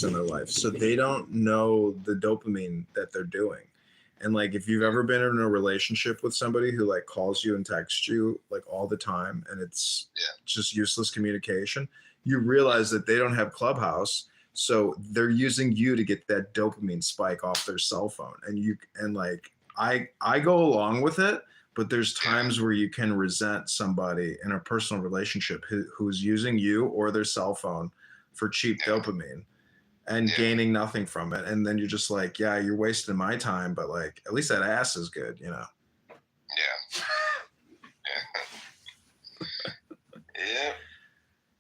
in their life, so they don't know the dopamine that they're doing. And like, if you've ever been in a relationship with somebody who like calls you and texts you like all the time, and it's Yeah. just useless communication, you realize that they don't have Clubhouse, so they're using you to get that dopamine spike off their cell phone. And like, I go along with it, but there's times where you can resent somebody in a personal relationship who's using you or their cell phone for cheap Yeah. dopamine and Yeah. gaining nothing from it. And then you're just like, yeah, you're wasting my time, but like, at least that ass is good, you know? Yeah. Yeah.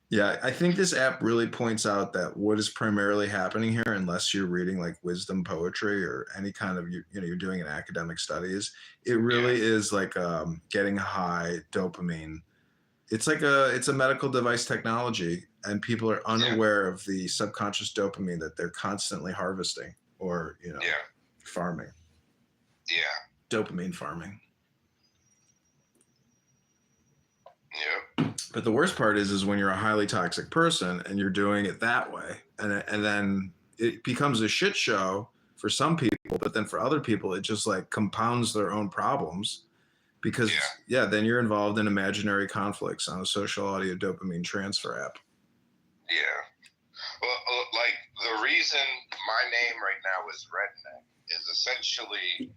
Yeah, I think this app really points out that what is primarily happening here, unless you're reading like wisdom poetry or any kind of, you know, you're doing an academic studies, it really is like getting high dopamine. It's like it's a medical device technology, and people are unaware of the subconscious dopamine that they're constantly harvesting or, you know, farming. Yeah. Dopamine farming. Yep. But the worst part is when you're a highly toxic person and you're doing it that way, and then it becomes a shit show for some people, but then for other people, it just like compounds their own problems because then you're involved in imaginary conflicts on a social audio dopamine transfer app. Yeah. Well, like the reason my name right now is Redneck is essentially,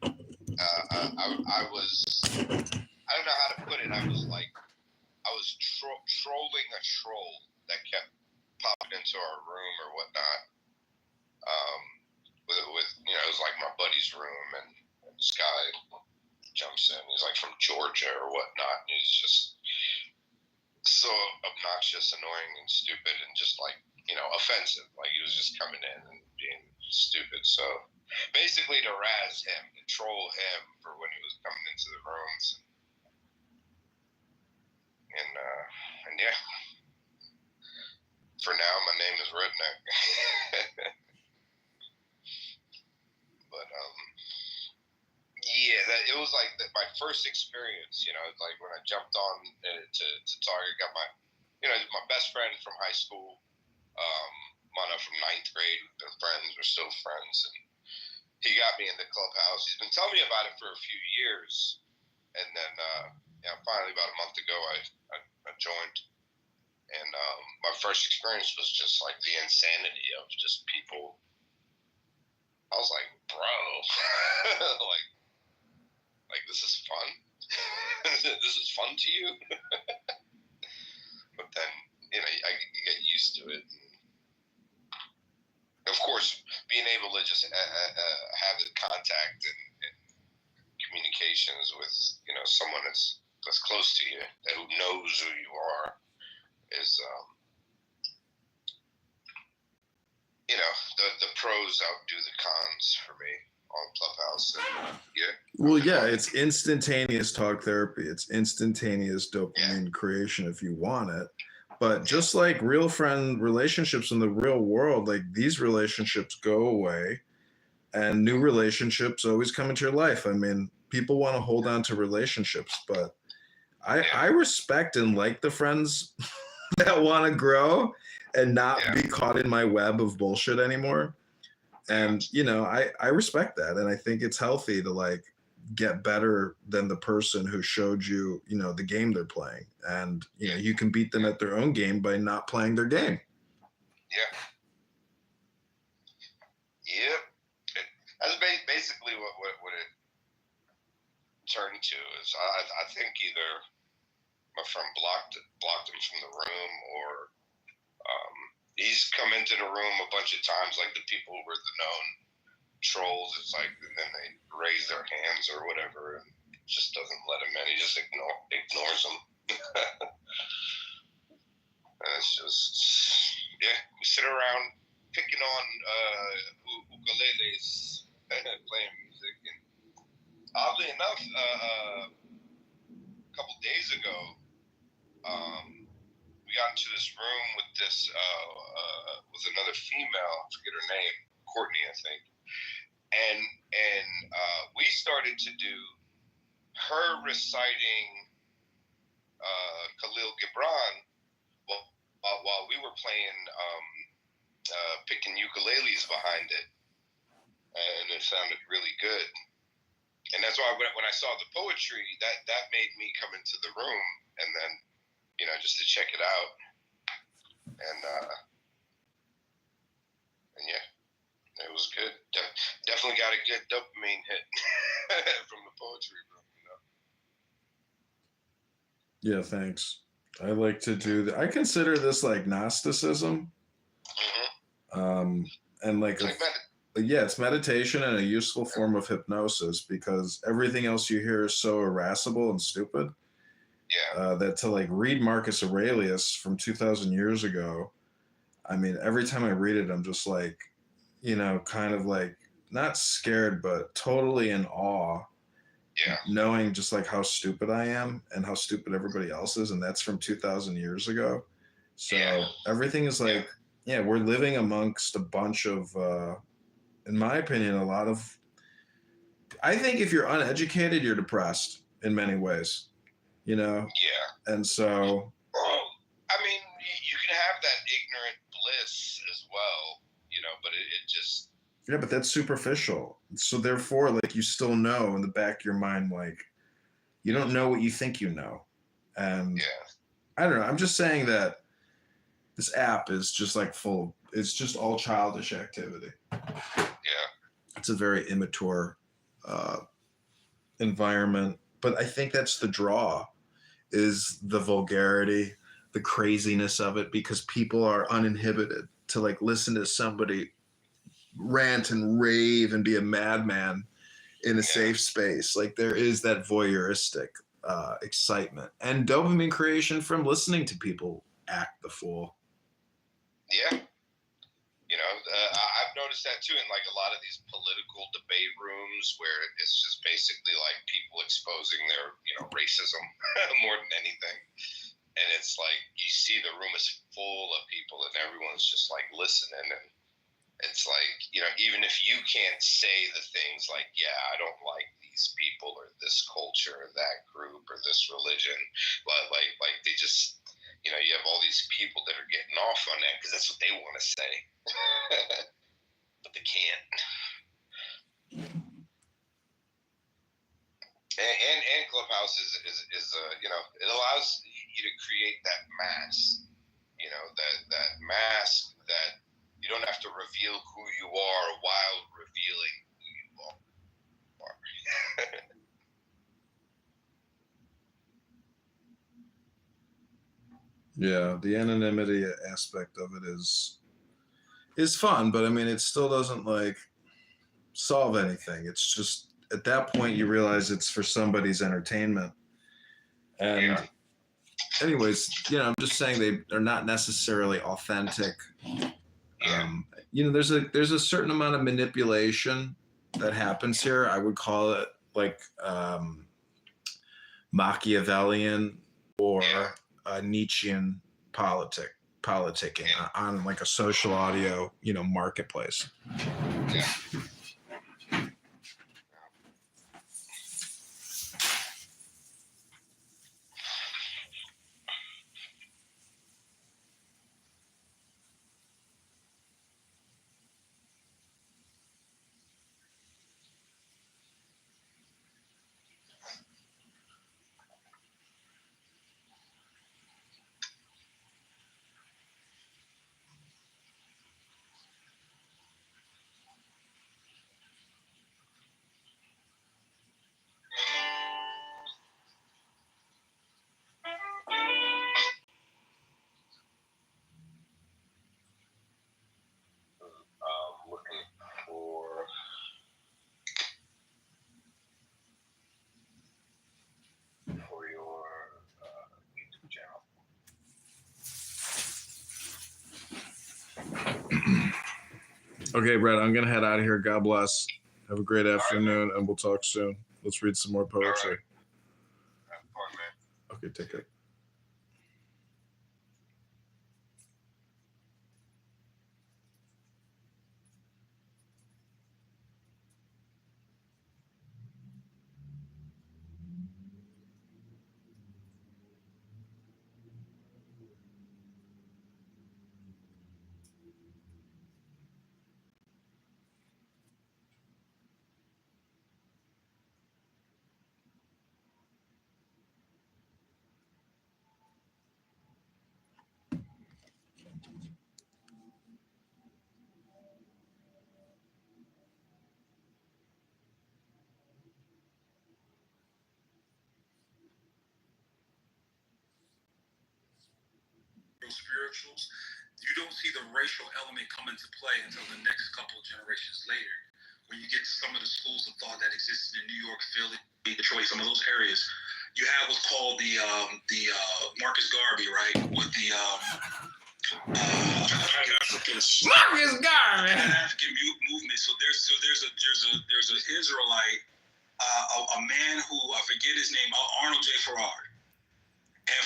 I was, I don't know how to put it. I was trolling a troll that kept popping into our room or whatnot. With you know, it was like my buddy's room, and this guy jumps in. He's like from Georgia or whatnot. And he's just so obnoxious, annoying, and stupid, and just like, you know, offensive. Like he was just coming in and being stupid. So basically, to razz him, to troll him for when he was coming into the rooms, and yeah. For now, my name is Redneck. But yeah, it was like my first experience. You know, like when I jumped on to Target, got my, you know, my best friend from high school, Mana from 9th grade. We've been friends. We're still friends, and he got me in the Clubhouse. He's been telling me about it for a few years, and then finally about a month ago, I joined. And my first experience was just like the insanity of just people. I was like, bro, like this is fun. This is fun to you. But then, you know, you get used to it. And of course, being able to just have the contact and communications with, you know, someone that's close to you, who knows who you are, is you know, the pros outdo the cons for me on Clubhouse. And, well, yeah, it's instantaneous talk therapy. It's instantaneous dopamine creation if you want it. But just like real friend relationships in the real world, like these relationships go away and new relationships always come into your life. I mean, people want to hold on to relationships, but I respect and like the friends that want to grow and not be caught in my web of bullshit anymore. And, you know, I respect that. And I think it's healthy to like get better than the person who showed you, you know, the game they're playing. And, you know, you can beat them at their own game by not playing their game. Yeah. Yep. That's basically what it turned to. Is I think either my friend blocked him from the room, or he's come into the room a bunch of times, like the people who were the known trolls. It's like, and then they raise their hands or whatever, and just doesn't let him in. He just ignores them. And it's just, we sit around picking on ukuleles, playing music. And oddly enough, a couple days ago, we got into this room with with another female. I forget her name, Courtney, I think. And we started to do her reciting Khalil Gibran while we were playing picking ukuleles behind it, and it sounded really good. And that's why when I saw the poetry, that made me come into the room, and then just to check it out, and yeah, it was good. Definitely got a good dopamine hit from the poetry room. Yeah, thanks. I like to do that. I consider this like Gnosticism. Mm-hmm. And like yeah, it's meditation and a useful form of hypnosis because everything else you hear is so irascible and stupid. Yeah. That to like read Marcus Aurelius from 2,000 years ago, I mean, every time I read it, I'm just like, kind of like not scared, but totally in awe. Yeah. Knowing just like how stupid I am and how stupid everybody else is, and that's from 2,000 years ago. So everything is like, we're living amongst a bunch of, in my opinion, a lot of. I think if you're uneducated, you're depressed in many ways, Yeah. And so. I mean, you can have that ignorant bliss as well, but it just. Yeah, but that's superficial. So therefore, like you still know in the back of your mind, like you don't know what you think you know. And I don't know. I'm just saying that this app is just like full. It's just all childish activity. Yeah. It's a very immature environment, but I think that's the draw, is the vulgarity, the craziness of it, because people are uninhibited to like listen to somebody rant and rave and be a madman in a safe space. Like there is that voyeuristic excitement and dopamine creation from listening to people act the fool. Yeah. I've noticed that too in like a lot of these political debate rooms where it's just basically like people exposing their, racism more than anything. And it's like you see the room is full of people and everyone's just like listening. And it's like, even if you can't say the things like, yeah, I don't like these people or this culture or that group or this religion, but like they just, you have all these people that are getting off on that because that's what they want to say. But they can't. And Clubhouse is it allows you to create that mask, that mask that you don't have to reveal who you are while revealing who you are. Yeah, the anonymity aspect of it is fun, but I mean, it still doesn't like solve anything. It's just at that point you realize it's for somebody's entertainment. And anyways, I'm just saying they're not necessarily authentic. There's a certain amount of manipulation that happens here. I would call it like Machiavellian or Nietzschean politicking on like a social audio, marketplace. Yeah. Looking for your YouTube channel. Okay, Brett, I'm gonna head out of here. God bless. Have a great afternoon, and we'll talk soon. Let's read some more poetry. Have fun, man. Okay, take it. Spirituals, you don't see the racial element come into play until the next couple of generations later. When you get to some of the schools of thought that existed in New York, Philly, Detroit, some of those areas, you have what's called the Marcus Garvey, right? With the Marcus Garvey. African movement. So there's an Israelite, a man who I forget his name, Arnold J. Farrar. And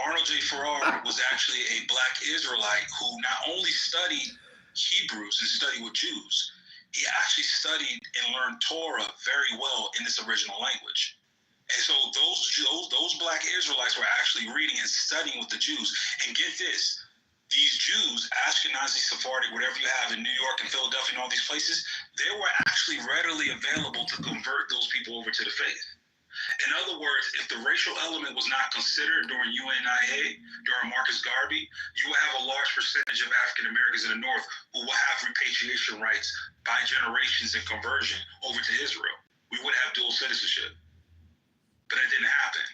Arnold J. Farrar was actually a black Israelite who not only studied Hebrews and studied with Jews, he actually studied and learned Torah very well in its original language. And so those black Israelites were actually reading and studying with the Jews. And get this, these Jews, Ashkenazi, Sephardic, whatever you have in New York and Philadelphia and all these places, they were actually readily available to convert those people over to the faith. In other words, if the racial element was not considered during UNIA, during Marcus Garvey, you will have a large percentage of African Americans in the North who will have repatriation rights by generations and conversion over to Israel. We would have dual citizenship. But it didn't happen.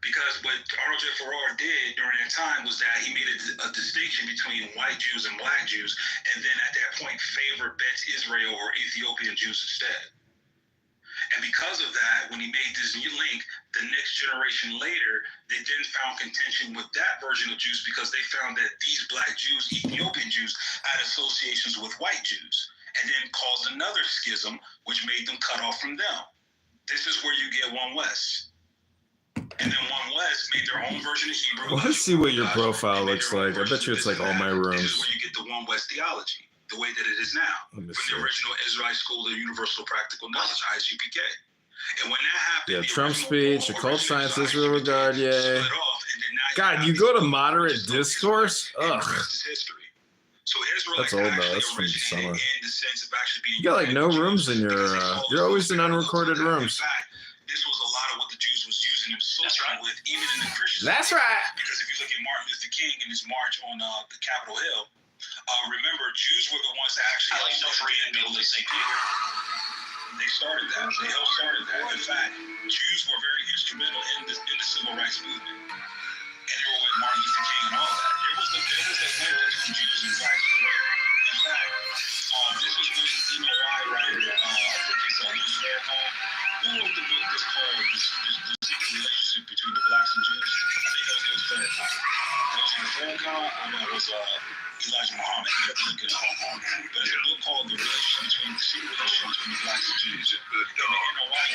Because what Arnold J. Farrar did during that time was that he made a distinction between white Jews and black Jews, and then at that point favored Bet Israel or Ethiopian Jews instead. And because of that, when he made this link, the next generation later, they then found contention with that version of Jews because they found that these black Jews, Ethiopian Jews, had associations with white Jews, and then caused another schism, which made them cut off from them. This is where you get One West. And then One West made their own version of Hebrew. Let's see what your profile looks like. I bet you it's like all my rooms. This is where you get the One West theology, the way that it is now, from the original Israelite School of Universal Practical Knowledge, ISUPK. And when that happened, yeah, Trump speech, occult science, Israel regard, yeah. God, you go to moderate discourse? Ugh. So that's old though. That's from the summer. You got like no rooms in your. You're always in unrecorded rooms. This was a lot of what the Jews was using themselves with, even in the Christian. That's right. Because if you look at Martin Luther King and his march on the Capitol Hill, remember Jews were the ones that actually helped free and build St. Peter. They started that. They helped started that. In fact, Jews were very instrumental in the civil rights movement. And they were with Martin Luther King and all that. There was a link between Jews and blacks. In fact, this is when, you know why, right? I think it's Louis Farrakhan. Who wrote the book that's called The Secret Relationship Between the Blacks and Jews? I think that was Louis Farrakhan. Louis Farrakhan, I know it was Elijah Muhammad. You have to look it up. But it's a book called The Secret Relationship Between the Blacks and Jews. And the NOI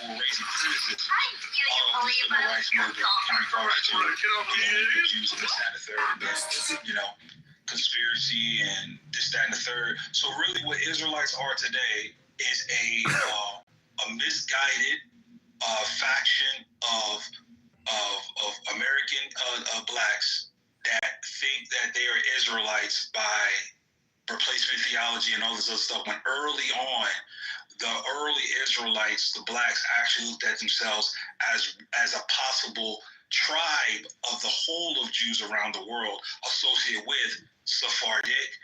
were raising criticism of the civil rights movement in regards to the Jews and this, that, and the third. You know, conspiracy and this, that, and the third. So really what Israelites are today is a misguided faction of American blacks that think that they are Israelites by replacement theology and all this other stuff, when early on, the early Israelites, the blacks, actually looked at themselves as a possible tribe of the whole of Jews around the world, associated with Sephardic,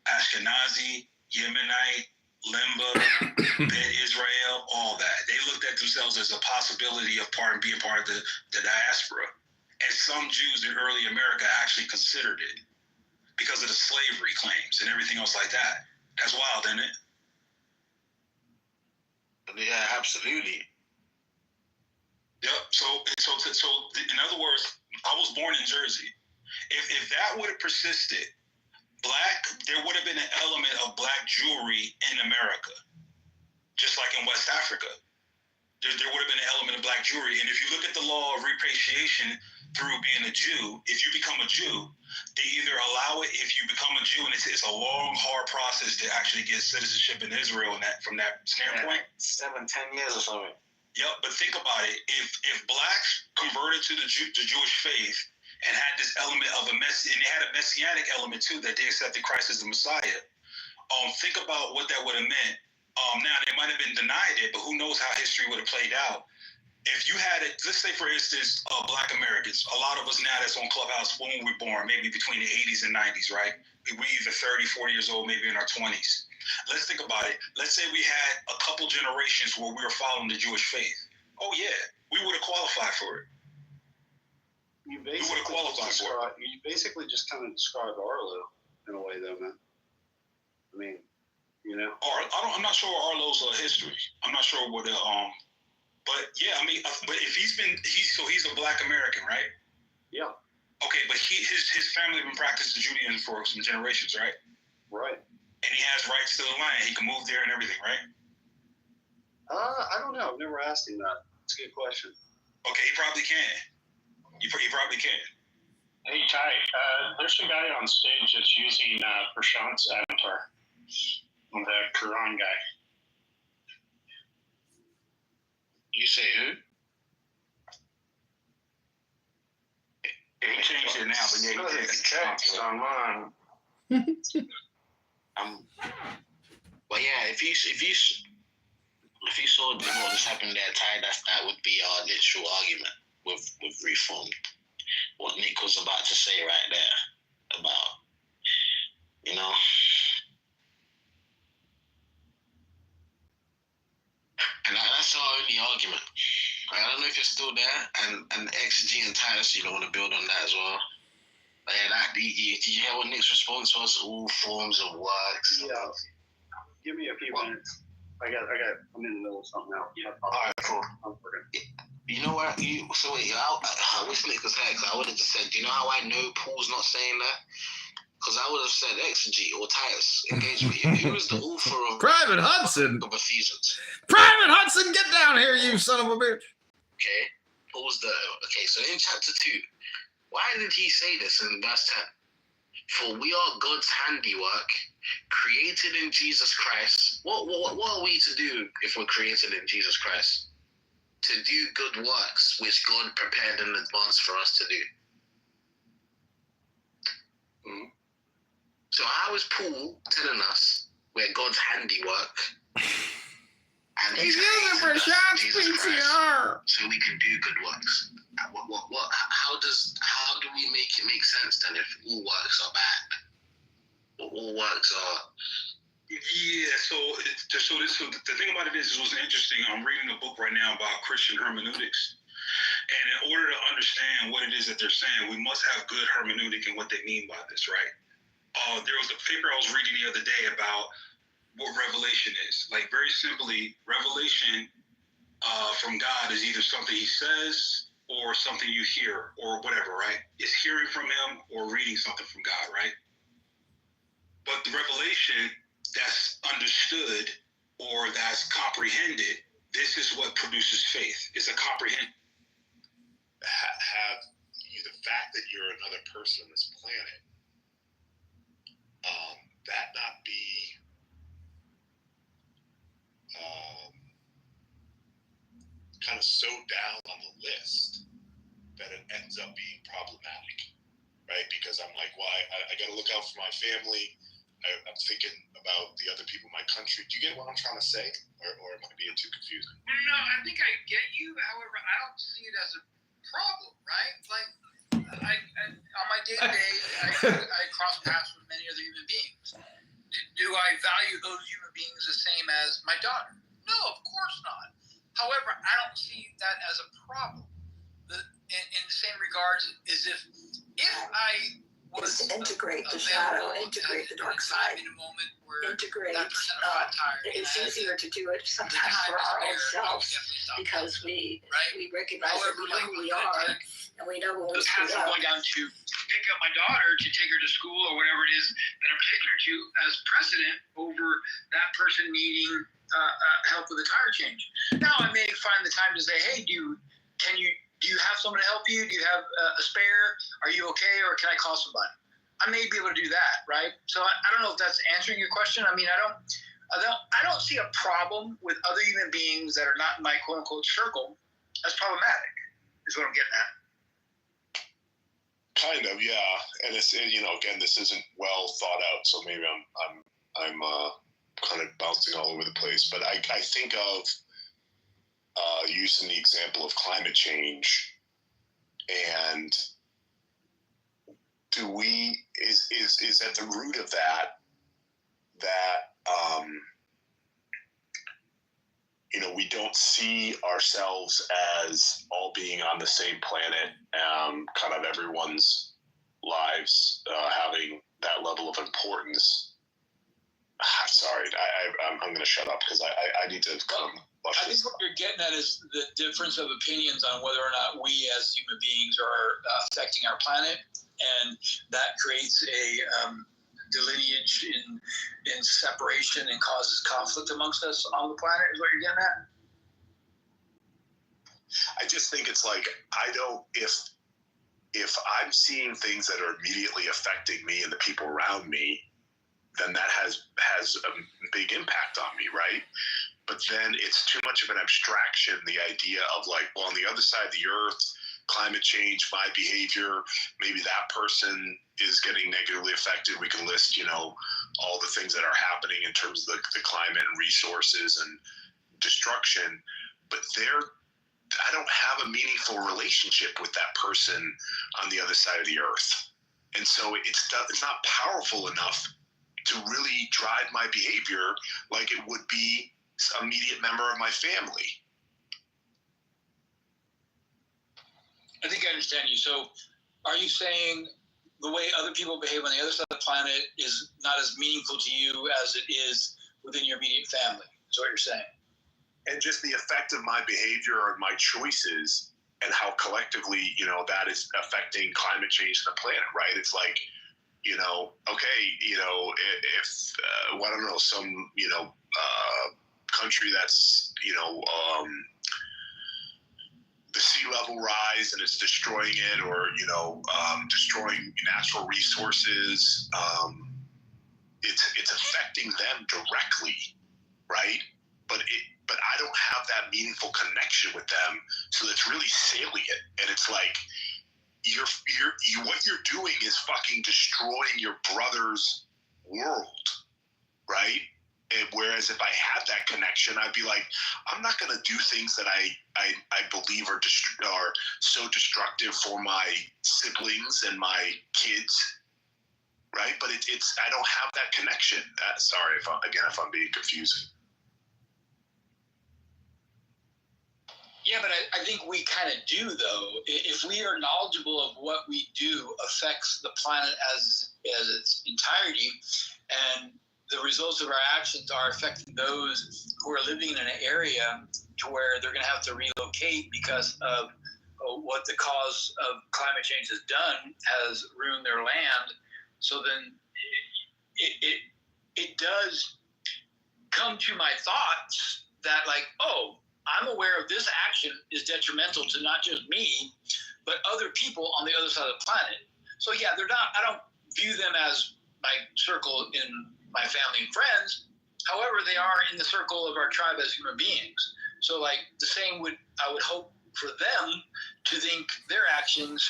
Ashkenazi, Yemenite, Limba, Bet Israel, all that. They looked at themselves as a possibility of being part of the diaspora. And some Jews in early America actually considered it because of the slavery claims and everything else like that. That's wild, isn't it? Yeah, absolutely. Yep. So in other words, I was born in Jersey. If that would have persisted, there would have been an element of black Jewry in America, just like in West Africa. There would have been an element of black Jewry. And if you look at the law of repatriation through being a Jew, if you become a Jew, they either allow it if you become a Jew, and it's a long, hard process to actually get citizenship in Israel from that standpoint. 7-10 years or something. Yep, but think about it. If blacks converted to the Jewish faith and had this element of and they had a messianic element too, that they accepted Christ as the Messiah, think about what that would have meant. Now, they might have been denied it, but who knows how history would have played out. if you had it, let's say for instance, Black Americans, a lot of us now that's on Clubhouse when we were born, maybe between the 80s and 90s, right? We either 30, 40 years old, maybe in our 20s. Let's think about it. Let's say we had a couple generations where we were following the Jewish faith. Oh yeah, we would have qualified for it. You basically just kind of described Arlo in a way, though, man. I mean, you know. I'm not sure Arlo's history. I'm not sure what but yeah, I mean, but if he's a Black American, right? Yeah. Okay, but his family been practicing Judaism for some generations, right? Right. And he has rights to the land. He can move there and everything, right? I don't know. I've never asked him that. It's a good question. Okay, he probably can. He probably can. Hey, Ty, there's a guy on stage that's using Prashant's avatar, the Quran guy. You say who? He changed it now, but yeah, he text online. But yeah, if you saw what just happened there, Ty, that would be our literal argument with Reformed. What Nick was about to say right there about, you know. And that's our only argument. I don't know if you're still there, and XG and Titus, you don't want to build on that as well. But yeah, did you hear what Nick's response was? All forms of works. Yeah. Give me a few minutes. I'm in the middle of something now. Yeah. All right, cool. You know what? I wish Nick was there, because I would have just said, do you know how I know Paul's not saying that? Because I would have said Exegy or Titus, engage with you. Who was the author of Private Hudson? Of Ephesians? Private Hudson, get down here, you son of a bitch. Okay. So in chapter 2, why did he say this in verse 10? For we are God's handiwork, created in Jesus Christ. What are we to do if we're created in Jesus Christ? To do good works which God prepared in advance for us to do. Mm-hmm. So how is Paul telling us we're God's handiwork? And he's using Prashant's PCR so we can do good works. How do we make it make sense then if all works are bad? Or all works are... Yeah, so the thing about it is, it was interesting. I'm reading a book right now about Christian hermeneutics. And in order to understand what it is that they're saying, we must have good hermeneutic and what they mean by this, right? There was a paper I was reading the other day about what revelation is. Like, very simply, revelation from God is either something he says or something you hear or whatever, right? It's hearing from him or reading something from God, right? But the revelation that's understood or that's comprehended, this is what produces faith. It's a comprehend. Have you the fact that you're another person on this planet, that not be kind of so down on the list that it ends up being problematic, right? Because I'm like, well, I got to look out for my family. I'm thinking about the other people in my country. Do you get what I'm trying to say? Or am I being too confusing? No, I think I get you. However, I don't see it as a problem, right? Like, on my day-to-day, I cross paths with many other human beings. Do I value those human beings the same as my daughter? No, of course not. However, I don't see that as a problem. In the same regards as if I was to integrate the shadow, integrate the dark side, in a moment where integrate. that person got tired. It's easier to do it sometimes for our own selves because we recognize that we know who we are and we know when we screw I'm up. going down to pick up my daughter to take her to school or whatever it is that I'm taking her to as precedent over that person needing help with a tire change. Now I may find the time to say, hey, do you have someone to help you? Do you have a spare? Are you okay? Or can I call somebody? I may be able to do that, right? So I don't know if that's answering your question. I mean, I don't see a problem with other human beings that are not in my quote unquote circle as problematic, is what I'm getting at. Kind of, yeah. And it's, again, this isn't well thought out, so maybe I'm kind of bouncing all over the place. But I think of using the example of climate change, and is at the root of that we don't see ourselves as all being on the same planet, kind of everyone's lives having that level of importance. Sorry, I'm going to shut up because I need to come. I think what you're getting at is the difference of opinions on whether or not we as human beings are affecting our planet, and that creates a delineage in separation and causes conflict amongst us on the planet, is what you're getting at? I just think it's like, if I'm seeing things that are immediately affecting me and the people around me, then that has a big impact on me, right? But then it's too much of an abstraction, the idea of like, well, on the other side of the earth, climate change, my behavior, maybe that person is getting negatively affected. We can list, all the things that are happening in terms of the climate and resources and destruction, but I don't have a meaningful relationship with that person on the other side of the earth. And so it's not powerful enough to really drive my behavior like it would be an immediate member of my family. I think I understand you. So are you saying the way other people behave on the other side of the planet is not as meaningful to you as it is within your immediate family? Is what you're saying? And just the effect of my behavior or my choices and how collectively, that is affecting climate change and the planet, right? It's like, okay, if, I don't know, some, country that's, the sea level rise and it's destroying it, or, destroying natural resources, it's affecting them directly, right? But I don't have that meaningful connection with them, so it's really salient. And it's like what you're doing is fucking destroying your brother's world, right? And whereas if I had that connection, I'd be like, I'm not going to do things that I believe are so destructive for my siblings and my kids, right? But it's I don't have that connection. Sorry if I'm being confusing. Yeah, but I think we kind of do, though. If we are knowledgeable of what we do affects the planet as its entirety, and the results of our actions are affecting those who are living in an area to where they're going to have to relocate because of what the cause of climate change has done, has ruined their land. So then it does come to my thoughts that like, oh, I'm aware of this action is detrimental to not just me, but other people on the other side of the planet. So yeah, I don't view them as my circle in my family and friends. However, they are in the circle of our tribe as human beings. So like the same I would hope for them to think their actions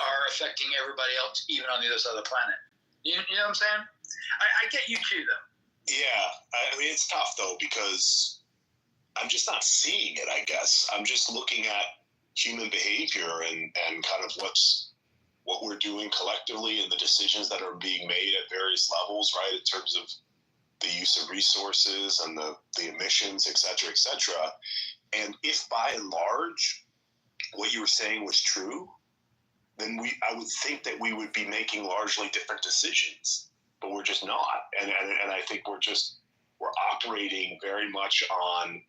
are affecting everybody else, even on the other side of the planet. You know what I'm saying? I get you too, though. Yeah, I mean, it's tough though, because I'm just not seeing it, I guess. I'm just looking at human behavior and kind of what we're doing collectively and the decisions that are being made at various levels, right, in terms of the use of resources and the emissions, et cetera, et cetera. And if by and large what you were saying was true, then I would think that we would be making largely different decisions, but we're just not. And I think we're operating very much on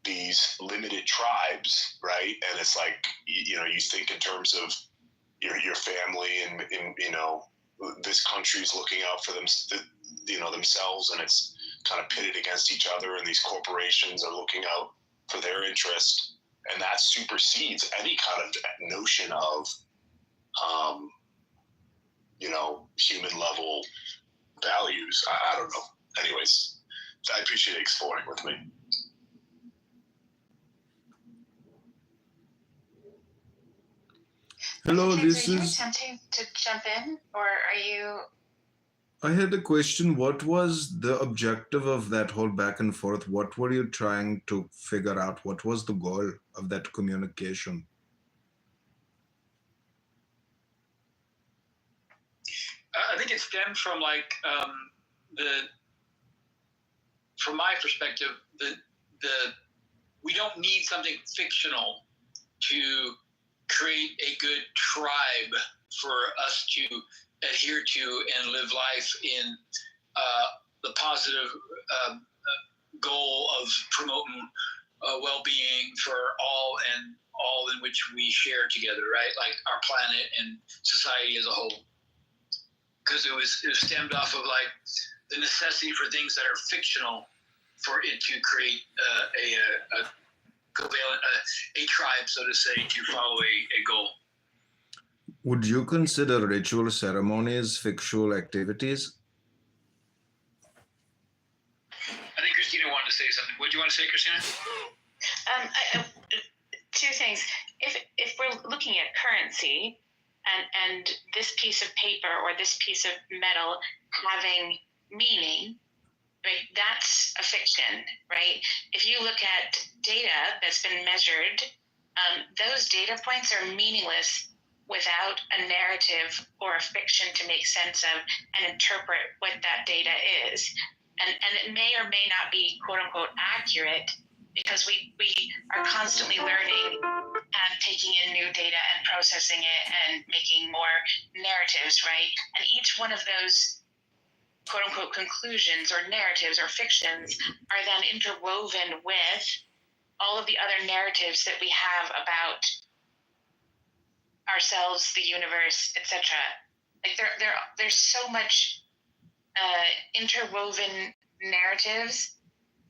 these limited tribes, right? And it's like, you think in terms of your family and this country's looking out for them, themselves, and it's kind of pitted against each other, and these corporations are looking out for their interest, and that supersedes any kind of notion of human level values. I don't know. Anyways, I appreciate exploring with me. Hello, James, this are you is... attempting to jump in, or are you I had a question. What was the objective of that whole back and forth? What were you trying to figure out? What was the goal of that communication? I think it stemmed from like from my perspective, we don't need something fictional to create a good tribe for us to adhere to and live life in the positive goal of promoting well-being for all and all in which we share together, right? Like our planet and society as a whole. Because it was stemmed off of like the necessity for things that are fictional for it to create a tribe, so to say, to follow a goal. Would you consider ritual ceremonies fictional activities? I think Christina wanted to say something. What do you want to say, Christina? Two things. If we're looking at currency and this piece of paper or this piece of metal having meaning, right, that's a fiction, right? If you look at data that's been measured, those data points are meaningless without a narrative or a fiction to make sense of and interpret what that data is. And it may or may not be quote unquote accurate because we are constantly learning and taking in new data and processing it and making more narratives, right? And each one of those quote unquote conclusions or narratives or fictions are then interwoven with all of the other narratives that we have about ourselves, the universe, etc. Like there's so much interwoven narratives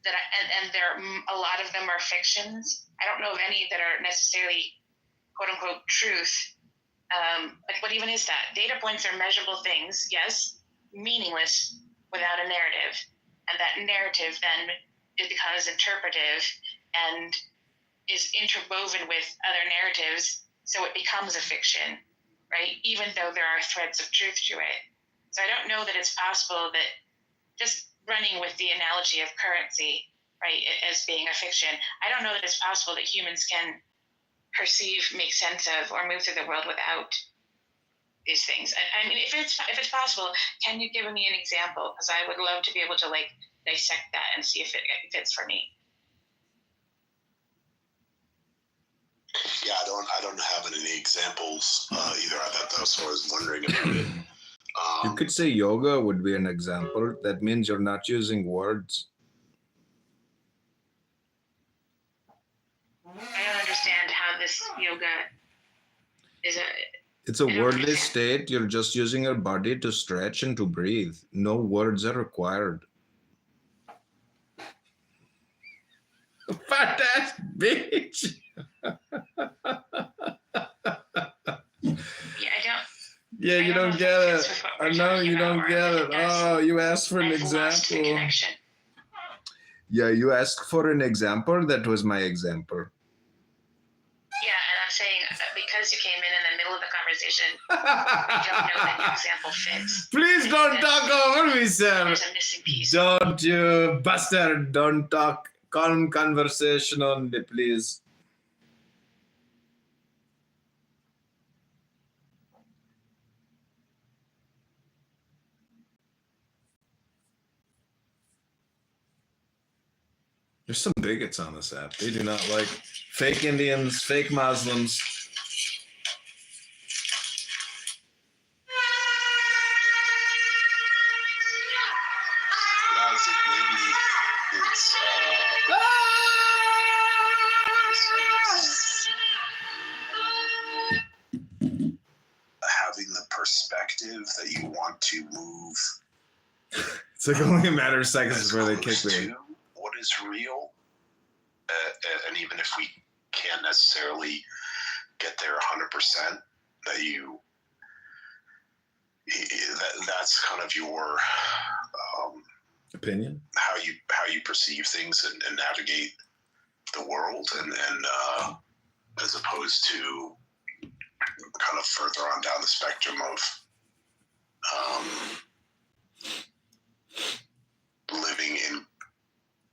that and there a lot of them are fictions. I don't know of any that are necessarily quote unquote truth. Like what even is that? Data points are measurable things, yes, meaningless without a narrative, and that narrative then it becomes interpretive and is interwoven with other narratives, so it becomes a fiction, right? Even though there are threads of truth to it. So I don't know that it's possible that just running with the analogy of currency, right, as being a fiction, I don't know that it's possible that humans can perceive, make sense of, or move through the world without these things. I mean, if it's possible, can you give me an example? Because I would love to be able to like dissect that and see if it fits for me. Yeah, I don't have any examples either. That's what I was wondering about it. You could say yoga would be an example. That means you're not using words. I don't understand how this yoga is It's a wordless state. You're just using your body to stretch and to breathe. No words are required. Fat ass bitch. Yeah, you don't get it. I know you don't get it. Oh, you asked for an example. Yeah, you asked for an example. That was my example. Yeah, and I'm saying because you came in the middle of the conversation, I don't know that your example fits. Please don't talk over me, sir. There's a missing piece. Don't you, bastard. Don't talk. Calm conversation only, please. There's some bigots on this app. They do not like fake Indians, fake Muslims. Yeah, I think maybe it's having the perspective that you want to move. It's like only a matter of seconds before they kick me. What is real, and even if we can't necessarily get there 100%, that's kind of your opinion, how you perceive things and navigate the world, and as opposed to kind of further on down the spectrum of living in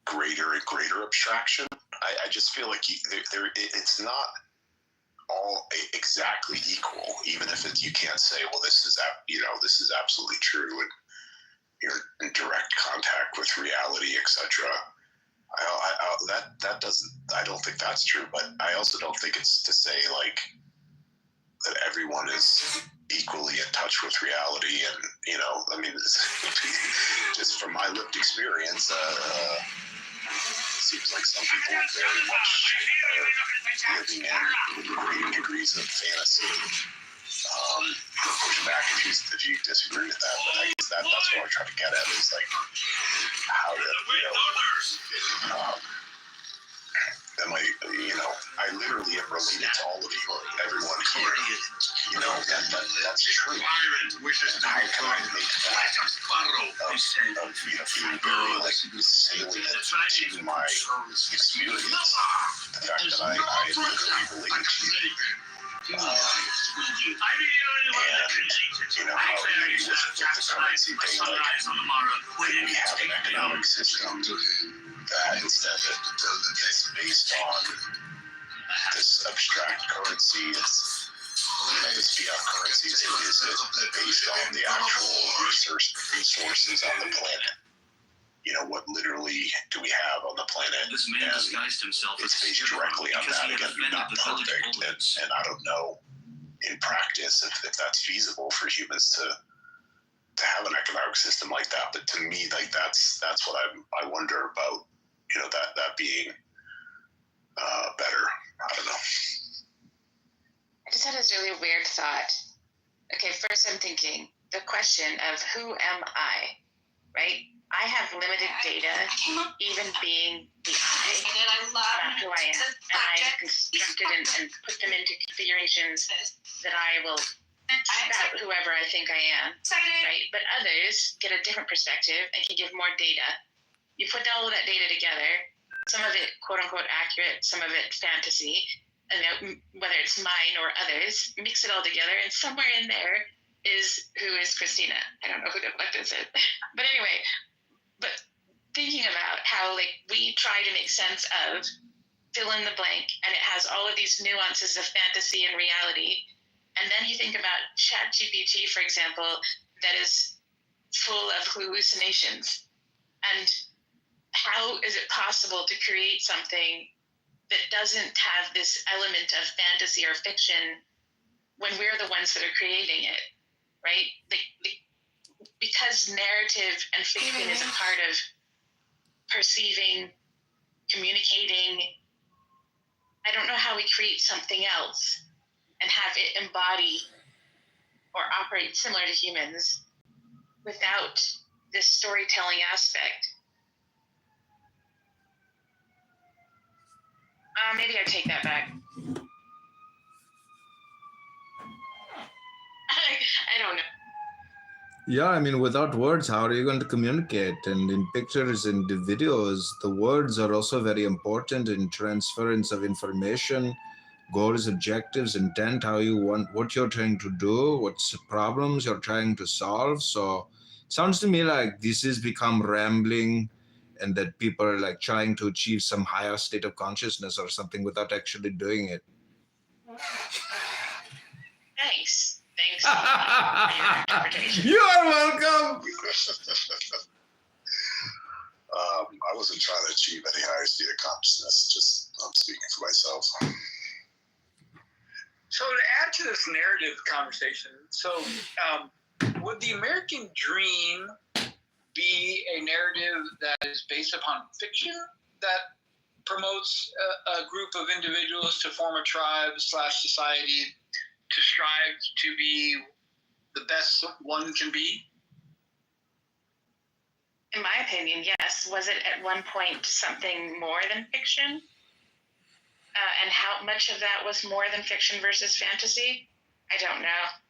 greater and greater abstraction. I just feel like it's not all exactly equal, even if you can't say, well, this is absolutely true, and you're in direct contact with reality, etc. I don't think that's true, but I also don't think it's to say like that everyone is equally in touch with reality. And I mean, just from my lived experience, it seems like some people very much are living in great degrees of fantasy. Push back if you disagree with that, but I guess that's what I'm trying to get at, is like how to, I literally am related to all of you, everyone here, that's true. And how can I make that of being very like salient to my experience, the fact that I literally relate to you. And how maybe with the currency thing, like we have an economic system that instead of it's based on this abstract currency, it's this fiat currency, is it based on the actual resources on the planet? What literally do we have on the planet? This man disguised himself. It's based directly on that. Again, not perfect, and I don't know in practice if that's feasible for humans to have an economic system like that. But to me, like that's what I wonder about. That being better. I don't know. I just had this really weird thought. Okay, first I'm thinking the question of who am I, right? I have limited data, even being the I, about who I am. And I have constructed and put them into configurations that I will spout whoever I think I am, right? But others get a different perspective and can give more data. You put all of that data together, some of it quote unquote accurate, some of it fantasy, and whether it's mine or others, mix it all together, and somewhere in there is who is Christina. I don't know who the fuck is it. But anyway, but thinking about how like we try to make sense of fill in the blank, and it has all of these nuances of fantasy and reality. And then you think about ChatGPT, for example, that is full of hallucinations. And how is it possible to create something that doesn't have this element of fantasy or fiction when we're the ones that are creating it, right? Because narrative and fiction is a part of perceiving, communicating. I don't know how we create something else and have it embody or operate similar to humans without this storytelling aspect. Maybe I take that back. I don't know. Yeah, I mean, without words, how are you going to communicate? And in pictures and the videos, the words are also very important in transference of information, goals, objectives, intent, how you want, what you're trying to do, what's the problems you're trying to solve. So it sounds to me like this has become rambling, and that people are like trying to achieve some higher state of consciousness or something without actually doing it. Thanks. You are welcome. I wasn't trying to achieve any higher state of consciousness, just I'm speaking for myself. So to add to this narrative conversation, would the American dream be a narrative that is based upon fiction that promotes a group of individuals to form a tribe / society to strive to be the best one can be? In my opinion, yes. Was it at one point something more than fiction? And how much of that was more than fiction versus fantasy? I don't know.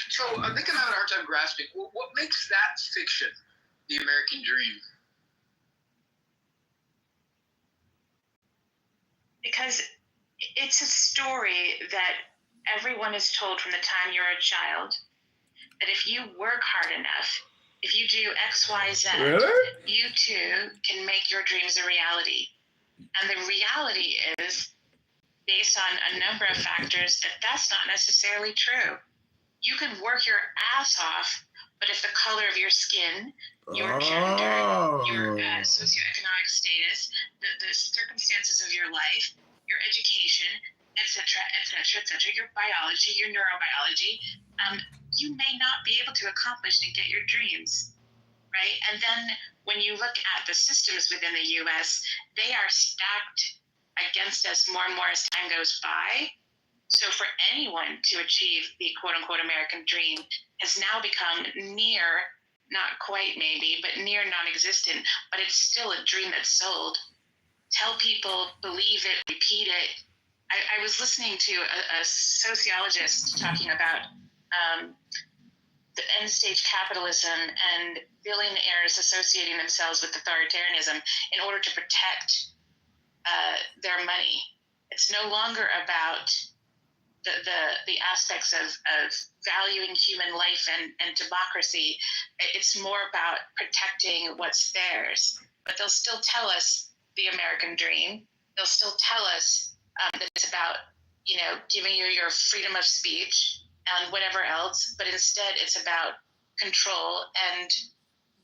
So I think I'm having a hard time grasping. What makes that fiction, the American dream? Because it's a story that everyone is told from the time you're a child that if you work hard enough, if you do X, Y, Z, you too can make your dreams a reality. And the reality is, based on a number of factors, that's not necessarily true. You can work your ass off, but if the color of your skin, your gender, your socioeconomic status, the circumstances of your life, your education, etc., your biology, your neurobiology, you may not be able to accomplish and get your dreams, right? And then when you look at the systems within the U.S., they are stacked against us more and more as time goes by. So for anyone to achieve the quote-unquote American dream has now become near, not quite maybe, but near non-existent, but it's still a dream that's sold. Tell people, believe it, repeat it. I was listening to a sociologist talking about the end stage capitalism and billionaires associating themselves with authoritarianism in order to protect their money. It's no longer about the aspects of valuing human life and democracy. It's more about protecting what's theirs. But they'll still tell us the American dream. They'll still tell us that it's about, giving you your freedom of speech and whatever else, but instead it's about control and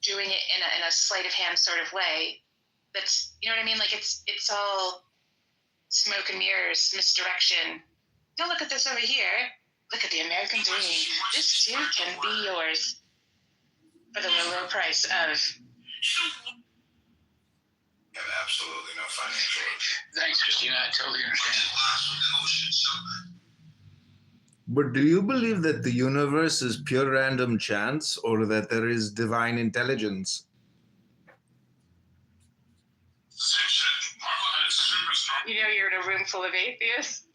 doing it in a sleight of hand sort of way. That's, you know what I mean? Like it's all smoke and mirrors, misdirection. Don't look at this over here. Look at the American dream. This too can be yours for the low price of. You have absolutely no financial. Thanks, Christina. I totally understand. But do you believe that the universe is pure random chance or that there is divine intelligence? You're in a room full of atheists.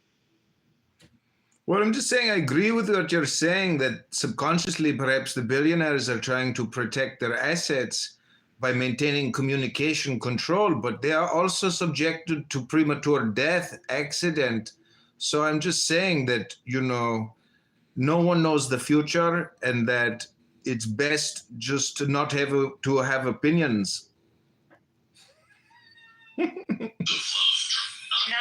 Well, I'm just saying I agree with what you're saying, that subconsciously perhaps the billionaires are trying to protect their assets by maintaining communication control, but they are also subjected to premature death, accident. So I'm just saying that, no one knows the future and that it's best just to not have opinions. Not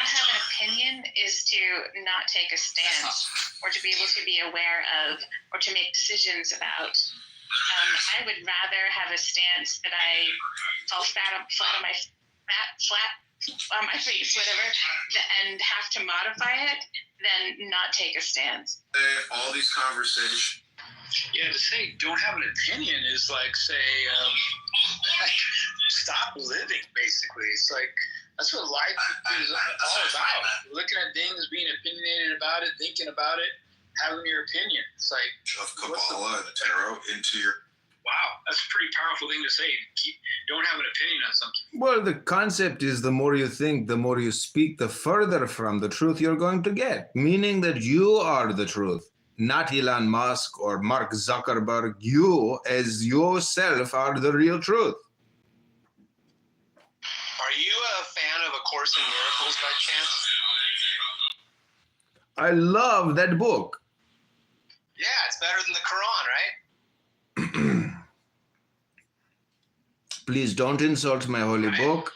have an opinion is to not take a stance or to be able to be aware of or to make decisions about. I would rather have a stance that I fall flat on my face, whatever, and have to modify it than not take a stance. All these conversations. Yeah, to say don't have an opinion is like say stop living. Basically, it's like that's what life is all about. Looking at things, being opinionated about it, thinking about it, having your opinion. It's like Shove Kabbalah and the tarot into your. Wow, that's a pretty powerful thing to say. Don't have an opinion on something. Well, the concept is the more you think, the more you speak, the further from the truth you're going to get. Meaning that you are the truth, not Elon Musk or Mark Zuckerberg. You, as yourself, are the real truth. Are you a fan of A Course in Miracles by chance? I love that book. Yeah, it's better than the Quran, right? Please don't insult my holy book.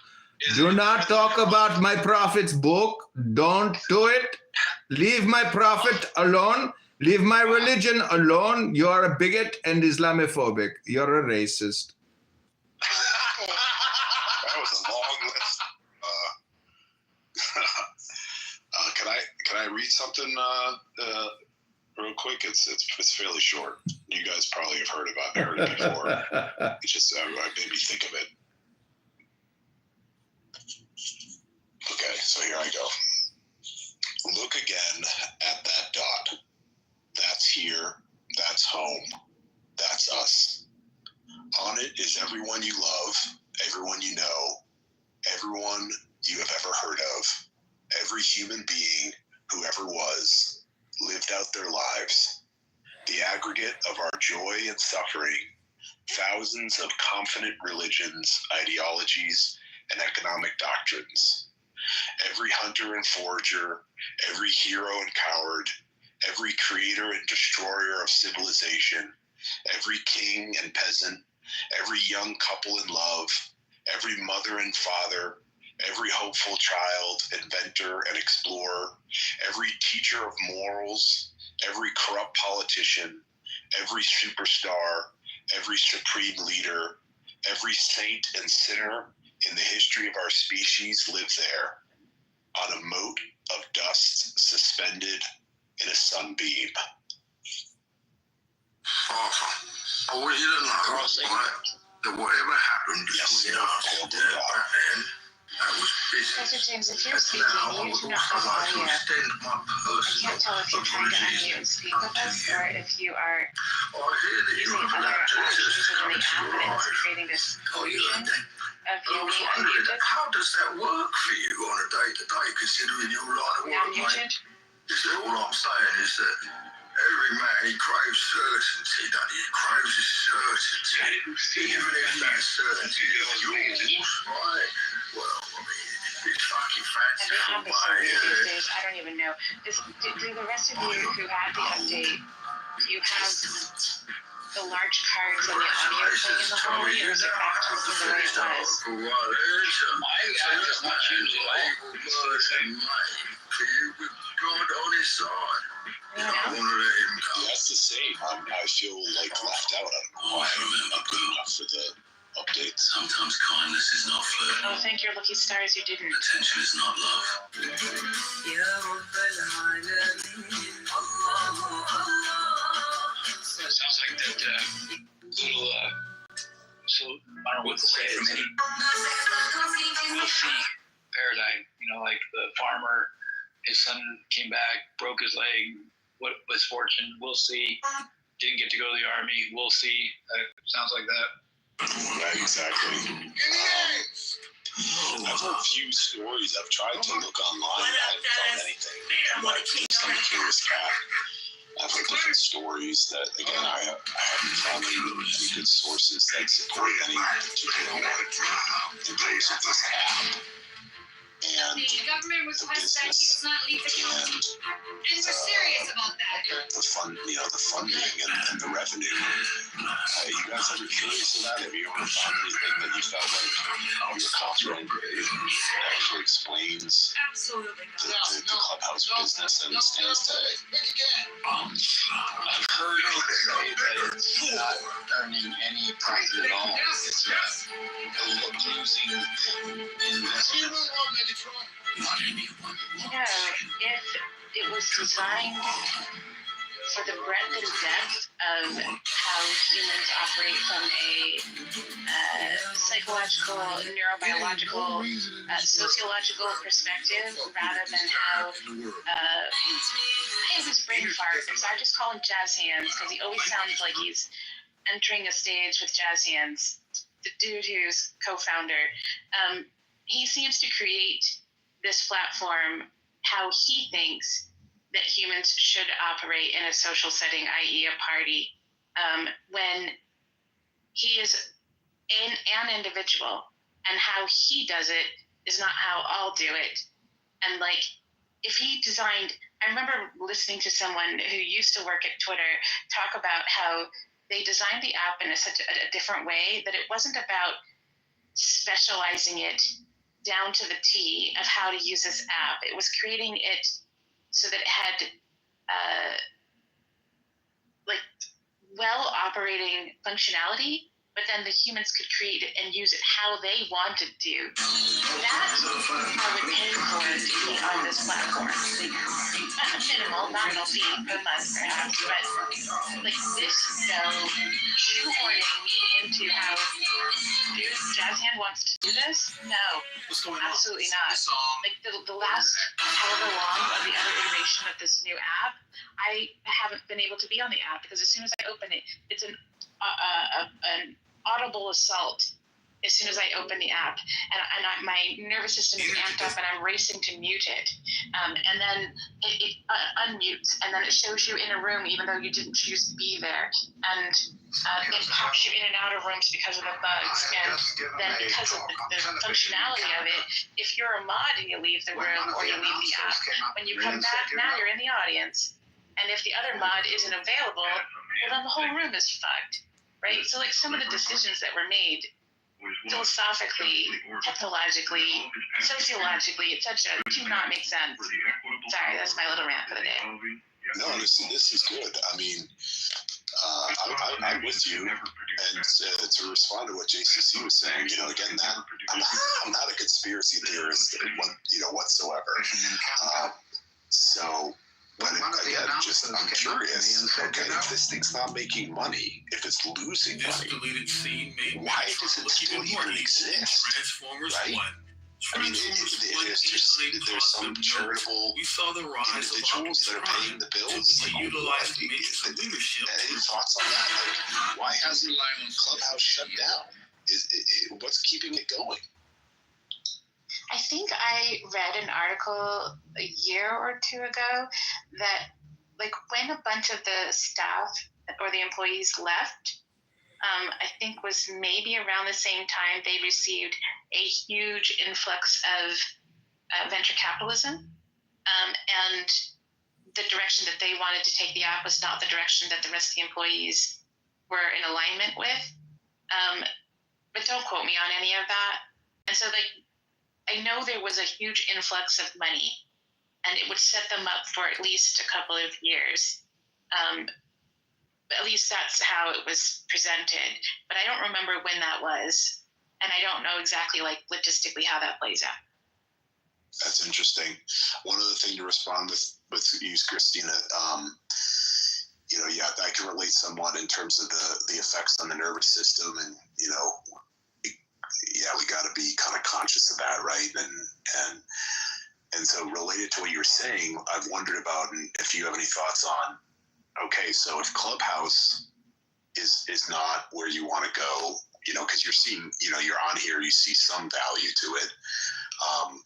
Do not talk about my prophet's book. Don't do it. Leave my prophet alone. Leave my religion alone. You are a bigot and Islamophobic. You're a racist. That was a long list. Can I read something real quick? It's fairly short. You guys probably have heard it before. It's just I made me think of it. Okay, so here I go. Look again at that dot. That's here. That's home. That's us. On it is everyone you love, everyone you know, everyone you have ever heard of, every human being who ever was, lived out their lives, the aggregate of our joy and suffering, thousands of confident religions, ideologies, and economic doctrines, every hunter and forager, every hero and coward, every creator and destroyer of civilization, every king and peasant, every young couple in love, every mother and father, every hopeful child, inventor and explorer, every teacher of morals, every corrupt politician, every superstar, every supreme leader, every saint and sinner in the history of our species live there, on a mote of dust suspended in a sunbeam. Awesome. I want you to know, right, that whatever happened between us and I was busy. Professor James, if you're speaking, you do not have audio. I can't tell if you're trying to unmute and speak with us or if you are using other features within the app and it's creating this illusion of you being unmuted. How does that work for you on a day-to-day, considering your line of work? Unmuted? All I'm saying is that every man, he craves certainty, doesn't he? He craves his certainty. Even if that certainty is yours, right? Well, I mean, it's fucking fancy. Every episode these days, I don't even know. Do the rest of you who had the update, you have the large cards and the audio playing in the hallway, or is it back to the way it was? My app is not changed at all. God on his side. Yeah. I want to let him go. That's the same. I feel like left out. I don't know why I'm not good enough for the updates. Sometimes kindness is not flirting. Oh, thank your lucky stars you didn't. Attention is not love. It sounds like that little, so I don't know what to say. We'll-see paradigm. You know, like the farmer, his son came back, broke his leg. What misfortune? We'll see. Didn't get to go to the army. We'll see. Sounds like that. Right, exactly. I've heard a few stories. I've tried to look online. I haven't found anything. It's kind of curious cat. I've heard different stories that, again, I haven't found any good sources that support any particular employees of this app. And the government requests that he does not leave the country, and we're serious about that. The funding and the revenue. You guys ever curious about it? Have you ever found anything that you felt like your confident actually explains the Clubhouse business and it stands today? I've heard people say that it's not earning any profit at all. It's losing investment. You know, if it was designed for the breadth and depth of how humans operate from a psychological, neurobiological, sociological perspective, rather than how it was brain fart. So I just call him Jazz Hands because he always sounds like he's entering a stage with Jazz Hands. The dude who's co-founder, he seems to create this platform how he thinks that humans should operate in a social setting, i.e. a party, when he is an individual, and how he does it is not how I'll do it. And like, if he designed, I remember listening to someone who used to work at Twitter talk about how they designed the app in such a different way that it wasn't about specializing it down to the T of how to use this app. It was creating it so that it had like well operating functionality, but then the humans could create it and use it how they wanted to. That I would pay for to be on this platform. Like, minimal, nominal fee per month perhaps, but like this though, shoehorning me into how Jazz Hand wants to do this? No, absolutely not. Like the last however long of the other iteration of this new app, I haven't been able to be on the app because as soon as I open it, it's an audible assault as soon as I open the app, and my nervous system is amped up and I'm racing to mute it, and then it unmutes, and then it shows you in a room even though you didn't choose to be there, and it pops you in and out of rooms because of the bugs, and then because of the functionality of it, if you're a mod and you leave the room or you leave the app, when you come back, now you're in the audience. And if the other mod isn't available, well, then the whole room is fucked, right? So like some of the decisions that were made philosophically, technologically, sociologically, etc., do not make sense. Sorry, that's my little rant for the day. No, this is good. I mean, I'm with you, and to respond to what JCC was saying, again, that I'm not a conspiracy theorist, whatsoever. But again, I'm curious. Okay, if this thing's not making money, if it's losing money, why does it still even exist? Right? I mean, there's some charitable individuals that are paying the bills. Any thoughts on that? Like, why hasn't Clubhouse shut down? What's keeping it going? I think I read an article a year or two ago that, like, when a bunch of the staff or the employees left, I think was maybe around the same time they received a huge influx of venture capitalism, and the direction that they wanted to take the app was not the direction that the rest of the employees were in alignment with. But don't quote me on any of that. And so, like, I know there was a huge influx of money, and it would set them up for at least a couple of years. At least that's how it was presented. But I don't remember when that was, and I don't know exactly, like, logistically how that plays out. That's interesting. One other thing to respond with you, Christina, I can relate somewhat in terms of the effects on the nervous system, and we got to be kind of conscious of that, right? And so related to what you were saying, I've wondered about, and if you have any thoughts on, okay, so if Clubhouse is not where you want to go, because you're seeing, you're on here, you see some value to it,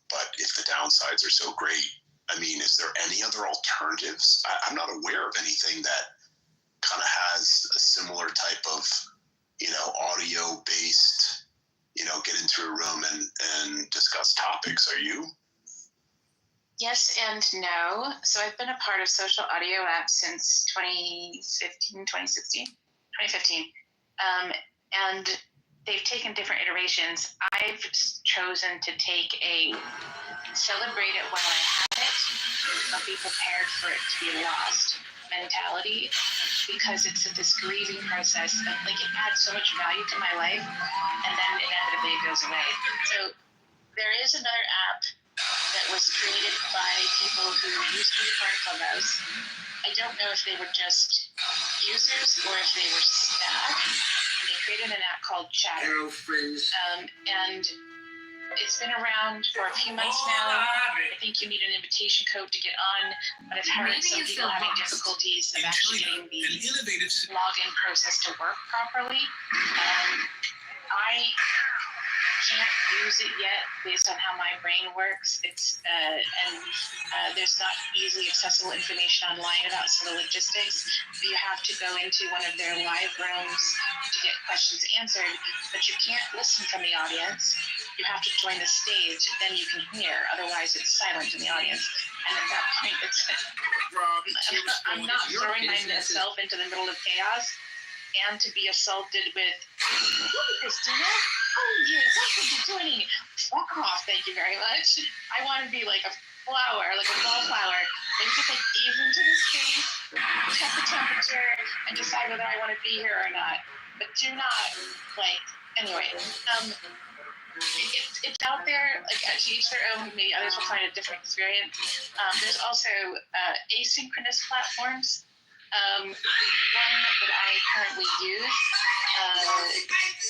but if the downsides are so great, I mean, is there any other alternatives? I'm not aware of anything that kind of has a similar type of, audio-based, get into a room and discuss topics. Are you? Yes and no. So I've been a part of social audio apps since 2015. And they've taken different iterations. I've chosen to take a celebrate it while I have it, but be prepared for it to be lost mentality, because it's this grieving process that, like, it adds so much value to my life, and then inevitably it goes away. So there is another app that was created by people who used to be a part of Clubhouse. I don't know if they were just users or if they were staff. And they created an app called Chatter. Hello, friends. And it's been around for a few months now. I think you need an invitation code to get on, but I've heard some people having difficulties of actually getting the login process to work properly. I can't use it yet based on how my brain works. It's there's not easily accessible information online about some of the logistics. But you have to go into one of their live rooms to get questions answered, but you can't listen from the audience. You have to join the stage, then you can hear. Otherwise, it's silent in the audience. And at that point, I'm not throwing myself into the middle of chaos and to be assaulted with, Christina, oh yes, I should be joining. Fuck off, thank you very much. I want to be like a flower, like a wallflower. They just like ease into the space, check the temperature, and decide whether I want to be here or not. But do not, anyway, it's out there, like, to each their own. Maybe others will find a different experience. There's also asynchronous platforms. One that I currently use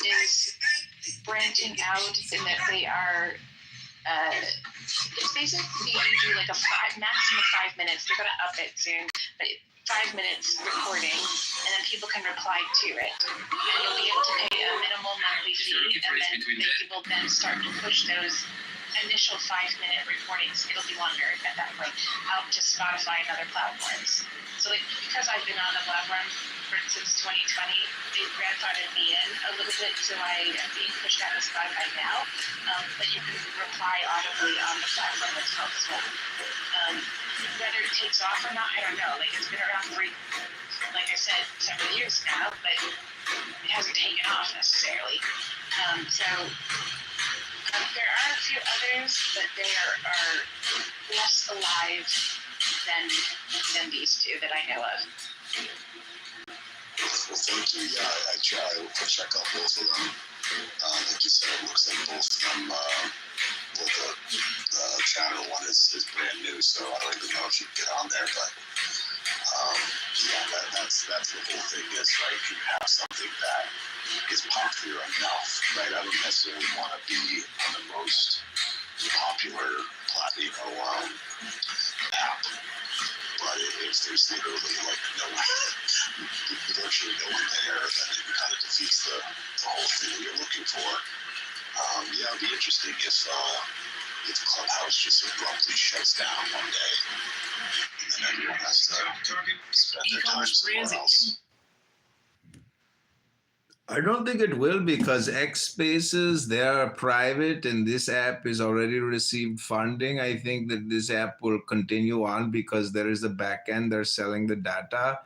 is branching out in that they are, it's basically you do like a maximum 5 minutes. They're going to up it soon, but 5 minutes recording, and then people can reply to it. And you'll be able to pay a minimal monthly fee, and then they will then start to push those initial 5-minute recordings. It'll be longer at that point, out to Spotify and other platforms. So, like, because I've been on the platform since 2020, they've grandfathered me in a little bit, so I am being pushed out to Spotify now. But you can reply audibly on the platform itself as well. whether it takes off or not, I don't know. Like, it's been around for, like I said, several years now, but it hasn't taken off necessarily. There are a few others, but they are less alive than these two that I know of. Well, thank you. Yeah, I try. We'll check out both of them. Like you said, it looks like both of them, well, the channel one is brand new, so I don't even know if you can get on there, but yeah, that's the whole thing is, right? You have something that is popular enough, right? I don't necessarily want to be on the most popular app, but if there's literally like virtually no one there, then it kind of defeats the whole thing that you're looking for. Yeah, it'd be interesting if Clubhouse just abruptly shuts down one day, and then everyone has to spend their time somewhere else. I don't think it will, because X Spaces, they are private and this app is already received funding. I think that this app will continue on because there is a back end. They're selling the data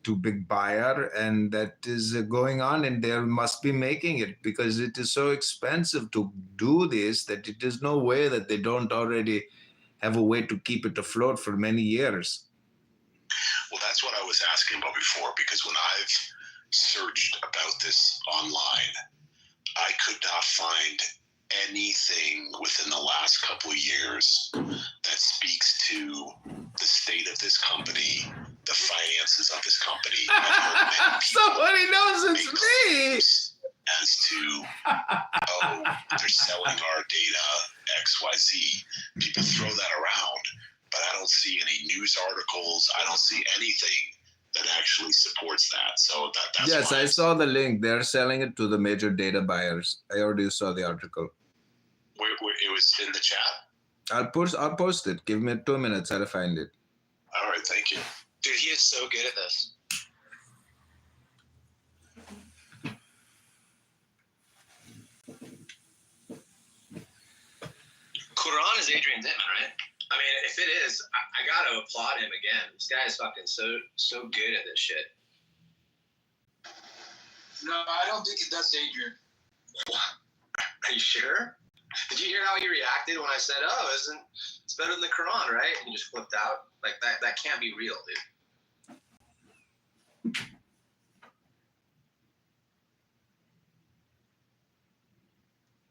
to big buyer, and that is going on, and they must be making it because it is so expensive to do this that it is no way that they don't already have a way to keep it afloat for many years. Well, that's what I was asking about before, because when I've searched about this online, I could not find anything within the last couple of years that speaks to the state of this company, the finances of this company. Somebody knows it's me. As to, oh, they're selling our data, XYZ. People throw that around, but I don't see any news articles. I don't see anything that actually supports that. So that's yes, why I saw the link. They're selling it to the major data buyers. I already saw the article. Where it was in the chat? I'll post it. Give me 2 minutes. I'll find it. All right, thank you. Dude, he is so good at this. Quran is Adrian Dittman, right? I mean, if it is, I gotta applaud him again. This guy is fucking so good at this shit. No, I don't think that's Adrian. Are you sure? Did you hear how he reacted when I said, "Oh, it's better than the Quran, right?" And he just flipped out. Like that can't be real, dude.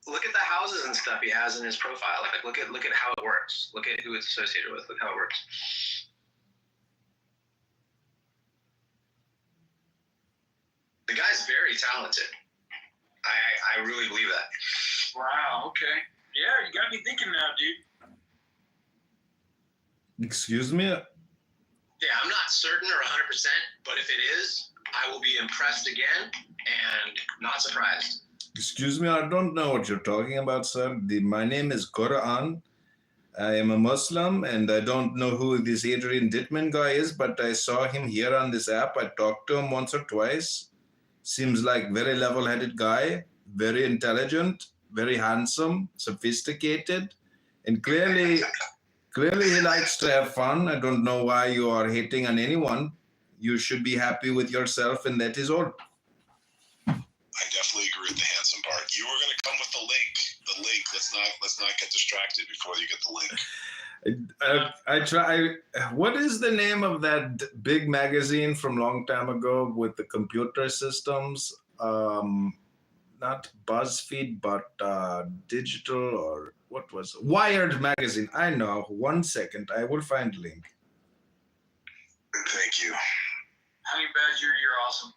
Look at the houses and stuff he has in his profile. Like look at how it works. Look at who it's associated with. Look how it works. The guy's very talented. I really believe that. Wow, okay. Yeah, you got me thinking now, dude. Excuse me? Yeah, I'm not certain or 100%, but if it is, I will be impressed again and not surprised. Excuse me, I don't know what you're talking about, sir. My name is Quran. I am a Muslim, and I don't know who this Adrian Dittman guy is, but I saw him here on this app. I talked to him once or twice. Seems like very level-headed guy, very intelligent, very handsome, sophisticated, and clearly he likes to have fun. I don't know why you are hating on anyone. You should be happy with yourself, and that is all. I definitely agree with the handsome part. You were going to come with the link. The link. Let's not get distracted before you get the link. I try. What is the name of that big magazine from long time ago with the computer systems? Not BuzzFeed, but digital, or what was it? Wired magazine. I know. 1 second. I will find link. Thank you. Honey Badger, you're awesome.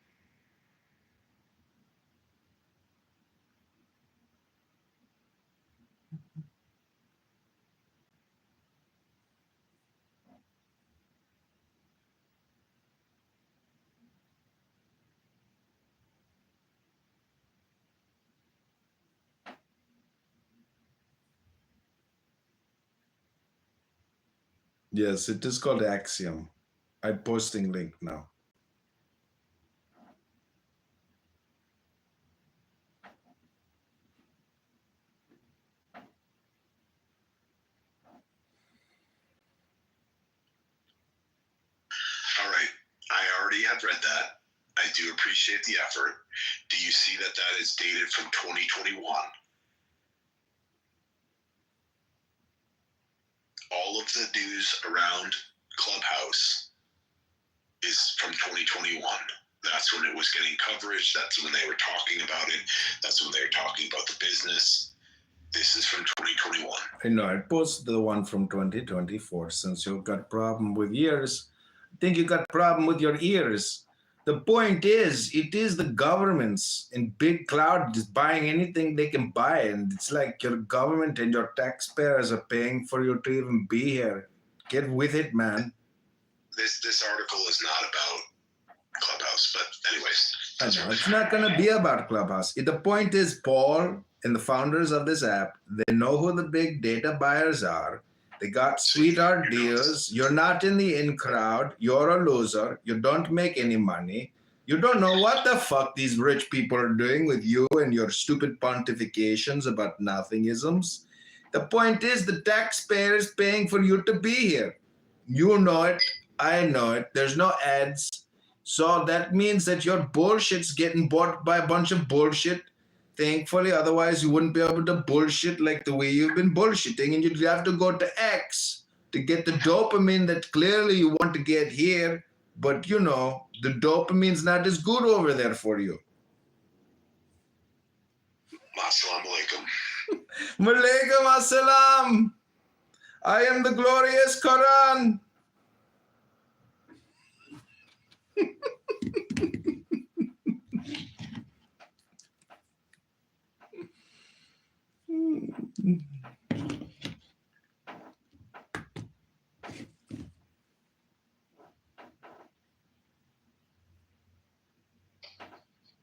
Yes, it is called Axiom. I'm posting link now. have read that. I do appreciate the effort. Do you see that that is dated from 2021? All of the news around Clubhouse is from 2021. That's when it was getting coverage. That's when they were talking about it. That's when they were talking about the business. This is from 2021. I know, I posted the one from 2024. Since you've got problem with ears, I think you got problem with your ears. The point is, it is the governments in big cloud just buying anything they can buy. And it's like your government and your taxpayers are paying for you to even be here. Get with it, man. This article is not about Clubhouse, but anyways. I know, it's not going to be about Clubhouse. The point is, Paul and the founders of this app, they know who the big data buyers are. They got sweetheart deals. You're not in the in crowd. You're a loser. You don't make any money. You don't know what the fuck these rich people are doing with you and your stupid pontifications about nothingisms. The point is, the taxpayer is paying for you to be here. You know it. I know it. There's no ads. So that means that your bullshit's getting bought by a bunch of bullshit. Thankfully, otherwise you wouldn't be able to bullshit like the way you've been bullshitting, and you'd have to go to X to get the dopamine that clearly you want to get here, but you know, the dopamine's not as good over there for you. Assalamu alaikum. Walaikum assalam. I am the glorious Quran.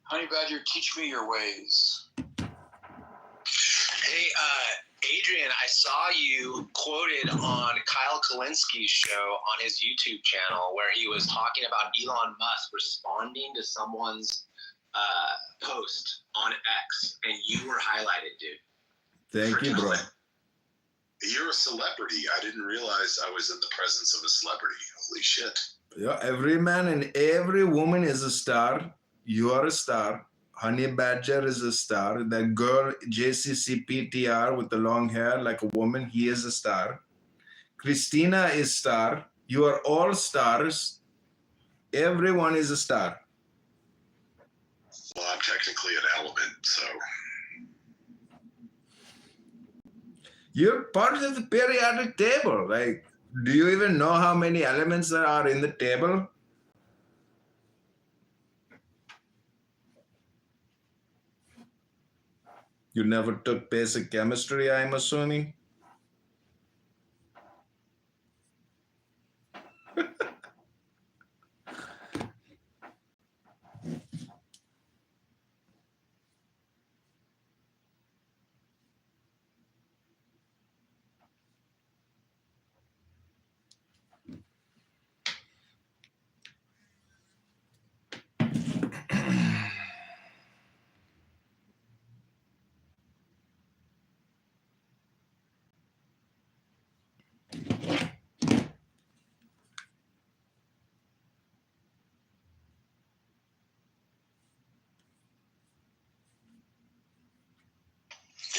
Honey Badger, teach me your ways. Hey, Adrian, I saw you quoted on Kyle Kalinski's show on his YouTube channel where he was talking about Elon Musk responding to someone's post on X, and you were highlighted, dude. Thank you, bro. You're a celebrity. I didn't realize I was in the presence of a celebrity. Holy shit. Yeah, every man and every woman is a star. You are a star. Honey Badger is a star. That girl, JCCPTR with the long hair like a woman, he is a star. Christina is star. You are all stars. Everyone is a star. Well, I'm technically an element, so. You're part of the periodic table. Like, do you even know how many elements there are in the table? You never took basic chemistry, I'm assuming?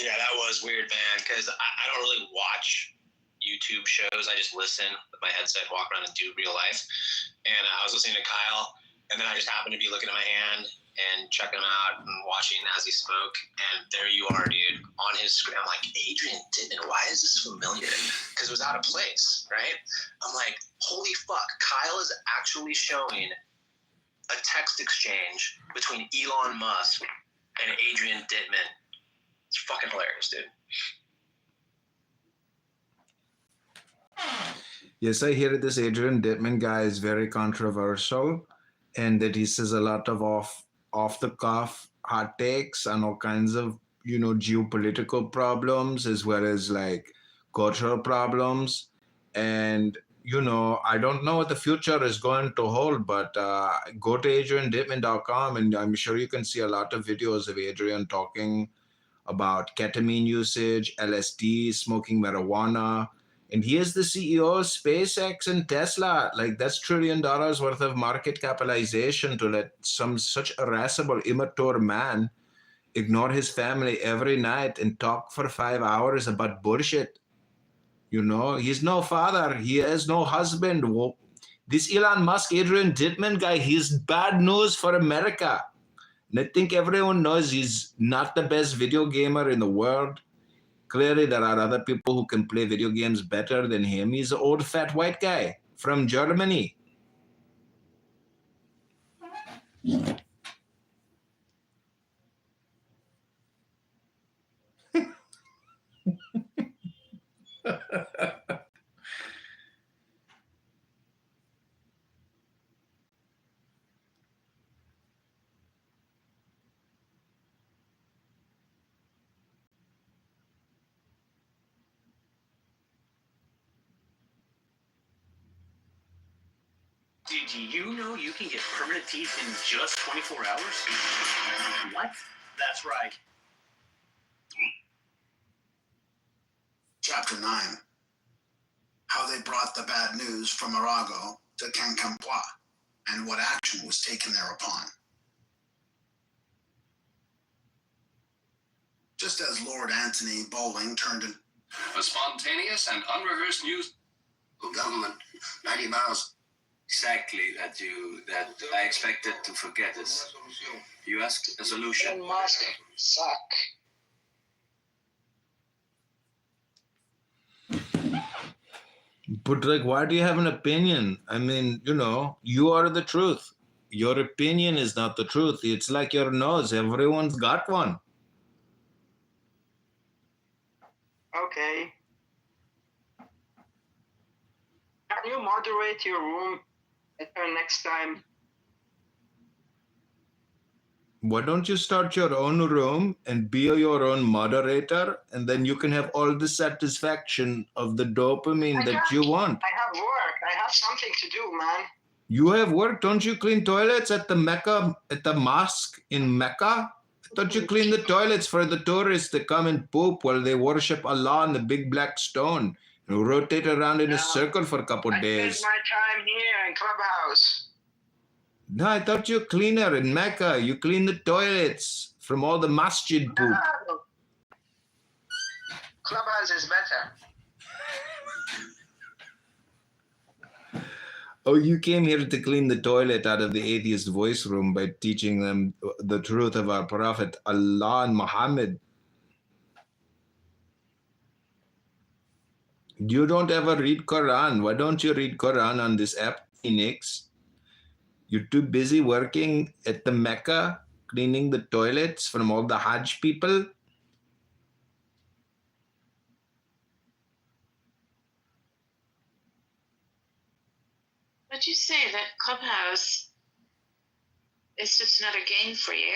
Yeah, that was weird, man, because I don't really watch YouTube shows. I just listen with my headset, walk around and do real life. And I was listening to Kyle, and then I just happened to be looking at my hand and checking him out and watching as he spoke. And there you are, dude, on his screen. I'm like, Adrian Dittman, why is this familiar? Because it was out of place, right? I'm like, holy fuck, Kyle is actually showing a text exchange between Elon Musk and Adrian Dittman. It's fucking hilarious, dude. Yes, I hear this Adrian Dittman guy is very controversial, and that he says a lot of off the cuff hot takes and all kinds of, you know, geopolitical problems as well as like cultural problems. And, you know, I don't know what the future is going to hold, but go to adriandittman.com and I'm sure you can see a lot of videos of Adrian talking about ketamine usage, LSD, smoking marijuana, And he is the CEO of SpaceX and Tesla. Like, that's $1 trillion worth of market capitalization to let such irascible, immature man ignore his family every night and talk for 5 hours about bullshit. You know, he's no father. He has no husband. This Elon Musk, Adrian Dittman guy, he's bad news for America. And I think everyone knows he's not the best video gamer in the world. Clearly, there are other people who can play video games better than him. He's an old, fat, white guy from Germany. Did you know you can get permanent teeth in just 24 hours? What? That's right. Chapter 9. How they brought the bad news from Arago to Quincampoix, and what action was taken thereupon. Just as Lord Anthony Bowling turned in... A spontaneous and unrehearsed news. Government, 90 miles. Exactly, that I expected to forget it. You asked a solution. Elon Musk suck. But like, why do you have an opinion? I mean, you know, you are the truth. Your opinion is not the truth. It's like your nose. Everyone's got one. Okay. Can you moderate your room next time? Why don't you start your own room and be your own moderator, and then you can have all the satisfaction of the dopamine that you want. I have work. I have something to do, man. You have work. Don't you clean toilets at the Mecca, at the mosque in Mecca? I thought you clean the toilets for the tourists that come and poop while they worship Allah on the big black stone and rotate around in a circle for a couple I days. spend my time here in Clubhouse. No, I thought you cleaner in Mecca. You clean the toilets from all the masjid poop. No. Clubhouse is better. Oh, you came here to clean the toilet out of the atheist voice room by teaching them the truth of our Prophet Allah and Muhammad. You don't ever read Quran. Why don't you read Quran on this app, Phoenix? You're too busy working at the Mecca, cleaning the toilets from all the Hajj people. Would you say that Clubhouse is just another game for you?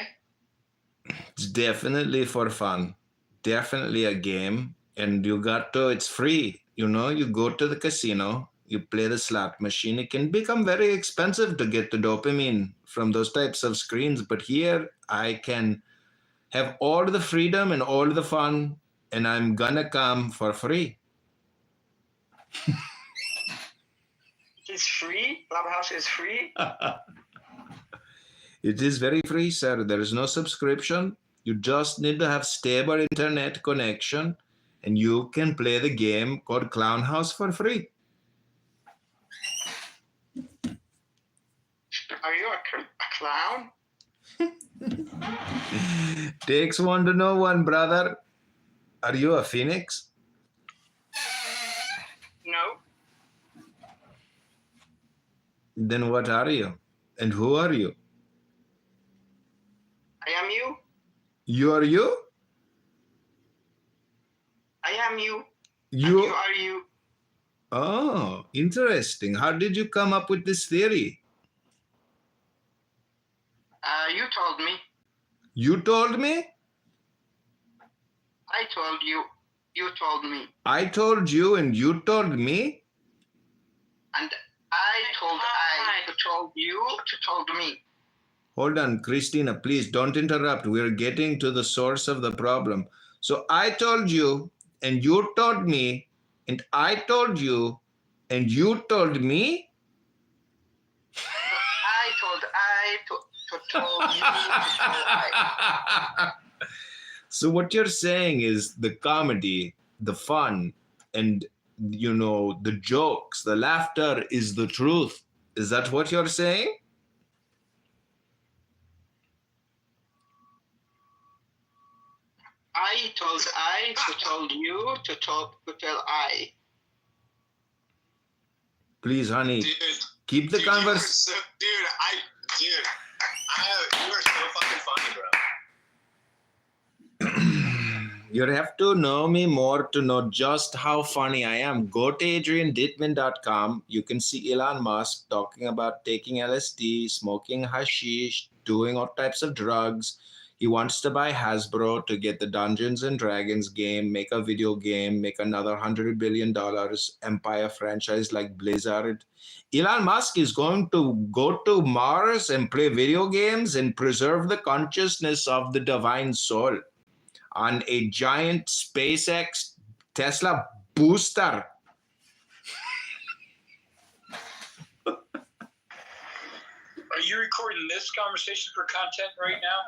It's definitely for fun. Definitely a game. And you got to, it's free. You know, you go to the casino, you play the slot machine. It can become very expensive to get the dopamine from those types of screens. But here I can have all the freedom and all the fun, and I'm gonna come for free. It's free? Clubhouse is free? It is very free, sir. There is no subscription. You just need to have stable internet connection, and you can play the game called Clown House for free. Are you a clown? Takes one to know one, brother. Are you a phoenix? No. Then what are you? And who are you? I am you. You are you? I am you. You And you are you. Oh, interesting. How did you come up with this theory? You told me. You told me? I told you. You told me. I told you and you told me? And I told I to told you to told me. Hold on, Christina, please don't interrupt. We're getting to the source of the problem. So I told you and you told me and I told you, and you told me? I told you to tell I. So what you're saying is the comedy, the fun, and the jokes, the laughter is the truth. Is that what you're saying? I told you to tell I. Please, honey, keep the conversation. You are so fucking funny, bro. You have to know me more to know just how funny I am. Go to adriandittman.com. You can see Elon Musk talking about taking LSD, smoking hashish, doing all types of drugs. He wants to buy Hasbro to get the Dungeons and Dragons game, make a video game, make another $100 billion Empire franchise like Blizzard. Elon Musk is going to go to Mars and play video games and preserve the consciousness of the divine soul on a giant SpaceX Tesla booster. Are you recording this conversation for content right now?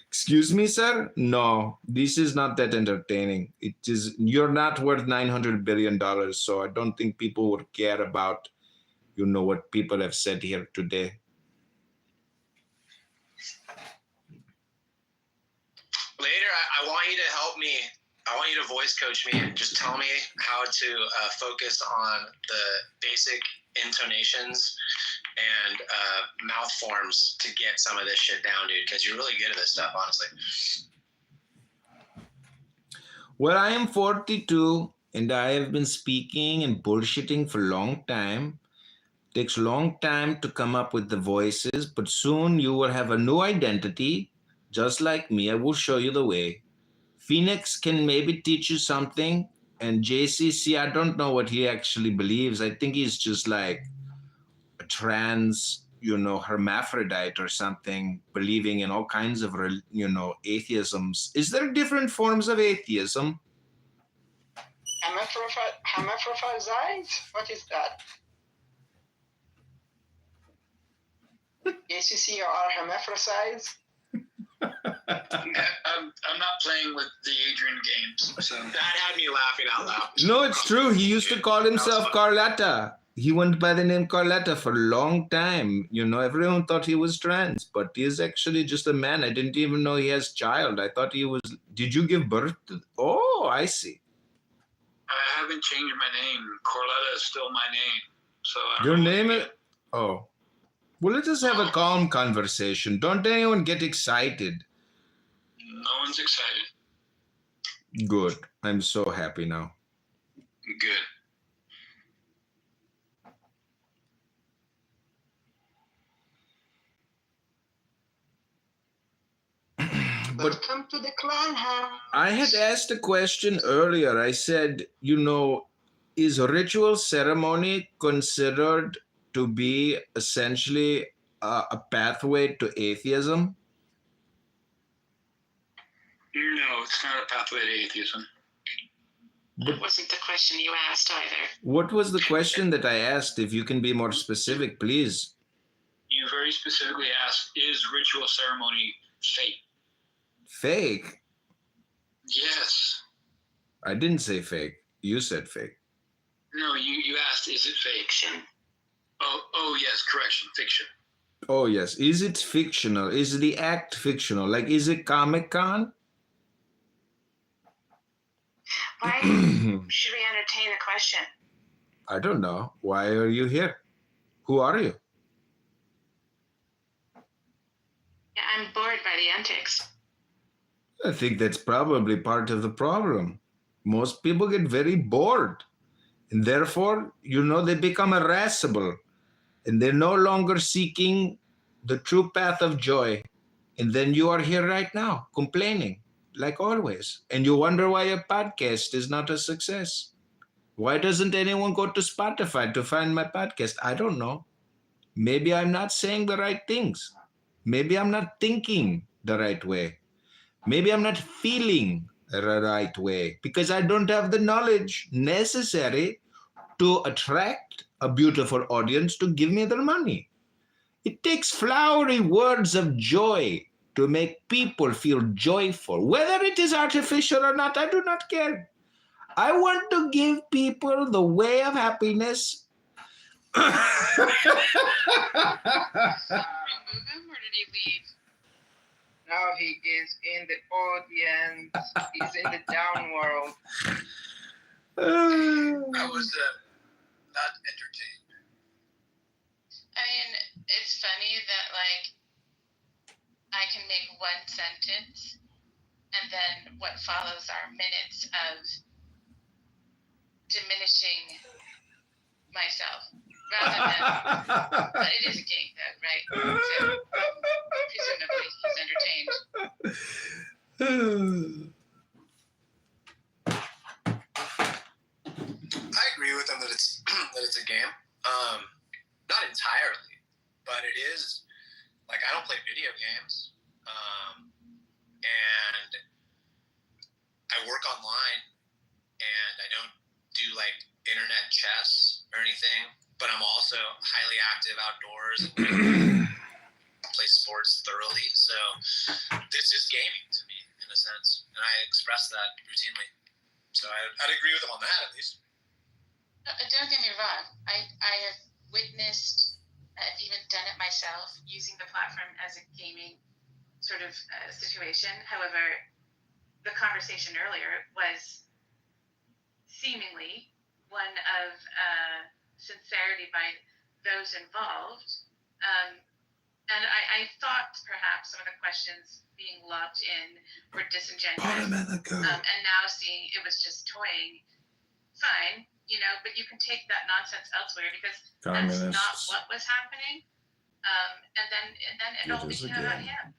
Excuse me, sir? No, this is not that entertaining. You're not worth $900 billion, so I don't think people would care about, what people have said here today. Later, I want you to help me. I want you to voice coach me and just tell me how to focus on the basic intonations and mouth forms to get some of this shit down, dude, because you're really good at this stuff, honestly. Well, I am 42 and I have been speaking and bullshitting for a long time. It takes a long time to come up with the voices, but soon you will have a new identity. Just like me, I will show you the way. Phoenix can maybe teach you something, and JCC, I don't know what he actually believes. I think he's just like a trans, hermaphrodite or something, believing in all kinds of, atheisms. Is there different forms of atheism? Hermaphrodite? What is that? ACC are hermaphrodites? I'm not playing with the Adrian games. So that had me laughing out loud. No, it's true. He used to call himself Carletta. He went by the name Carletta for a long time. Everyone thought he was trans, but he is actually just a man. I didn't even know he has child. I thought he was. Did you give birth to? Oh, I see. I haven't changed my name. Carletta is still my name. So your name is. Oh. Well, let us have a calm conversation. Don't anyone get excited. No one's excited. Good. I'm so happy now. Good. Welcome to the clan house. I had asked a question earlier. I said, is ritual ceremony considered to be essentially a pathway to atheism? No, it's not a pathway to atheism. That wasn't the question you asked either. What was the question that I asked? If you can be more specific, please. You very specifically asked, is ritual ceremony fake? Fake? Yes. I didn't say fake. You said fake. No, you asked, is it fake? Fiction. Oh, yes, correction, fiction. Oh, yes. Is it fictional? Is the act fictional? Like, is it Comic-Con? Why should we entertain the question? I don't know. Why are you here? Who are you? Yeah, I'm bored by the antics. I think that's probably part of the problem. Most people get very bored. And therefore, they become irascible. And they're no longer seeking the true path of joy. And then you are here right now, complaining, like always. And you wonder why your podcast is not a success. Why doesn't anyone go to Spotify to find my podcast? I don't know. Maybe I'm not saying the right things. Maybe I'm not thinking the right way. Maybe I'm not feeling the right way because I don't have the knowledge necessary to attract a beautiful audience to give me their money. It takes flowery words of joy to make people feel joyful. Whether it is artificial or not, I do not care. I want to give people the way of happiness. Remove him or did he leave? Now he is in the audience. He's in the down world. I was not entertained. I mean, it's funny that like I can make one sentence and then what follows are minutes of diminishing myself rather than, but it is a game though, right? So presumably he's entertained. I agree with him that it's that it's a game. Not entirely, but it is. Like I don't play video games, and I work online, and I don't do like internet chess or anything. But I'm also highly active outdoors and play sports thoroughly. So this is gaming to me in a sense, and I express that routinely. So I'd agree with him on that at least. Don't get me wrong. I have witnessed, I've even done it myself, using the platform as a gaming sort of situation. However, the conversation earlier was seemingly one of sincerity by those involved. And I thought perhaps some of the questions being lobbed in were disingenuous. And now seeing it was just toying, fine, you know, but you can take that nonsense elsewhere because that's not what was happening. And then it all became about him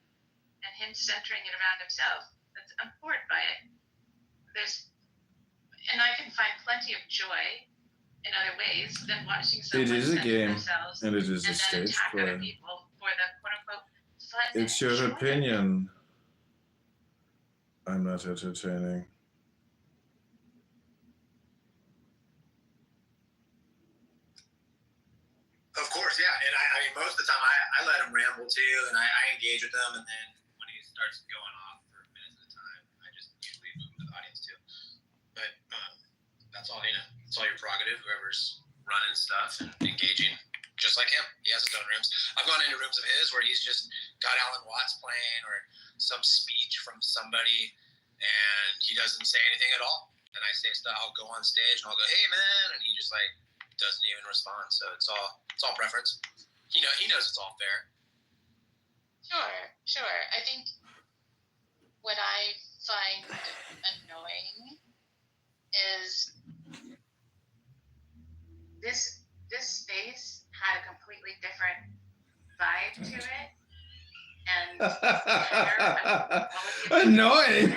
and him centering it around himself. I'm bored by it. And I can find plenty of joy in other ways than watching someone It is a game, themselves and it is a and then stage attack other play. people for the quote-unquote fun. It's your opinion. I'm not entertaining. Of course, yeah. And I mean, most of the time I let him ramble too, and I engage with him. And then when he starts going off for minutes at a time, I just usually move to the audience too. But that's all, you know, it's all your prerogative, whoever's running stuff and engaging, just like him. He has his own rooms. I've gone into rooms of his where he's just got Alan Watts playing or some speech from somebody, and he doesn't say anything at all. And I say stuff, I'll go on stage and I'll go, hey man, and he just like doesn't even respond. So it's all preference. He knows it's all fair. Sure. I think what I find annoying is this space had a completely different vibe to it, and annoying.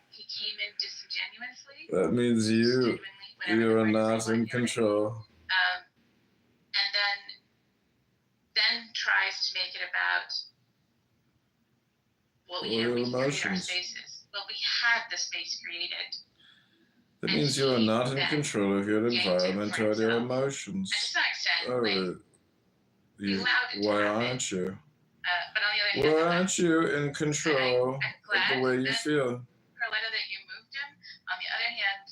He came in disingenuously. That means you are not in control. And then tries to make it about, well, you know, we create our emotions. spaces. Well, we had the space created. That means you are not in control of your environment or your emotions. And to some extent, Why aren't you? but on the other hand, Why aren't you in control of the way you feel? Carletta, that you moved him. On the other hand,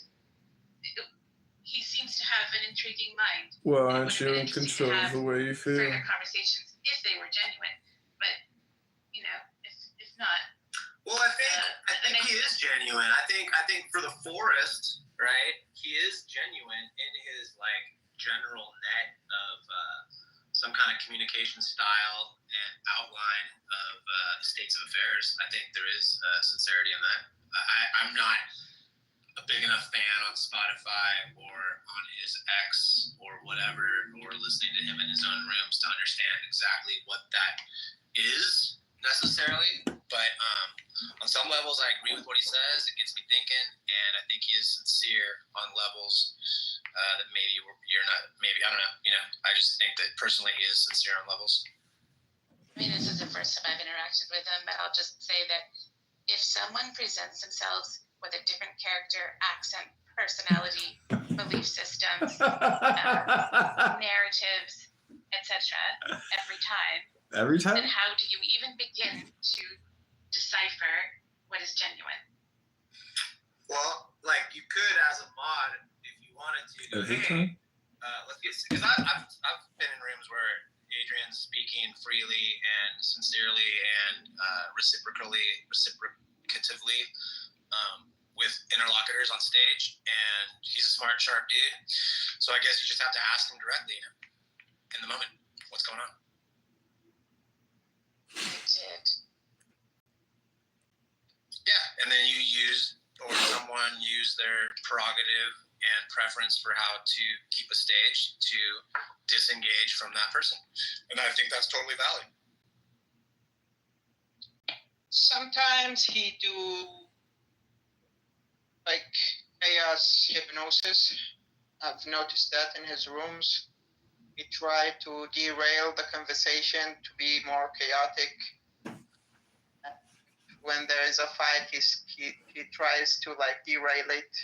he seems to have an intriguing mind. Why aren't you in control of the way you feel? Further conversations, if they were genuine, but you know, if not. Well, I think he is genuine. I think for the forest, right? He is genuine in his like general net of some kind of communication style and outline of states of affairs. I think there is sincerity in that. I'm not a big enough fan on Spotify or on his X or whatever, or listening to him in his own rooms to understand exactly what that is necessarily. But on some levels, I agree with what he says. It gets me thinking, and I think he is sincere on levels that maybe you're not. Maybe, I don't know. You know, I just think that personally he is sincere on levels. I mean, this is the first time I've interacted with him, but I'll just say that if someone presents themselves with a different character, accent, personality, belief systems, narratives, etc., every time, then how do you even begin to decipher what is genuine? Well, like you could as a mod, if you wanted to. Every time? Let's get, because I've been in rooms where Adrian's speaking freely and sincerely and reciprocatively with interlocutors on stage, and he's a smart, sharp dude. So I guess you just have to ask him directly in the moment, what's going on? I did. Yeah, and then you use, or someone use their prerogative and preference for how to keep a stage to disengage from that person. And I think that's totally valid. Sometimes he do like chaos hypnosis. I've noticed that in his rooms. He tried to derail the conversation to be more chaotic. When there is a fight, he tries to like derail it.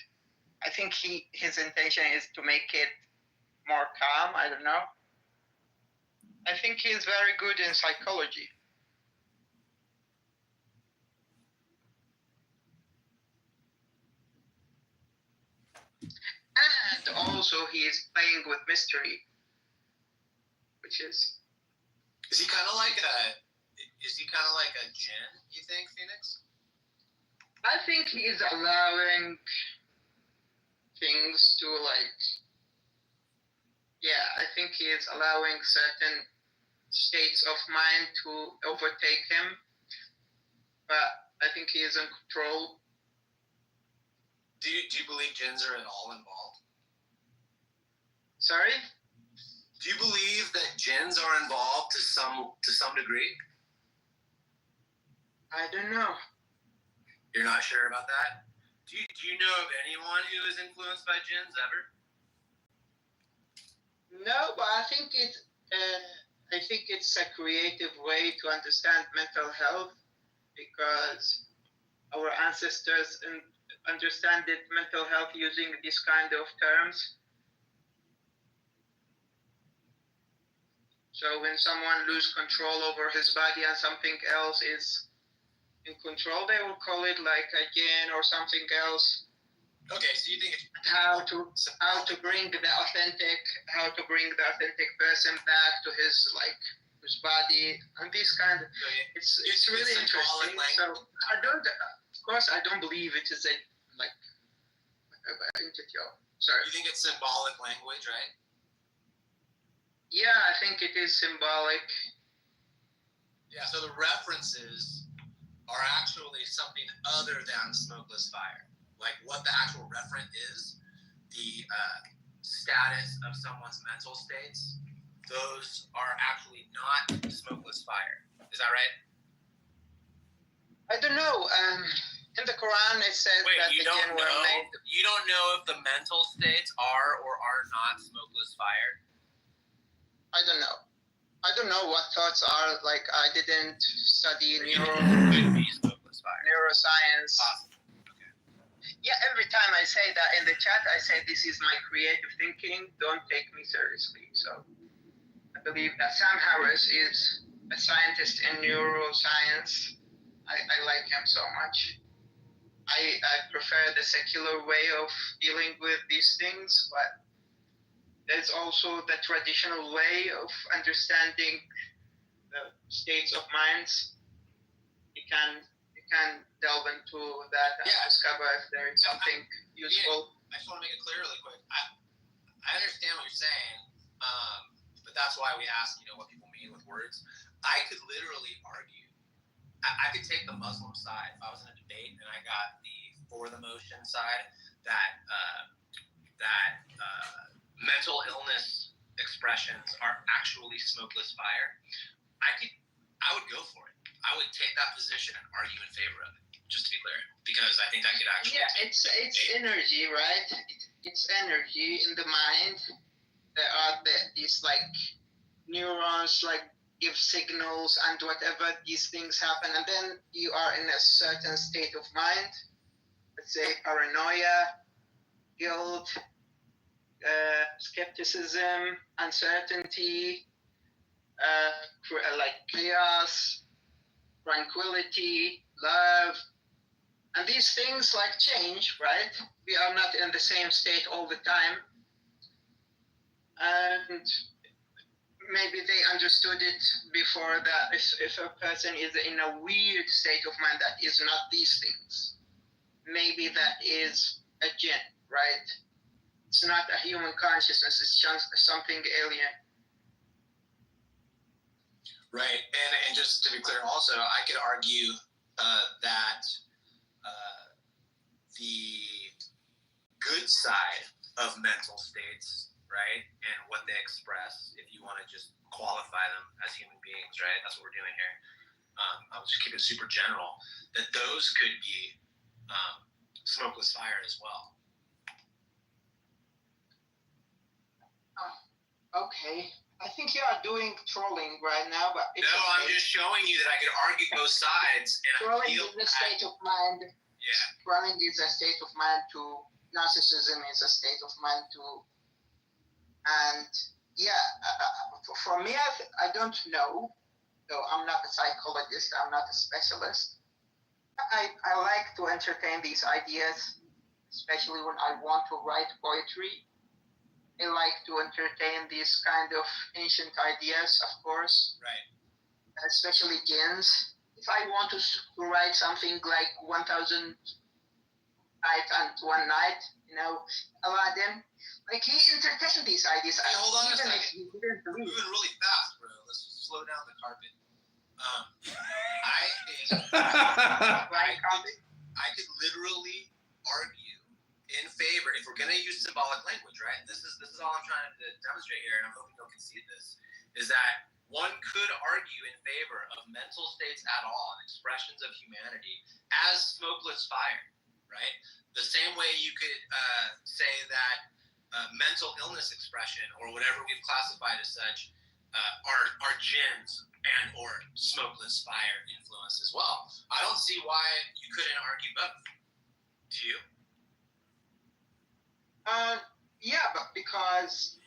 I think his intention is to make it more calm. I don't know. I think he's very good in psychology. And also he is playing with mystery, which is. Is he kind of like a djinn, you think, Phoenix? I think he's allowing things to I think he is allowing certain states of mind to overtake him, but I think he is in control. Do you believe jinns are at all involved? Sorry? Do you believe that jinns are involved to some degree? I don't know. You're not sure about that? Do you know of anyone who is influenced by jinns ever? No, but I think it's a creative way to understand mental health, because our ancestors understood mental health using these kind of terms. So when someone loses control over his body and something else is in control, they will call it like a jinn or something else. Okay, so you think it's how to bring the authentic person back to his body and this kind of it's really interesting. So I don't believe it is a entity. Sorry. You think it's symbolic language, right? Yeah, I think it is symbolic. Yeah, so the references are actually something other than smokeless fire. Like what the actual referent is, the status of someone's mental states, those are actually not smokeless fire. Is that right? I don't know. In the Quran, it says that the jinn were made. You don't know if the mental states are or are not smokeless fire? I don't know. I don't know what thoughts are. Like, I didn't study neuroscience. Awesome. Yeah, every time I say that in the chat, I say this is my creative thinking. Don't take me seriously. So I believe that Sam Harris is a scientist in neuroscience. I like him so much. I prefer the secular way of dealing with these things, but there's also the traditional way of understanding the states of minds. You can delve into that and discover if there is something useful. I just want to make it clear really quick. I understand what you're saying, but that's why we ask, what people mean with words. I could literally argue. I could take the Muslim side. If I was in a debate and I got the for the motion side, that mental illness expressions are actually smokeless fire, I would go for it. I would take that position and argue in favor of it, just to be clear, because I think that could actually. Yeah, it's energy, right? It's energy in the mind. There are these neurons give signals and whatever, these things happen, and then you are in a certain state of mind, let's say paranoia, guilt, skepticism, uncertainty, like chaos, tranquility, love, and these things like change, right? We are not in the same state all the time, and maybe they understood it before that if a person is in a weird state of mind that is not these things, maybe that is a jinn, right? It's not a human consciousness, it's just something alien. Right, and just to be clear, also, I could argue that the good side of mental states, right, and what they express, if you want to just qualify them as human beings, right, that's what we're doing here. I'll just keep it super general, that those could be smokeless fire as well. Okay. I think you are doing trolling right now, but it's no, okay. I'm just showing you that I could argue both sides. And trolling I feel is a state of mind. Yeah. Trolling is a state of mind too. Narcissism is a state of mind too. And yeah, for me, I don't know. So I'm not a psychologist. I'm not a specialist. I like to entertain these ideas, especially when I want to write poetry. I like to entertain these kind of ancient ideas, of course. Right. Especially jinns. If I want to write something like 1,000 Nights and One Night, you know, Aladdin, like he entertained these ideas. Hey, hold on a even second. if he didn't believe. Moving really fast, bro. Let's slow down the carpet. I could literally argue in favor, if we're going to use symbolic language, right? This is all I'm trying to demonstrate here, and I'm hoping you'll concede this, is that one could argue in favor of mental states at all and expressions of humanity as smokeless fire, right? The same way you could say that mental illness expression, or whatever we've classified as such, are jinns and or smokeless fire influence as well. I don't see why you couldn't argue both. Do you? Yeah, but because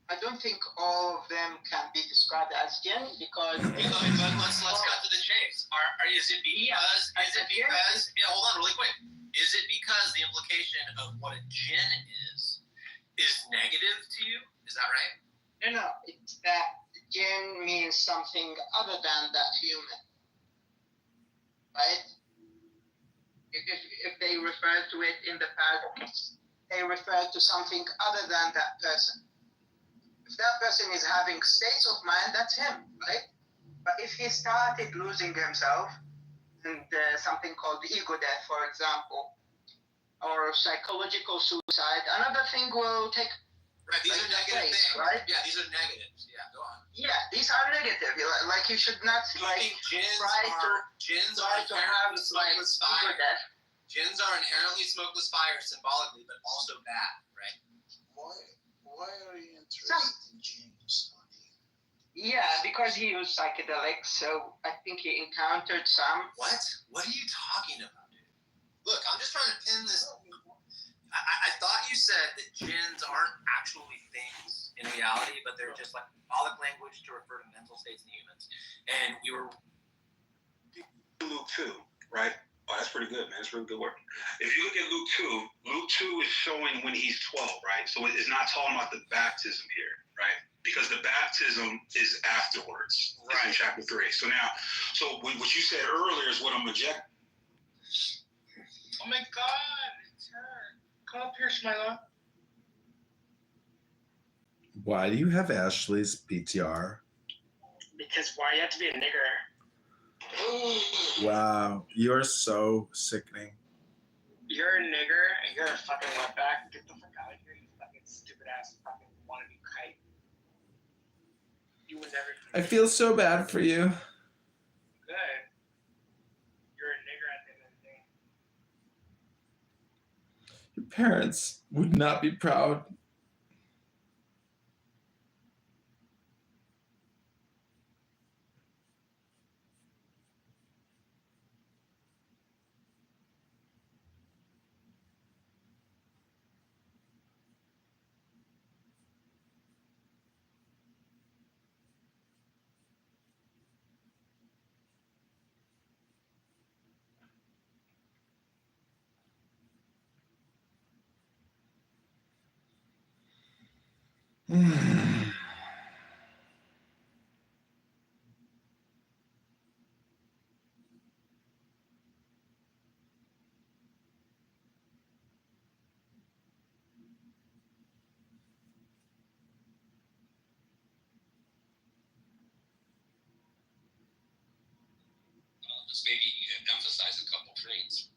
I don't think all of them can be described as jinn, because but let's cut to the chase. Is it because? Yeah, hold on, really quick. Is it because the implication of what a jinn is negative to you? Is that right? No, it's that jinn means something other than that human, right? If they refer to it in the past, they refer to something other than that person. If that person is having states of mind, that's him, right? But if he started losing himself, and something called ego death, for example, or psychological suicide, another thing will take right. These are negative place, things, right? Yeah, these are negatives. Yeah, go on. Yeah, these are negative. Like you should not jinns try are to have like ego death. Jinns are inherently smokeless fire symbolically, but also bad, right? Why are you interested in jinns, honey? Yeah, because he used psychedelics, so I think he encountered some. What? What are you talking about, dude? Look, I'm just trying to pin this. I thought you said that jinns aren't actually things in reality, but they're just like symbolic language to refer to mental states in humans. And we were Luke 2, right? Oh, that's pretty good, man. That's really good work. If you look at Luke 2 is showing when he's 12, right? So it's not talking about the baptism here, right? Because the baptism is afterwards, right? In chapter 3. So what you said earlier is what I'm rejecting. Oh my God, it's her. Come up here, Smiler. Why do you have Ashley's PTR? Because why you have to be a nigger? Wow, you're so sickening. You're a nigger and you're a fucking wetback. Get the fuck out of here, you fucking stupid ass fucking wannabe kite. You would never. I feel so bad for you. Good. You're a nigger at the end of the day. Your parents would not be proud. Just maybe emphasize a couple things.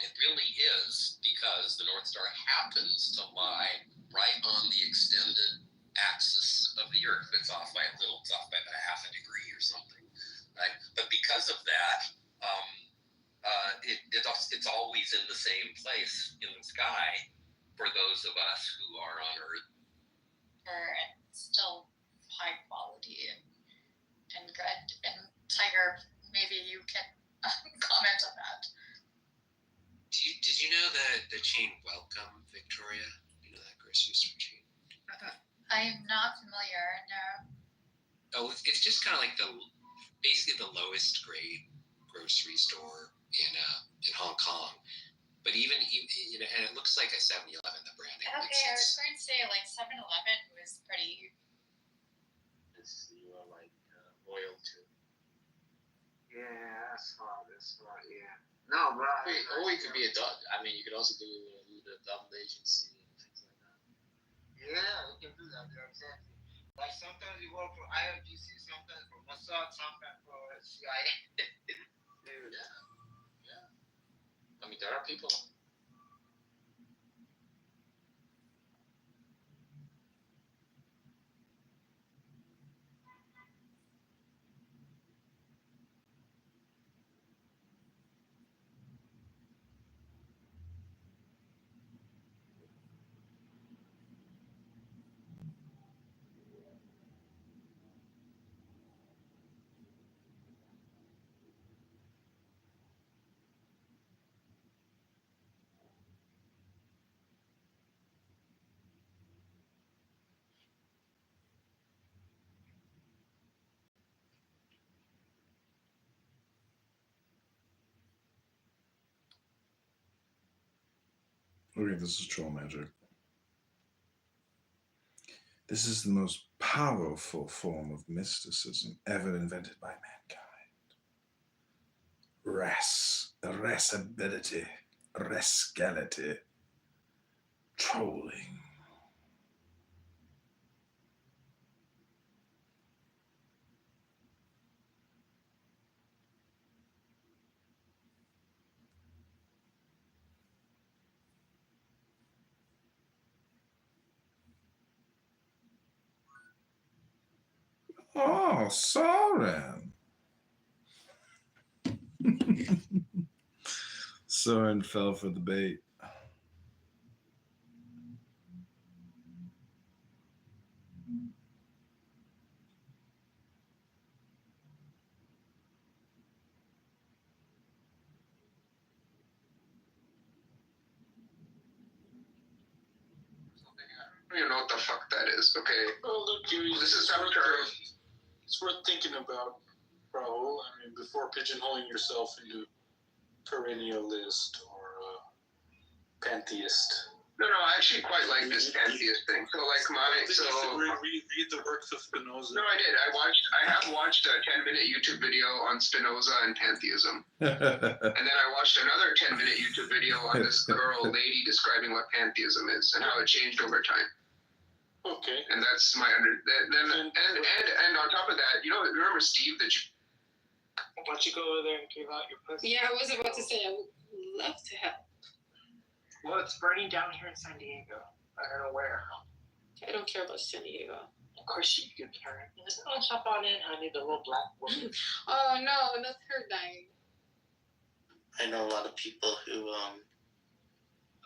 It really is because the North Star happens to lie right on the extended axis of the Earth. It's off by a little, it's off by about half a degree or something, right? But because of that, it's always in the same place in the sky for those of us who are on Earth. It's still high quality and good. And Tiger, maybe you can comment on that. Did you know the chain Welcome, Victoria? You know that grocery store chain? I am not familiar, no. Oh, it's just kind of like basically the lowest grade grocery store in Hong Kong. But even you know, and it looks like a 7-Eleven, the branding. Okay, I was going to say like 7-Eleven was pretty. You are like loyal to. Yeah, that's smart. Yeah. No, but or you could be a dog. I mean, you could also do the double agency and things like that. yeah, we can do that. Yeah, exactly. Like sometimes you work for IRGC, sometimes for Mossad, sometimes for CIA. Dude. Yeah. I mean, there are people. Okay, this is troll magic. This is the most powerful form of mysticism ever invented by mankind. Irascibility, rascality, trolling. Oh, Soren. Soren fell for the bait. I don't even know what the fuck that is. Okay. Well, look, This is after. It's worth thinking about, Rahul. I mean, before pigeonholing yourself into perennialist or pantheist. No, I actually quite like this pantheist thing. So, like, read the works of Spinoza. No, I did. I have watched a 10-minute YouTube video on Spinoza and pantheism, and then I watched another 10-minute YouTube video on this lady describing what pantheism is and how it changed over time. Okay. And that's my and on top of that, remember Steve that you. Why don't you go over there and give out your pussy? Yeah, I was about to say, I would love to help. Well, it's burning down here in San Diego. I don't know where. I don't care about San Diego. Of course you could turn. Let's go hop on in, honey, the little black woman. Oh no, that's her dying. I know a lot of people who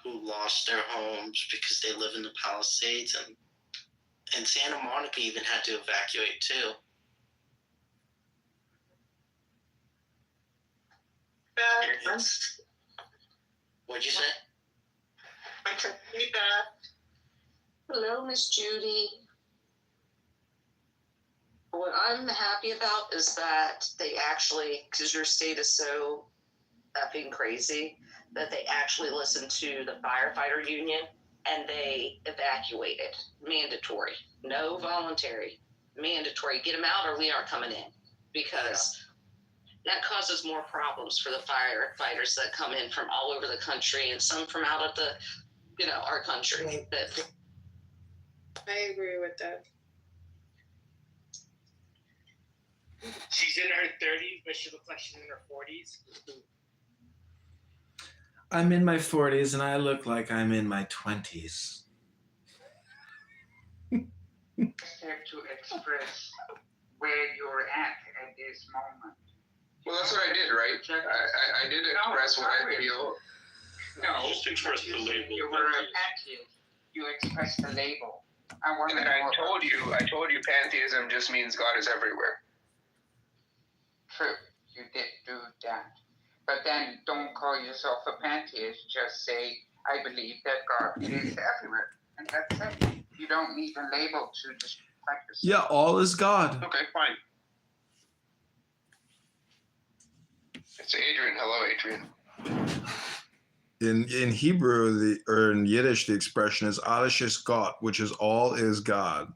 lost their homes because they live in the Palisades, and Santa Monica even had to evacuate too. What'd you say? I can see that. Hello, Miss Judy. What I'm happy about is that they actually, because your state is so effing crazy, that they actually listen to the firefighter union and they evacuated. Mandatory, no voluntary, mandatory. Get them out or we aren't coming in, because that causes more problems for the firefighters that come in from all over the country and some from out of the, our country. That I agree with that. She's in her 30s, but she looks like she's in her 40s. I'm in my 40s and I look like I'm in my 20s. Have to express where you're at this moment. Well, that's what I did, right? I did express what I feel. No, Just express the label. you were a pantheist. You expressed the label. I want And I told you pantheism just means God is everywhere. True, you did do that. But then don't call yourself a pantheist. Just say, I believe that God is everywhere. And that's it. You don't need a label to just practice. Yeah, all is God. Okay, fine. It's Adrian. Hello, Adrian. In Hebrew, or in Yiddish, the expression is alles ist Gott, which is all is God.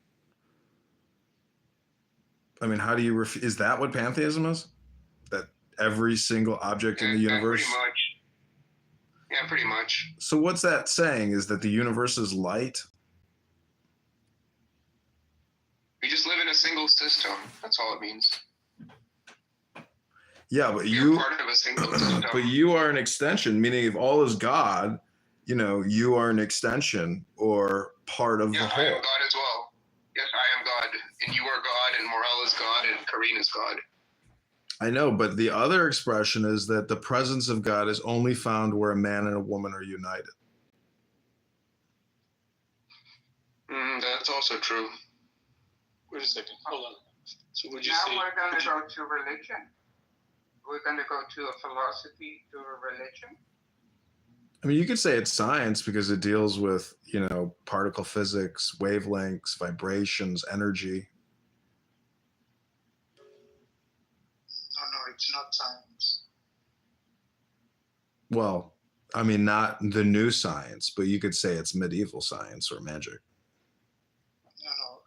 I mean, how do you is that what pantheism is? That every single object in the universe? Pretty much. Yeah, pretty much. So what's that saying? Is that the universe is light? We just live in a single system. That's all it means. Yeah, but You're part of a single system. but you are an extension, meaning if all is God, you are an extension or part of the I whole. am God as well. Yes, I am God, and you are God, and Morel is God, and Karine is God. I know, but the other expression is that the presence of God is only found where a man and a woman are united. That's also true. Wait a second. Hold on. So would you now say? we're going to go to religion. We're going to go to a philosophy, to a religion. I mean, you could say it's science because it deals with, particle physics, wavelengths, vibrations, energy. No, it's not science. Well, I mean, not the new science, but you could say it's medieval science or magic. No.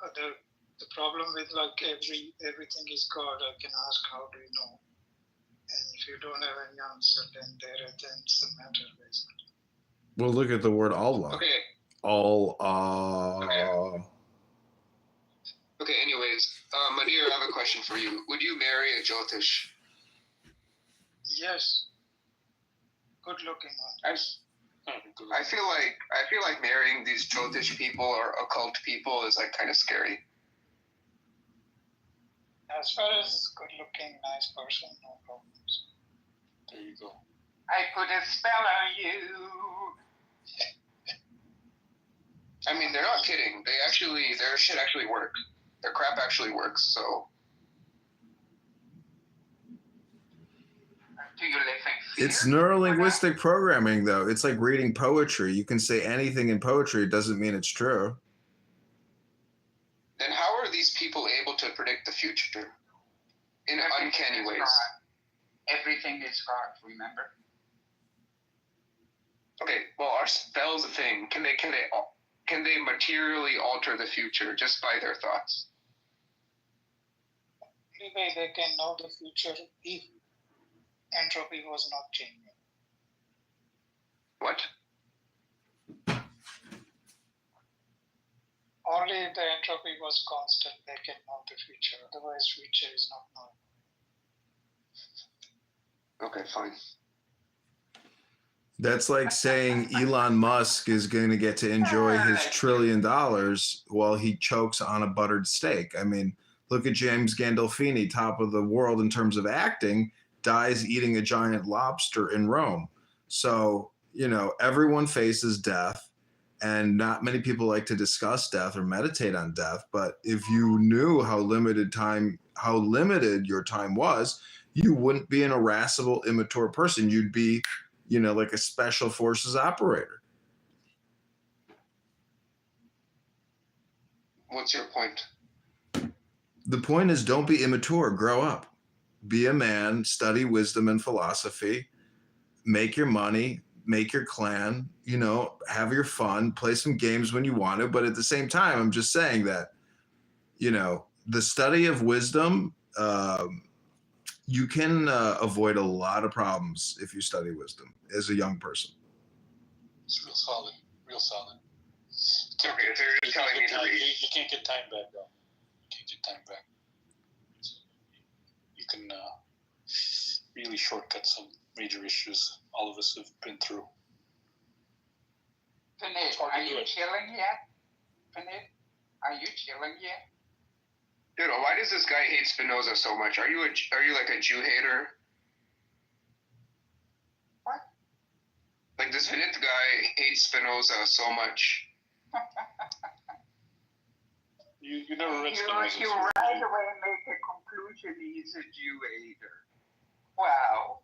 The problem with everything is God. I can ask, how do you know? And if you don't have any answer, then there ends the matter, basically. Well, look at the word Allah. Okay. Okay, anyways, Madir, I have a question for you. Would you marry a Jyotish? Yes. Good looking one. I feel like marrying these Jyotish people or occult people is like kind of scary. As far as good looking, nice person, no problems. There you go. I put a spell on you. I mean, they're not kidding. Their shit actually works. Their crap actually works, so. Do you live in fear? It's neurolinguistic programming, though. It's like reading poetry. You can say anything in poetry. It doesn't mean it's true. Then how are these people able to predict the future in uncanny ways? Everything is God, remember? Okay, well, are spells a thing? Can they materially alter the future just by their thoughts? Anyway, they can know the future if entropy was not changing. What? Only if the entropy was constant, they can know the future. Otherwise, future is not known. Okay, fine. That's like saying Elon Musk is going to get to enjoy his $1 trillion while he chokes on a buttered steak. I mean, look at James Gandolfini, top of the world in terms of acting, dies eating a giant lobster in Rome. So, everyone faces death, and not many people like to discuss death or meditate on death. But if you knew how limited your time was, you wouldn't be an irascible, immature person. You'd be like a special forces operator. What's your point? The point is, don't be immature, grow up. Be a man, study wisdom and philosophy, make your money, make your clan, have your fun, play some games when you want to. But at the same time, I'm just saying that, the study of wisdom, you can avoid a lot of problems if you study wisdom as a young person. It's real solid, real solid. Okay, so you're just telling me to read. You can't get time back, though. You can't get time back. So you can really shortcut some major issues all of us have been through. Finette, are you chilling yet? Finette, are you chilling yet? Dude, why does this guy hate Spinoza so much? Are you like a Jew hater? What? Like this Finette guy hates Spinoza so much. You never read Spinoza. You right away make a conclusion he's a Jew hater. Wow.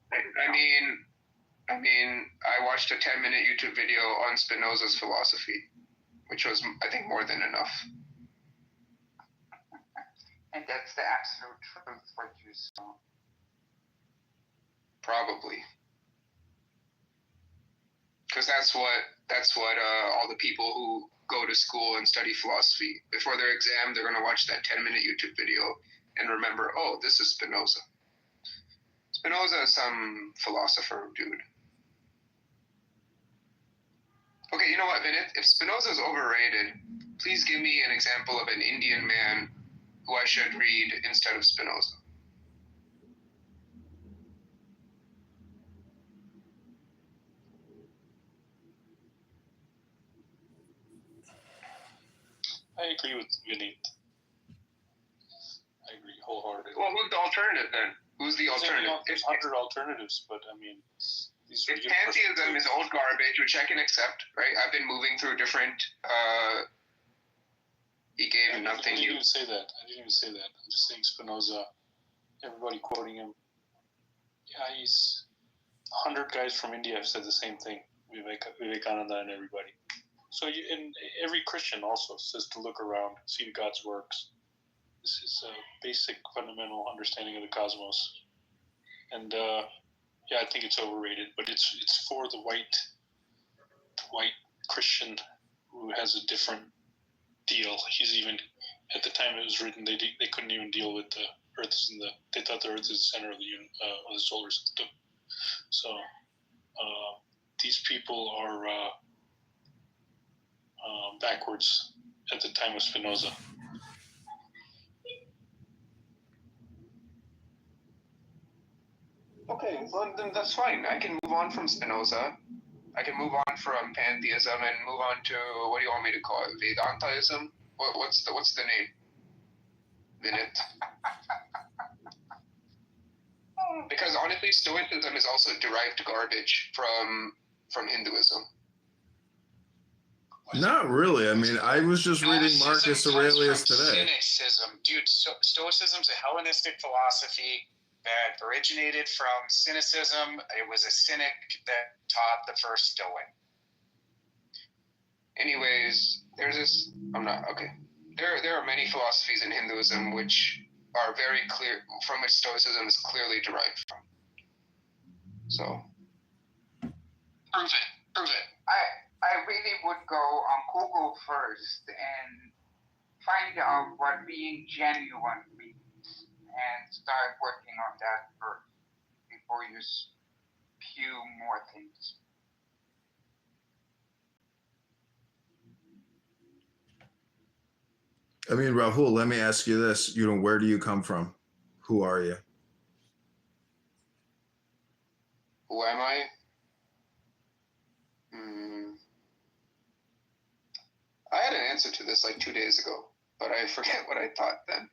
I mean, I watched a 10-minute YouTube video on Spinoza's philosophy, which was, I think, more than enough. And that's the absolute truth, what you saw. Probably. Because that's what all the people who go to school and study philosophy, before their exam, they're going to watch that 10-minute YouTube video and remember, oh, this is Spinoza. Spinoza is some philosopher dude. Okay, you know what, Vinith? If Spinoza is overrated, please give me an example of an Indian man who I should read instead of Spinoza. I agree with Vinith. I agree wholeheartedly. Well, who's the alternative then? Who's the alternative? There's 100 alternatives, but I mean, these are if pantheism is old garbage, which I can accept, right? I've been moving through different. He gave nothing new. I didn't even say that. I'm just saying Spinoza. Everybody quoting him. Yeah, he's 100 guys from India have said the same thing. Vivekananda and everybody. So and every Christian also says to look around, see God's works. This is a basic, fundamental understanding of the cosmos. And yeah, I think it's overrated, but it's for the white Christian who has a different deal. He's even, at the time it was written, they couldn't even deal with the Earth is they thought the Earth is the center of the solar system. So these people are backwards at the time of Spinoza. Okay, well then that's fine. I can move on from Spinoza. I can move on from pantheism and move on to, what do you want me to call it? Vedantaism? What's the name? Vinith. Because honestly, Stoicism is also derived garbage from Hinduism. Not really. I mean, I was just reading Marcus Aurelius today. Cynicism, dude. Stoicism's a Hellenistic philosophy that originated from cynicism. It was a cynic that taught the first Stoic. Anyways, there's this. I'm not okay. There are many philosophies in Hinduism which are very clear, from which Stoicism is clearly derived from. So, prove it. I really would go on Google first and find out what being genuine means and start working on that first before you spew more things. I mean, Rahul, let me ask you this. Where do you come from? Who are you? Who am I? I had an answer to this like 2 days ago, but I forget what I thought then.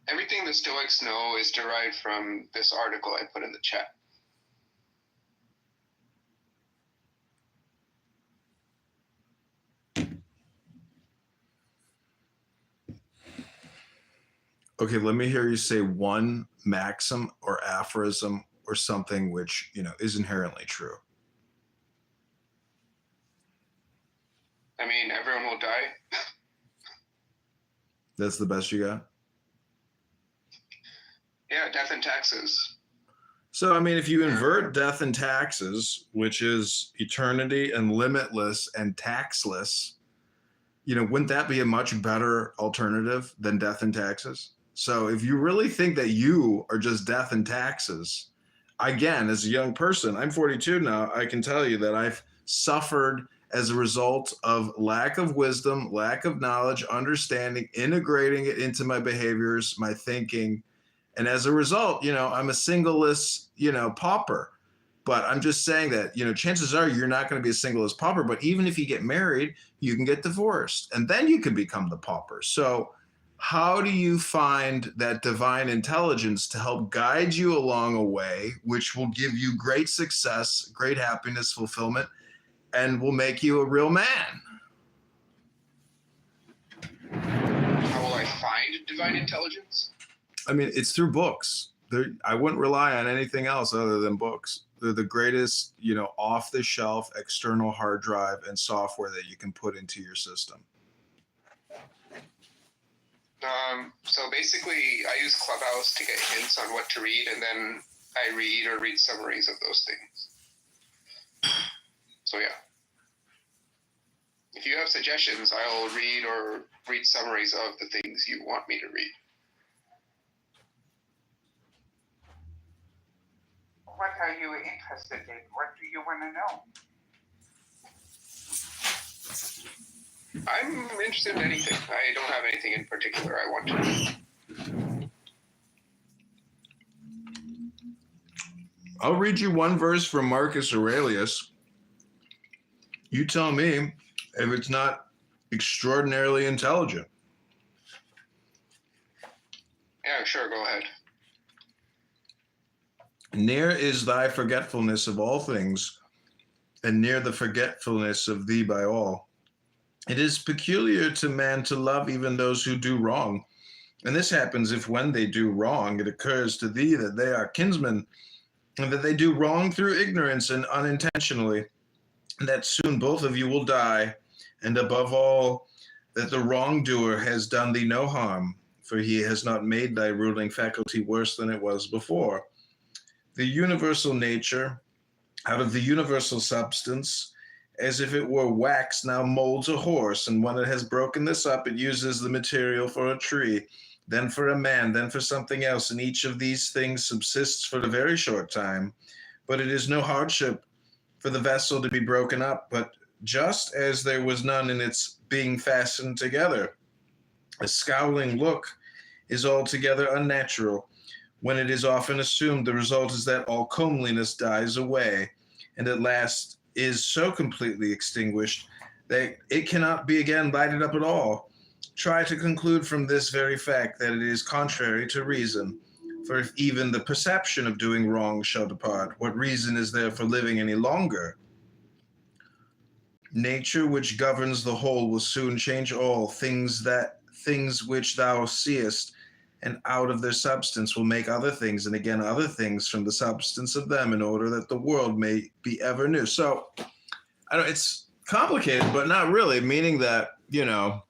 Everything the Stoics know is derived from this article I put in the chat. Okay, let me hear you say one maxim or aphorism or something which, is inherently true. I mean, everyone will die. That's the best you got? Yeah, death and taxes. So, I mean, if you invert death and taxes, which is eternity and limitless and taxless, you know, wouldn't that be a much better alternative than death and taxes? So if you really think that you are just death and taxes, again, as a young person, I'm 42 now, I can tell you that I've suffered as a result of lack of wisdom, lack of knowledge, understanding, integrating it into my behaviors, my thinking. And as a result, you know, I'm a singleless, you know, pauper. But I'm just saying that, you know, chances are you're not going to be a singleless pauper. But even if you get married, you can get divorced and then you can become the pauper. So how do you find that divine intelligence to help guide you along a way, which will give you great success, great happiness, fulfillment, and will make you a real man? How will I find divine intelligence? I mean, it's through books. I wouldn't rely on anything else other than books. They're the greatest, you know, off-the-shelf external hard drive and software that you can put into your system. So basically, I use Clubhouse to get hints on what to read, and then I read summaries of those things. So yeah. If you have suggestions, I'll read summaries of the things you want me to read. What are you interested in? What do you want to know? I'm interested in anything. I don't have anything in particular I want to know. I'll read you one verse from Marcus Aurelius. You tell me if it's not extraordinarily intelligent. Yeah, sure, go ahead. Near is thy forgetfulness of all things, and near the forgetfulness of thee by all. It is peculiar to man to love even those who do wrong. And this happens if when they do wrong, it occurs to thee that they are kinsmen, and that they do wrong through ignorance and unintentionally, and that soon both of you will die, and above all, that the wrongdoer has done thee no harm, for he has not made thy ruling faculty worse than it was before. The universal nature, out of the universal substance, as if it were wax, now molds a horse, and when it has broken this up, it uses the material for a tree, then for a man, then for something else, and each of these things subsists for a very short time. But it is no hardship for the vessel to be broken up, but just as there was none in its being fastened together. A scowling look is altogether unnatural. When it is often assumed, the result is that all comeliness dies away, and at last is so completely extinguished that it cannot be again lighted up at all. Try to conclude from this very fact that it is contrary to reason. For if even the perception of doing wrong shall depart, what reason is there for living any longer? Nature which governs the whole will soon change all things which thou seest, and out of their substance will make other things, and again other things from the substance of them, in order that the world may be ever new. So, it's complicated, but not really, meaning that, you know,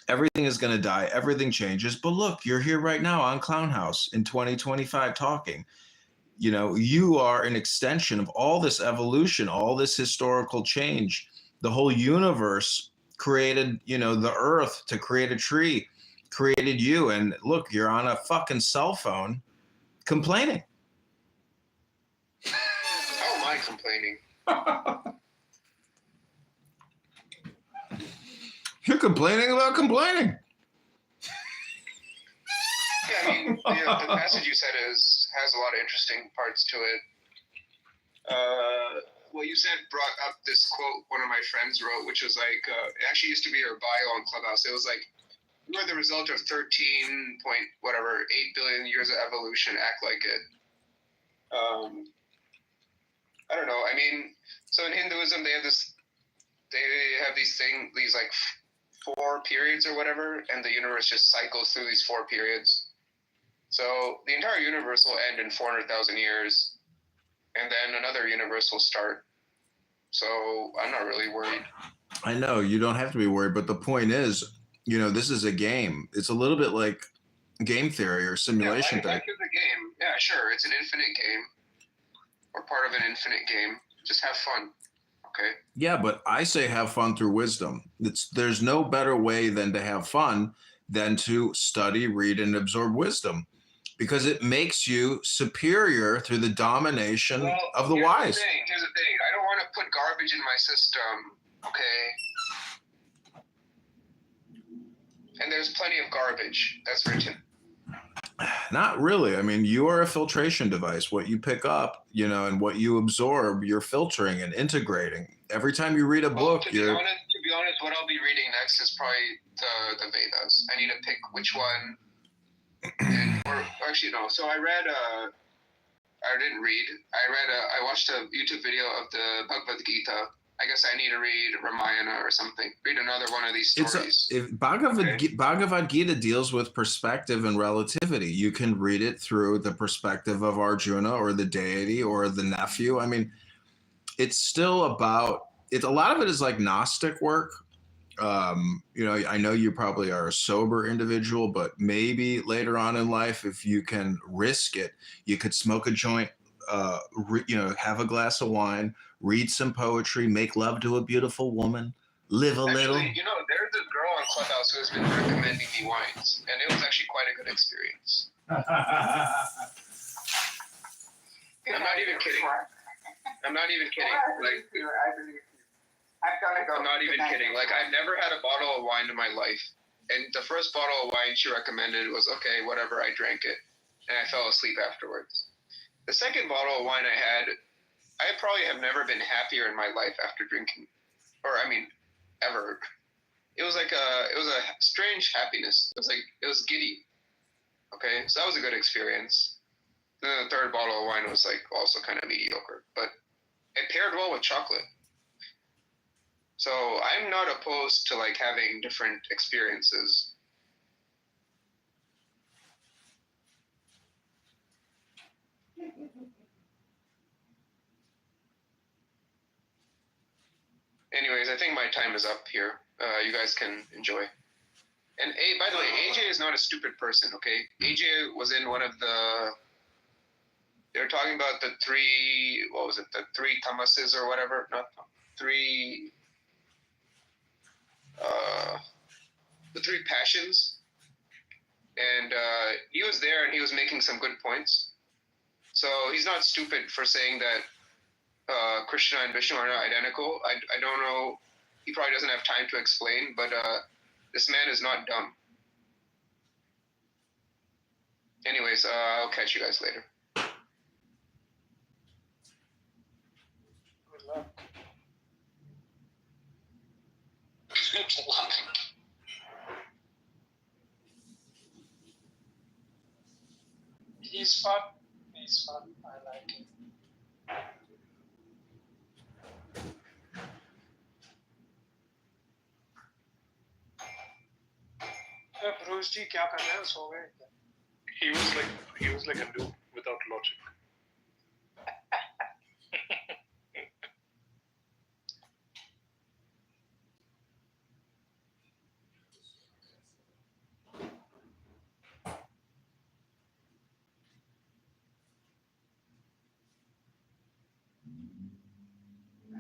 everything is going to die, everything changes. But look, you're here right now on Clown House in 2025 talking. You know, you are an extension of all this evolution, all this historical change. The whole universe created, you know, the earth to create a tree, created you, and look, you're on a fucking cell phone complaining. How am I complaining? You're complaining about complaining. Yeah, I mean, the passage you said has a lot of interesting parts to it. What you said brought up this quote one of my friends wrote, which was like, it actually used to be her bio on Clubhouse. It was like, you are the result of 8 billion years of evolution, act like it. I don't know. I mean, so in Hinduism, they have these like 4 periods or whatever, and the universe just cycles through these 4 periods. So the entire universe will end in 400,000 years, and then another universe will start. So I'm not really worried. I know you don't have to be worried, but the point is, you know, this is a game. It's a little bit like game theory or simulation Yeah, theory. life is a game. Yeah, sure. It's an infinite game. Or part of an infinite game. Just have fun. Okay. Yeah, but I say have fun through wisdom. There's no better way than to have fun than to study, read, and absorb wisdom, because it makes you superior through the domination of the wise. Here's the thing. I don't want to put garbage in my system. Okay. And there's plenty of garbage that's written. Not really. I mean, you are a filtration device. What you pick up, you know, and what you absorb, you're filtering and integrating. Every time you read a book, To be honest, what I'll be reading next is probably the Vedas. I need to pick which one. Or actually, no. So I read. I didn't read. I watched a YouTube video of the Bhagavad Gita. I guess I need to read Ramayana or something. Read another one of these stories. Bhagavad Gita deals with perspective and relativity. You can read it through the perspective of Arjuna or the deity or the nephew. I mean, it's still about it. A lot of it is like Gnostic work. You know, I know you probably are a sober individual, but maybe later on in life, if you can risk it, you could smoke a joint, you know, have a glass of wine, read some poetry, make love to a beautiful woman, live a little. You know, there's this girl on Clubhouse who has been recommending me wines, and it was actually quite a good experience. I'm not even kidding. I'm not even kidding. Like, I believe you. I'm gonna go. I'm not even kidding. Like, I've never had a bottle of wine in my life, and the first bottle of wine she recommended was okay, whatever. I drank it, and I fell asleep afterwards. The second bottle of wine I had, I probably have never been happier in my life after drinking, or I mean, ever. It was like it was a strange happiness. It was giddy. Okay, so that was a good experience. Then the third bottle of wine was like also kind of mediocre, but it paired well with chocolate. So I'm not opposed to like having different experiences. Anyways, I think my time is up here. You guys can enjoy. And by the way, AJ is not a stupid person, okay? AJ was in one of the... They were talking about the three... What was it? The three tamases or whatever? Not three... the three passions. And he was there and he was making some good points. So he's not stupid for saying that Krishna and Vishnu are not identical. I don't know. He probably doesn't have time to explain, but this man is not dumb. Anyways, I'll catch you guys later. Good luck. Good luck. He's fun. He's fun. I like it. Bruce ji क्या कर रहे हो सो गए क्या? He was like a dude without logic.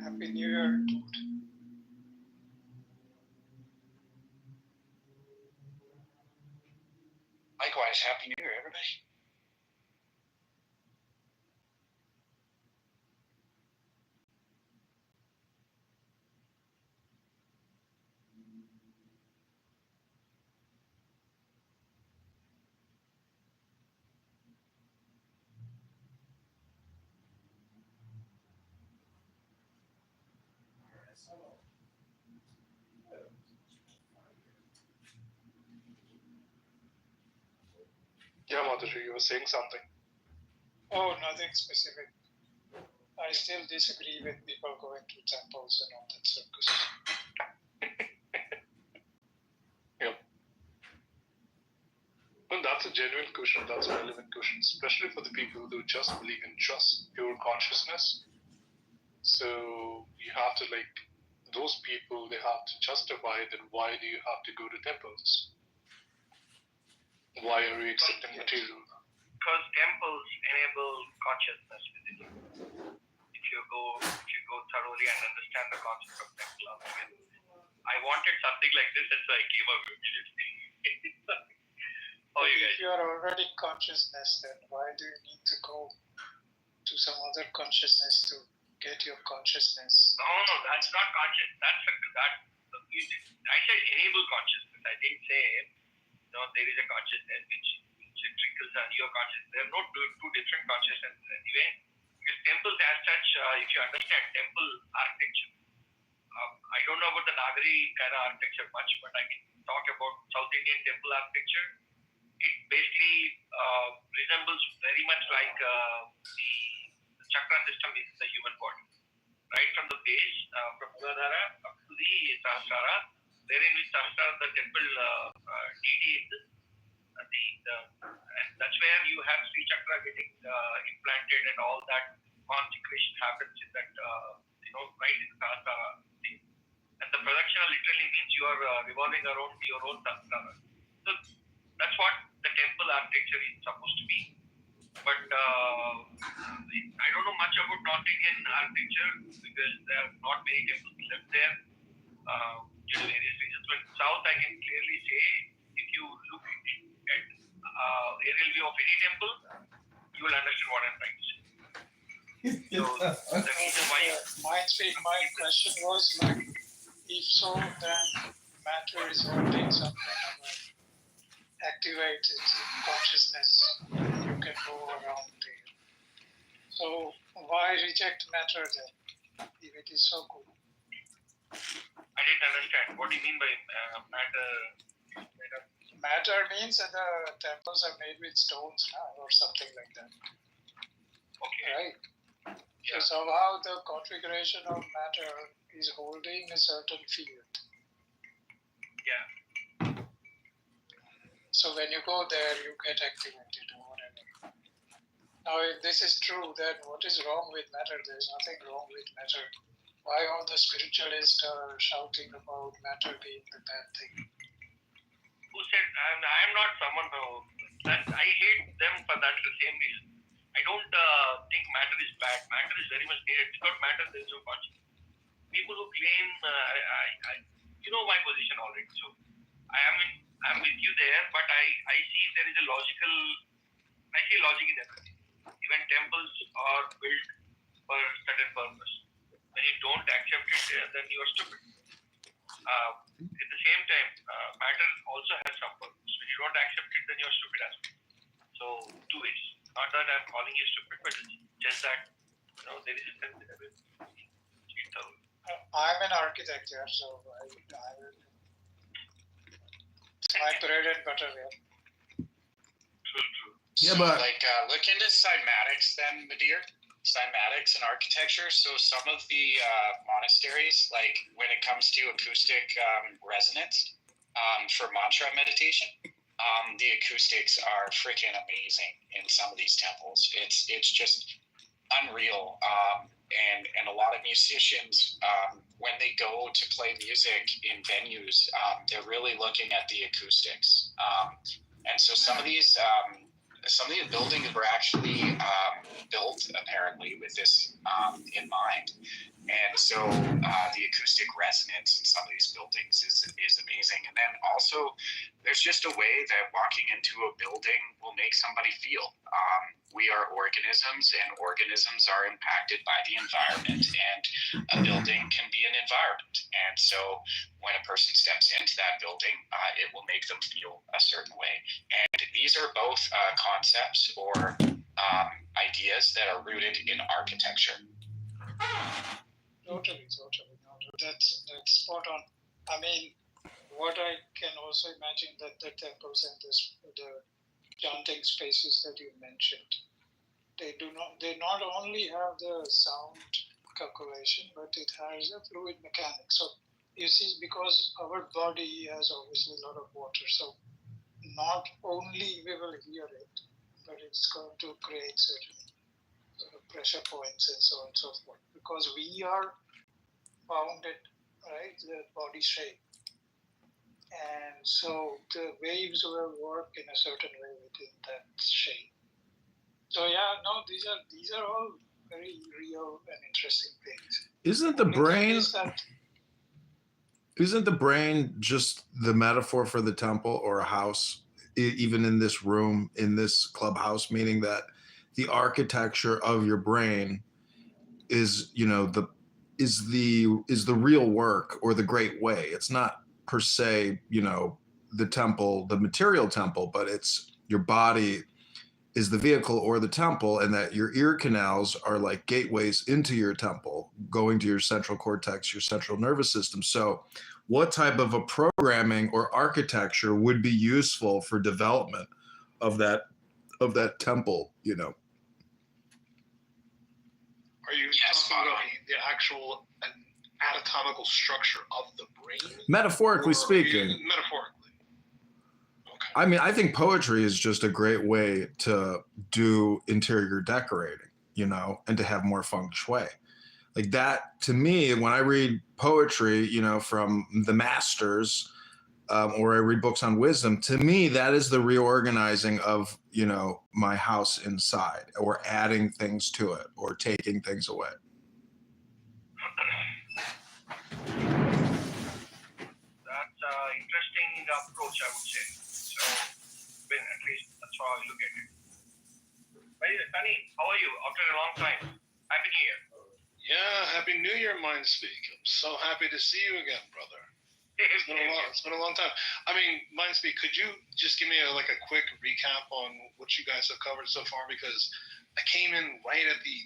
Happy New Year, dude. Likewise, Happy New Year, everybody. Yeah, Madhuri, you were saying something. Oh, nothing specific. I still disagree with people going to temples and all that circus. Yep. Well, that's a genuine question. That's a relevant question, especially for the people who just believe in just pure consciousness. So you have to those people, they have to justify, then why do you have to go to temples? Why are you accepting material? Because temples enable consciousness within you. If you go thoroughly and understand the concept of temple, I wanted something like this, and so I came up with it. Oh, you guys. If you are already consciousness, then why do you need to go to some other consciousness to get your consciousnness? No, that's not conscious. I said enable consciousness. I didn't say there is a consciousness which trickles on your consciousness. There are no two different consciousnesses anyway. Because temples as such, if you understand temple architecture, I don't know about the Nagari kind of architecture much, but I can talk about South Indian temple architecture. It basically resembles very much like the chakra system in the human body. Right from the base, from Muladhara up to the Sahasrara, wherein with Sahasrara the temple deity is and that's where you have Sri Chakra getting implanted and all that consecration happens in that, right in the Sahasrara thing. And the pradakshina literally means you are revolving around your own Sahasrara. So that's what the temple architecture is supposed to be. But I don't know much about North Indian architecture because there are not many temples left there due to various reasons. But South, I can clearly say, if you look at aerial view of any temple, you will understand what I'm trying to say. So the reason why my question was like, if so, then matter is holding some kind of activated consciousness. You can go around there. So why reject matter then, if it is so good? I didn't understand. What do you mean by matter? Matter means that the temples are made with stones or something like that. Okay. Right? Yeah. So somehow the configuration of matter is holding a certain field. Yeah. So when you go there, you get activated or whatever. Now, if this is true, then what is wrong with matter? There's nothing wrong with matter. Why all the spiritualists are shouting about matter being the bad thing? Who said I'm not someone who I hate them for that the same reason. I don't think matter is bad. Matter is very much needed. Without matter, there is no consciousness. People who claim, you know my position already. So I'm with you there, but I see there is a logical. I see logic in everything. Even temples are built for a certain purpose. When you don't accept it, then you are stupid. At the same time, matter also has some purpose. When you don't accept it, then you're stupid as well. So, two ways. Not that I'm calling you stupid, but it's just that there is a sense in everything. I'm an architect here, so it's my bread and butter here. Yeah, but look into cymatics then, Madir. Cymatics and architecture. So some of the monasteries, like when it comes to acoustic resonance for mantra meditation, the acoustics are freaking amazing in some of these temples. It's just unreal. And a lot of musicians, when they go to play music in venues, they're really looking at the acoustics. And so some of these buildings were actually built apparently with this in mind. And so the acoustic resonance in some of these buildings is amazing. And then also there's just a way that walking into a building will make somebody feel. We are organisms, and organisms are impacted by the environment, and a building can be an environment. And so when a person steps into that building, it will make them feel a certain way. And these are both concepts or ideas that are rooted in architecture. Totally. No, that's spot on. I mean, what I can also imagine that the temples and the chanting spaces that you mentioned, they not only have the sound calculation, but it has a fluid mechanics. So you see, because our body has obviously a lot of water, so not only we will hear it, but it's going to create certain pressure points and so on and so forth. Because we are bounded right? The body shape. And so the waves will work in a certain way within that shape. So yeah, no, these are all very real and interesting things. Isn't the brain just the metaphor for the temple or a house? Even in this room, in this clubhouse, meaning that the architecture of your brain is, you know, is the real work or the great way. It's not per se, you know, the temple, the material temple, but it's your body is the vehicle or the temple, and that your ear canals are like gateways into your temple, going to your central cortex, your central nervous system. So what type of a programming or architecture would be useful for development of that temple, you know? Are you talking about the actual anatomical structure of the brain? Metaphorically speaking. Metaphorically. I mean, I think poetry is just a great way to do interior decorating, you know, and to have more feng shui. Like that, to me, when I read poetry, you know, from the masters, or I read books on wisdom, to me, that is the reorganizing of, you know, my house inside, or adding things to it, or taking things away. That's an interesting approach, I would say. So, at least that's how I look at it. Sunny, how are you? After a long time. Happy New Year. Yeah, Happy New Year, Mindspeak. I'm so happy to see you again, brother. It's been a long time. I mean, Mindspeak, could you just give me a quick recap on what you guys have covered so far? Because I came in right at the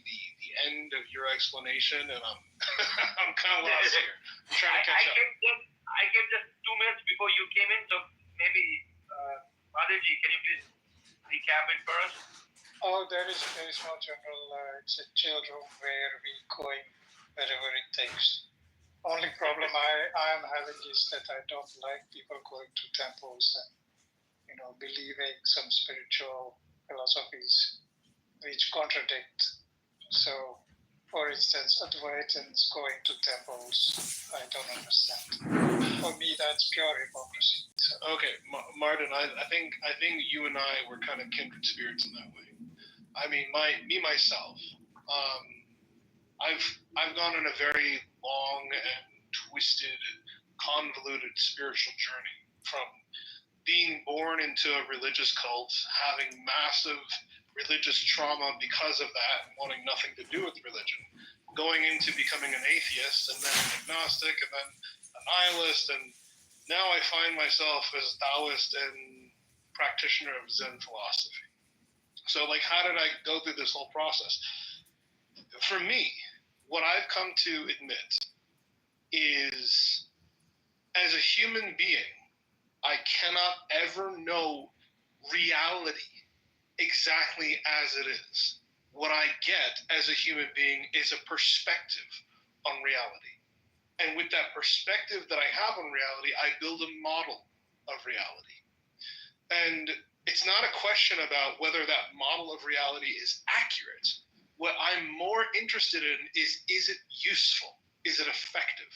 end of your explanation, and I'm kind of lost here. I'm trying to catch up. I came just 2 minutes before you came in, so maybe Madhavji, can you please recap it for us? Oh, there is no general. It's a chill room where we going wherever it takes. Only problem I am having is that I don't like people going to temples and, you know, believing some spiritual philosophies which contradict. So, for instance, Advaitins going to temples, I don't understand. For me, that's pure hypocrisy. So. Okay, Martin, I think you and I were kind of kindred spirits in that way. I mean, myself, I've gone on a very long and twisted, convoluted spiritual journey, from being born into a religious cult, having massive religious trauma because of that, wanting nothing to do with religion, going into becoming an atheist, and then an agnostic, and then a nihilist, and now I find myself as Taoist and practitioner of Zen philosophy. So, how did I go through this whole process? For me, what I've come to admit is, as a human being, I cannot ever know reality exactly as it is. What I get as a human being is a perspective on reality. And with that perspective that I have on reality, I build a model of reality. And it's not a question about whether that model of reality is accurate. What I'm more interested in is it useful? Is it effective?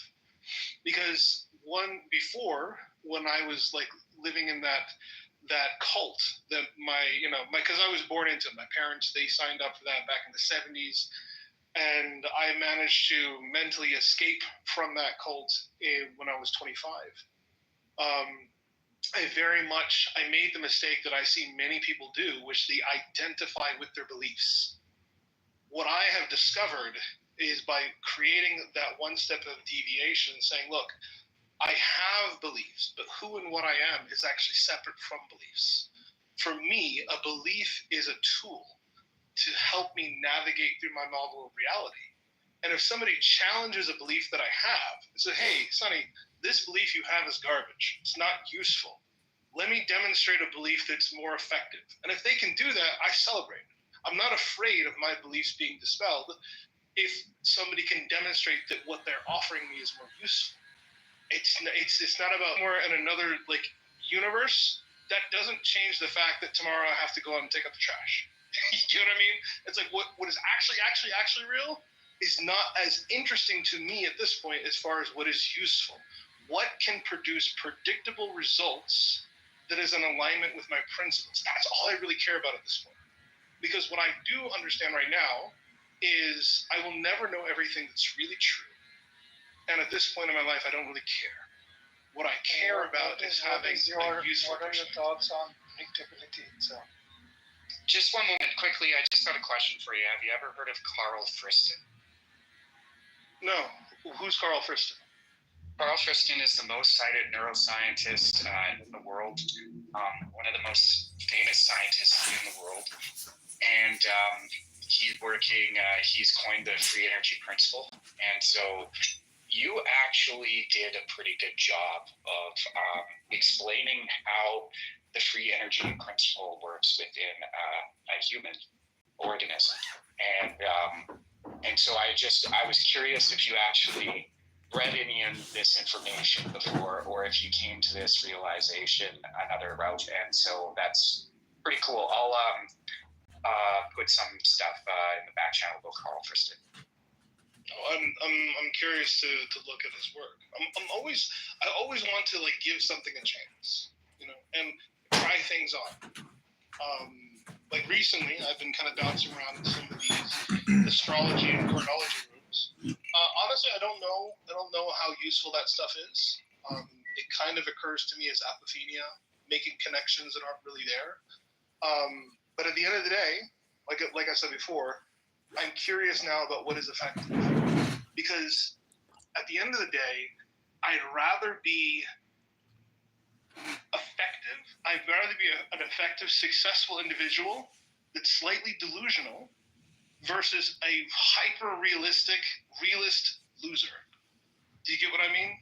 Because before, when I was living in that cult, that because I was born into it. My parents, they signed up for that back in the 70s. And I managed to mentally escape from that cult when I was 25. I made the mistake that I see many people do, which they identify with their beliefs. What I have discovered is, by creating that one step of deviation, saying, look, I have beliefs, but who and what I am is actually separate from beliefs. For me, a belief is a tool to help me navigate through my model of reality. And if somebody challenges a belief that I have, and says, hey, Sonny, this belief you have is garbage. It's not useful. Let me demonstrate a belief that's more effective. And if they can do that, I celebrate. I'm not afraid of my beliefs being dispelled if somebody can demonstrate that what they're offering me is more useful. It's not about more in another universe. That doesn't change the fact that tomorrow I have to go out and take out the trash. You know what I mean? It's what is actually real is not as interesting to me at this point as far as what is useful. What can produce predictable results that is in alignment with my principles? That's all I really care about at this point. Because what I do understand right now is I will never know everything that's really true. And at this point in my life, I don't really care. What I care about is having a useful What are your thoughts on predictability itself? Just one moment, quickly. I just got a question for you. Have you ever heard of Carl Friston? No. Who's Carl Friston? Carl Friston is the most cited neuroscientist in the world, one of the most famous scientists in the world. And he's coined the free energy principle. And so you actually did a pretty good job of explaining how the free energy principle works within a human organism. And so I was curious if you actually read any of this information before, or if you came to this realization another route. And so that's pretty cool. I'll put some stuff in the back channel about Carl Friston. I'm curious to look at his work. I always want to like give something a chance, and try things on. Like recently, I've been kind of bouncing around in some of these astrology and chronology rooms. Honestly, I don't know how useful that stuff is. It kind of occurs to me as apophenia, making connections that aren't really there. But at the end of the day, like I said before, I'm curious now about what is effective. Because at the end of the day, I'd rather be effective. I'd rather be an effective, successful individual that's slightly delusional versus a hyper-realistic, realist loser. Do you get what I mean?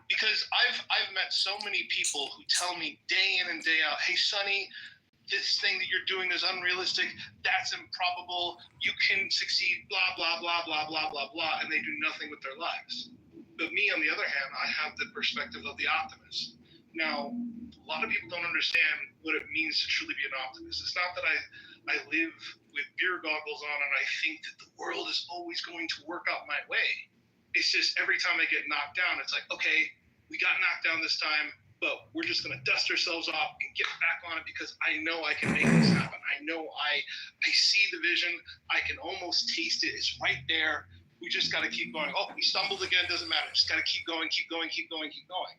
Because I've met so many people who tell me day in and day out, hey, Sonny, this thing that you're doing is unrealistic, that's improbable, you can succeed, blah, blah, blah, blah, blah, blah, blah, and they do nothing with their lives. But me, on the other hand, I have the perspective of the optimist. Now, a lot of people don't understand what it means to truly be an optimist. It's not that I live with beer goggles on and I think that the world is always going to work out my way. It's just every time I get knocked down, it's like, okay, we got knocked down this time, but we're just going to dust ourselves off and get back on it because I know I can make this happen. I know I see the vision. I can almost taste it. It's right there. We just got to keep going. Oh, we stumbled again. Doesn't matter. Just got to keep going, keep going, keep going, keep going.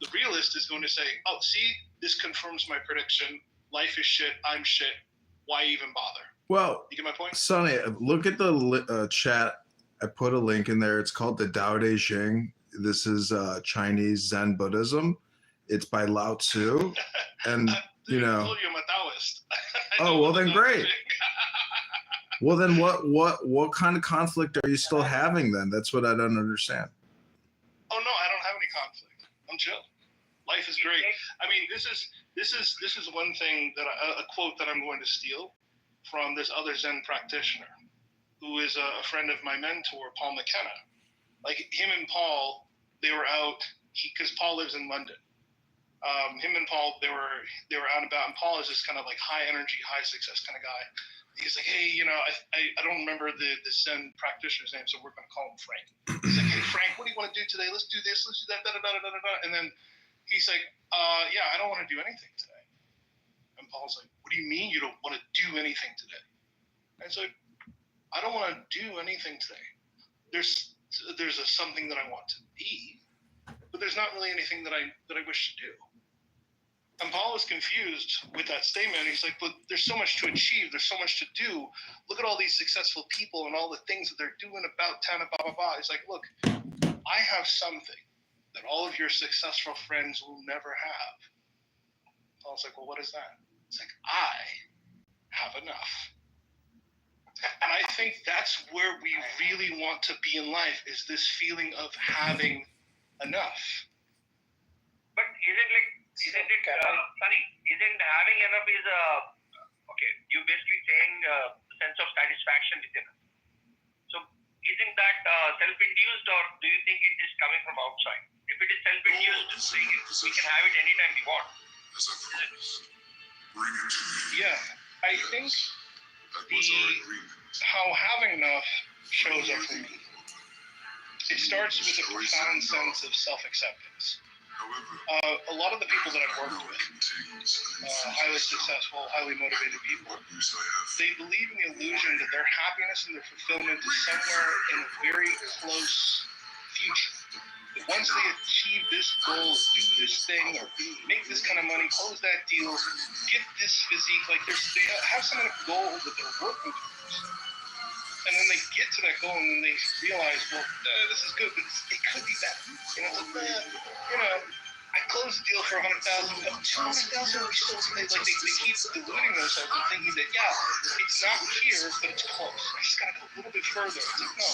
The realist is going to say, oh, see, this confirms my prediction. Life is shit. I'm shit. Why even bother? Well, you get my point? Sonny, look at the chat. I put a link in there. It's called the Tao Te Ching. This is Chinese Zen Buddhism. It's by Lao Tzu. And, I told you I'm a Taoist. Oh, well then great. Well then what kind of conflict are you still having then? That's what I don't understand. Oh no, I don't have any conflict. I'm chill. Life is great. I mean, this is one thing that a quote that I'm going to steal from this other Zen practitioner, who is a friend of my mentor, Paul McKenna. Like him and Paul, they were out because Paul lives in London. Him and Paul, they were out and about, and Paul is this kind of like high energy, high success kind of guy. He's like, hey, I don't remember the Zen practitioner's name, so we're going to call him Frank. He's like, hey, Frank, what do you want to do today? Let's do this, let's do that, and then he's like, yeah, I don't want to do anything today. And Paul's like, what do you mean you don't want to do anything today? And it's like, I don't want to do anything today. There's something that I want to be, but there's not really anything that I wish to do. And Paul is confused with that statement. He's like, but there's so much to achieve. There's so much to do. Look at all these successful people and all the things that they're doing about town and blah, blah, blah. He's like, look, I have something that all of your successful friends will never have. Paul's like, well, what is that? It's like, I have enough. And I think that's where we really want to be in life, is this feeling of having enough. But isn't having enough is okay, you're basically saying sense of satisfaction within us. So isn't that self-induced, or do you think it is coming from outside? If it is self-induced, we can have it anytime we want. Yeah, I think how having enough shows up for me. It starts with a profound sense of self-acceptance. A lot of the people that I've worked with, highly successful, highly motivated people, they believe in the illusion that their happiness and their fulfillment is somewhere in a very close future. That once they achieve this goal, do this thing, or make this kind of money, close that deal, get this physique, like they have some kind of goal that they're working towards. And then they get to that goal and then they realize, well, this is good, but it could be better. You know, it's like, I closed the deal for $100,000, $200,000. Like they keep deluding themselves and thinking that it's not here, but it's close. I just gotta go a little bit further. It's like, no,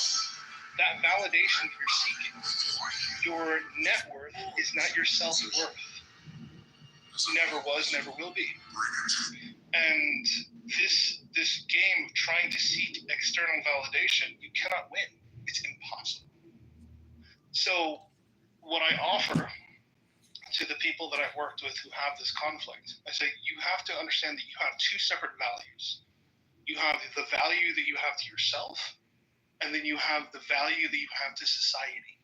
that validation that you're seeking, your net worth is not your self-worth. Never was, never will be. And this game of trying to seek external validation, you cannot win. It's impossible. So what I offer to the people that I've worked with who have this conflict, I say, you have to understand that you have two separate values. You have the value that you have to yourself, and then you have the value that you have to society.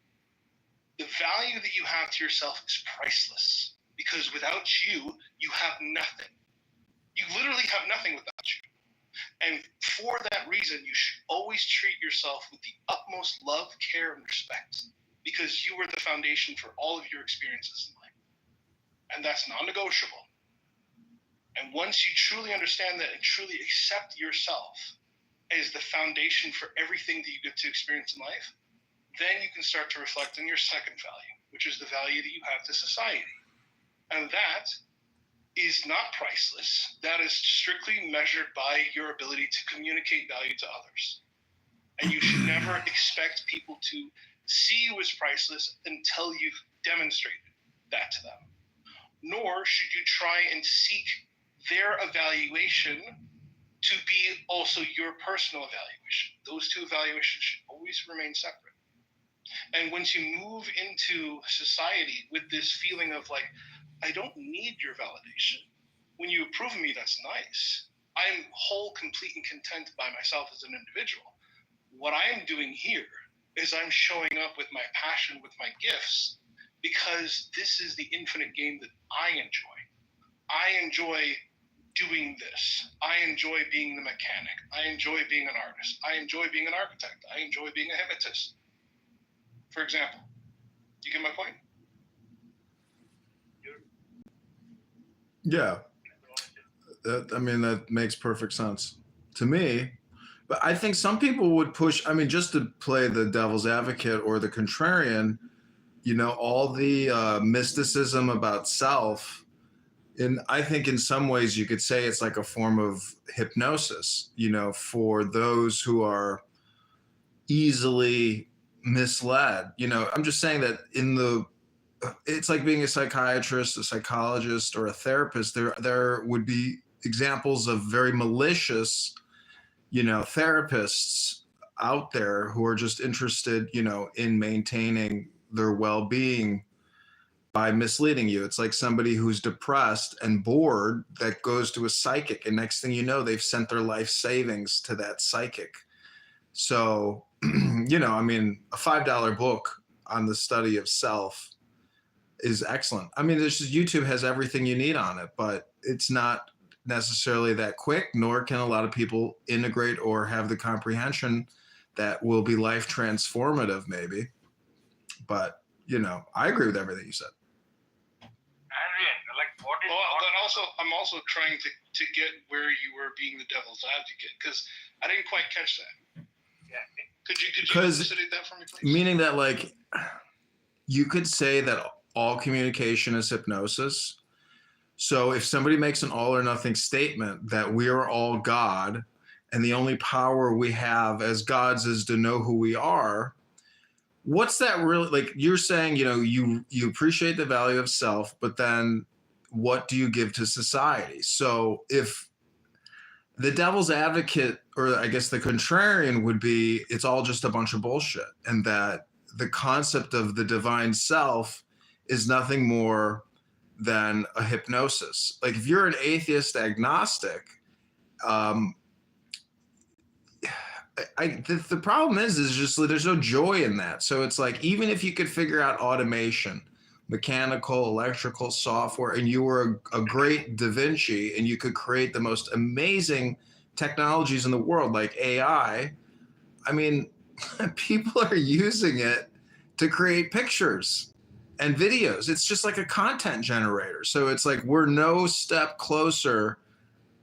The value that you have to yourself is priceless, because without you, you have nothing. You literally have nothing without you. And for that reason, you should always treat yourself with the utmost love, care, and respect, because you are the foundation for all of your experiences in life. And that's non-negotiable. And once you truly understand that and truly accept yourself as the foundation for everything that you get to experience in life, then you can start to reflect on your second value, which is the value that you have to society. And that is not priceless. That is strictly measured by your ability to communicate value to others. And you should never expect people to see you as priceless until you've demonstrated that to them. Nor should you try and seek their evaluation to be also your personal evaluation. Those two evaluations should always remain separate. And once you move into society with this feeling of like, I don't need your validation. When you approve of me, that's nice. I'm whole, complete, and content by myself as an individual. What I'm doing here is I'm showing up with my passion, with my gifts, because this is the infinite game that I enjoy. I enjoy doing this. I enjoy being the mechanic. I enjoy being an artist. I enjoy being an architect. I enjoy being a hypnotist. For example, do you get my point? Yeah. That makes perfect sense to me. But I think some people would push, just to play the devil's advocate or the contrarian, all the mysticism about self. And I think in some ways you could say it's like a form of hypnosis, for those who are easily misled. I'm just saying that it's like being a psychiatrist, a psychologist, or a therapist. There would be examples of very malicious, therapists out there who are just interested, in maintaining their well-being by misleading you. It's like somebody who's depressed and bored that goes to a psychic, and next thing you know, they've sent their life savings to that psychic. So, a $5 book on the study of self is excellent. YouTube has everything you need on it, but it's not necessarily that quick, nor can a lot of people integrate or have the comprehension that will be life transformative, maybe. But, I agree with everything you said. I'm also trying to get where you were being the devil's advocate, because I didn't quite catch that. Yeah. Could you elucidate that for me, please? Meaning that, like, you could say that all communication is hypnosis. So if somebody makes an all or nothing statement that we are all God and the only power we have as gods is to know who we are, what's that really, like you're saying, you appreciate the value of self, but then what do you give to society? So if the devil's advocate, or I guess the contrarian would be, it's all just a bunch of bullshit, and that the concept of the divine self is nothing more than a hypnosis. Like if you're an atheist agnostic, the problem is just that there's no joy in that. So it's like, even if you could figure out automation, mechanical, electrical, software, and you were a great Da Vinci and you could create the most amazing technologies in the world, like AI, I mean, people are using it to create pictures and videos. It's just like a content generator. So it's like, we're no step closer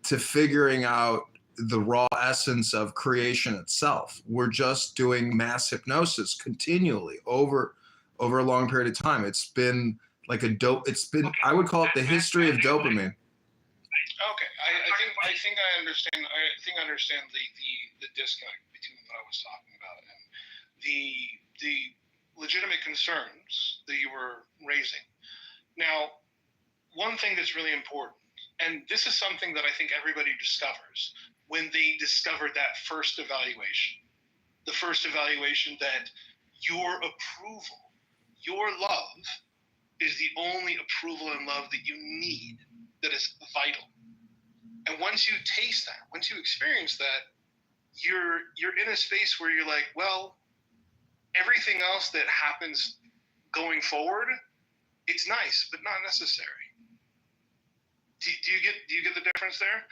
to figuring out the raw essence of creation itself. We're just doing mass hypnosis continually over a long period of time. It's been like I would call it the history of dopamine. Okay, I think I understand. I understand the disconnect between what I was talking about and the legitimate concerns that you were raising. Now, one thing that's really important, and this is something that I think everybody discovers when they discover that first evaluation, the first evaluation that your approval, your love, is the only approval and love that you need, that is vital. And once you taste that, once you experience that, you're in a space where you're like, well, everything else that happens going forward, it's nice, but not necessary. Do you get the difference there?